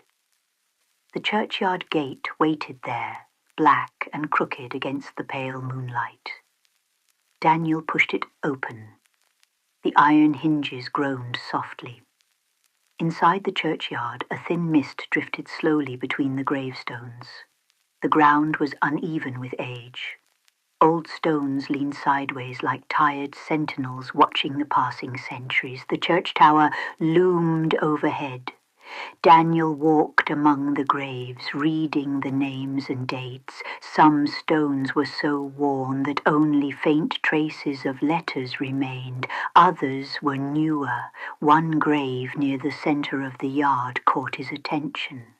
The churchyard gate waited there, black and crooked against the pale moonlight. Daniel pushed it open. The iron hinges groaned softly. Inside the churchyard, a thin mist drifted slowly between the gravestones. The ground was uneven with age. Old stones leaned sideways like tired sentinels watching the passing centuries. The church tower loomed overhead. Daniel walked among the graves, reading the names and dates. Some stones were so worn that only faint traces of letters remained. Others were newer. One grave near the center of the yard caught his attention.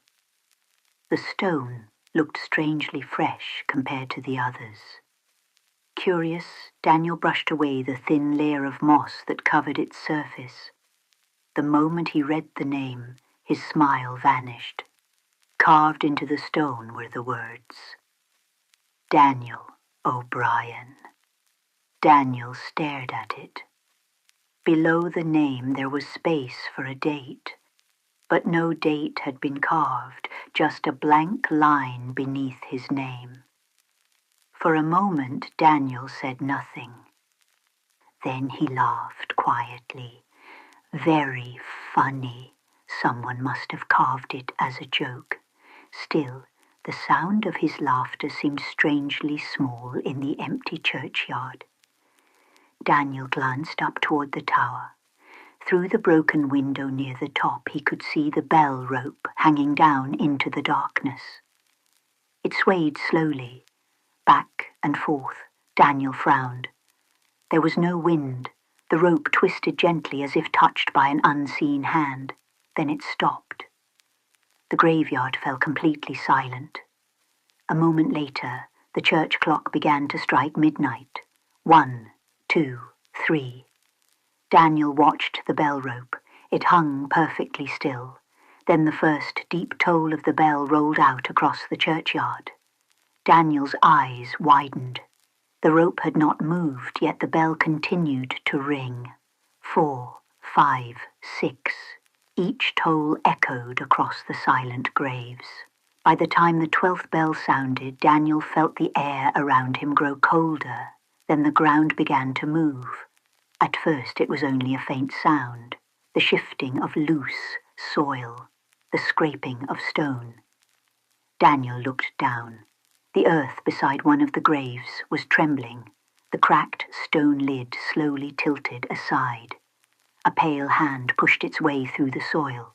The stone looked strangely fresh compared to the others. Curious, Daniel brushed away the thin layer of moss that covered its surface. The moment he read the name, his smile vanished. Carved into the stone were the words, "Daniel O'Brien." Daniel stared at it. Below the name there was space for a date, but no date had been carved, just a blank line beneath his name. For a moment Daniel said nothing. Then he laughed quietly. Very funny. Someone must have carved it as a joke. Still, the sound of his laughter seemed strangely small in the empty churchyard. Daniel glanced up toward the tower. Through the broken window near the top, he could see the bell rope hanging down into the darkness. It swayed slowly, back and forth. Daniel frowned. There was no wind. The rope twisted gently as if touched by an unseen hand. Then it stopped. The graveyard fell completely silent. A moment later, the church clock began to strike midnight. 1, 2, 3. Daniel watched the bell rope. It hung perfectly still. Then the first deep toll of the bell rolled out across the churchyard. Daniel's eyes widened. The rope had not moved, yet the bell continued to ring. 4, 5, 6. Each toll echoed across the silent graves. By the time the 12th bell sounded, Daniel felt the air around him grow colder. Then the ground began to move. At first it was only a faint sound, the shifting of loose soil, the scraping of stone. Daniel looked down. The earth beside one of the graves was trembling. The cracked stone lid slowly tilted aside. A pale hand pushed its way through the soil.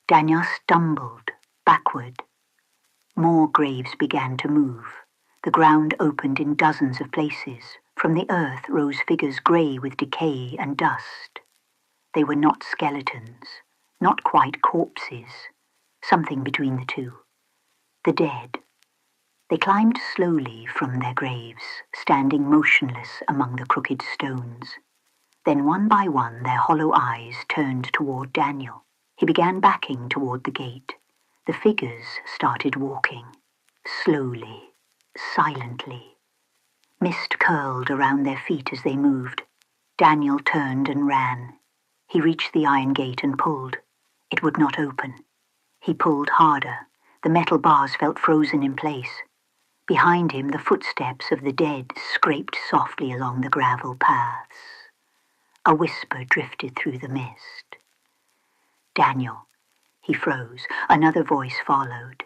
Daniel stumbled backward. More graves began to move. The ground opened in dozens of places. From the earth rose figures grey with decay and dust. They were not skeletons, not quite corpses, something between the two. The dead. They climbed slowly from their graves, standing motionless among the crooked stones. Then one by one their hollow eyes turned toward Daniel. He began backing toward the gate. The figures started walking, slowly, silently. Mist curled around their feet as they moved. Daniel turned and ran. He reached the iron gate and pulled. It would not open. He pulled harder. The metal bars felt frozen in place. Behind him, the footsteps of the dead scraped softly along the gravel paths. A whisper drifted through the mist. Daniel. He froze. Another voice followed.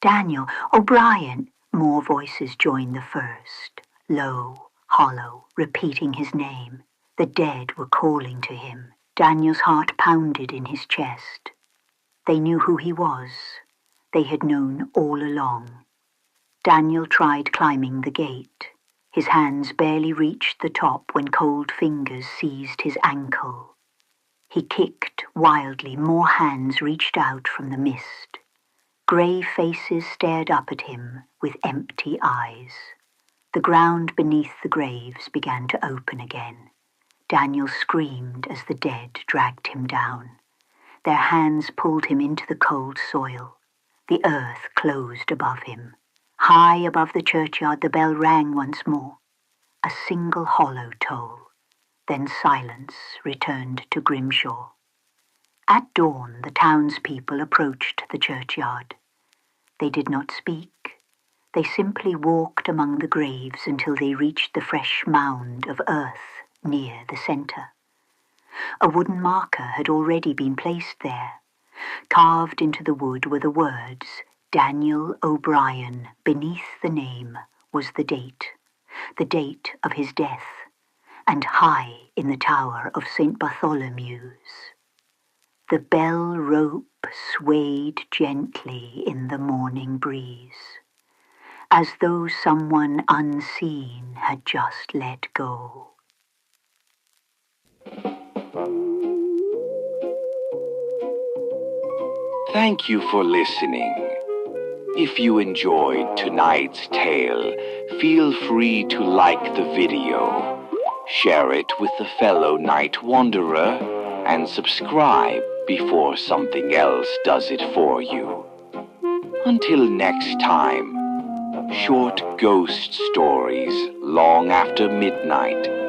Daniel, O'Brien. More voices joined the first, low, hollow, repeating his name. The dead were calling to him. Daniel's heart pounded in his chest. They knew who he was. They had known all along. Daniel tried climbing the gate. His hands barely reached the top when cold fingers seized his ankle. He kicked wildly. More hands reached out from the mist. Grey faces stared up at him with empty eyes. The ground beneath the graves began to open again. Daniel screamed as the dead dragged him down. Their hands pulled him into the cold soil. The earth closed above him. High above the churchyard, the bell rang once more. A single hollow toll. Then silence returned to Grimshaw. At dawn, the townspeople approached the churchyard. They did not speak. They simply walked among the graves until they reached the fresh mound of earth near the centre. A wooden marker had already been placed there. Carved into the wood were the words, Daniel O'Brien. Beneath the name was the date of his death, and high in the tower of St. Bartholomew's. The bell rope swayed gently in the morning breeze, as though someone unseen had just let go. Thank you for listening. If you enjoyed tonight's tale, feel free to like the video, share it with a fellow night wanderer, and subscribe before something else does it for you. Until next time, short ghost stories long after midnight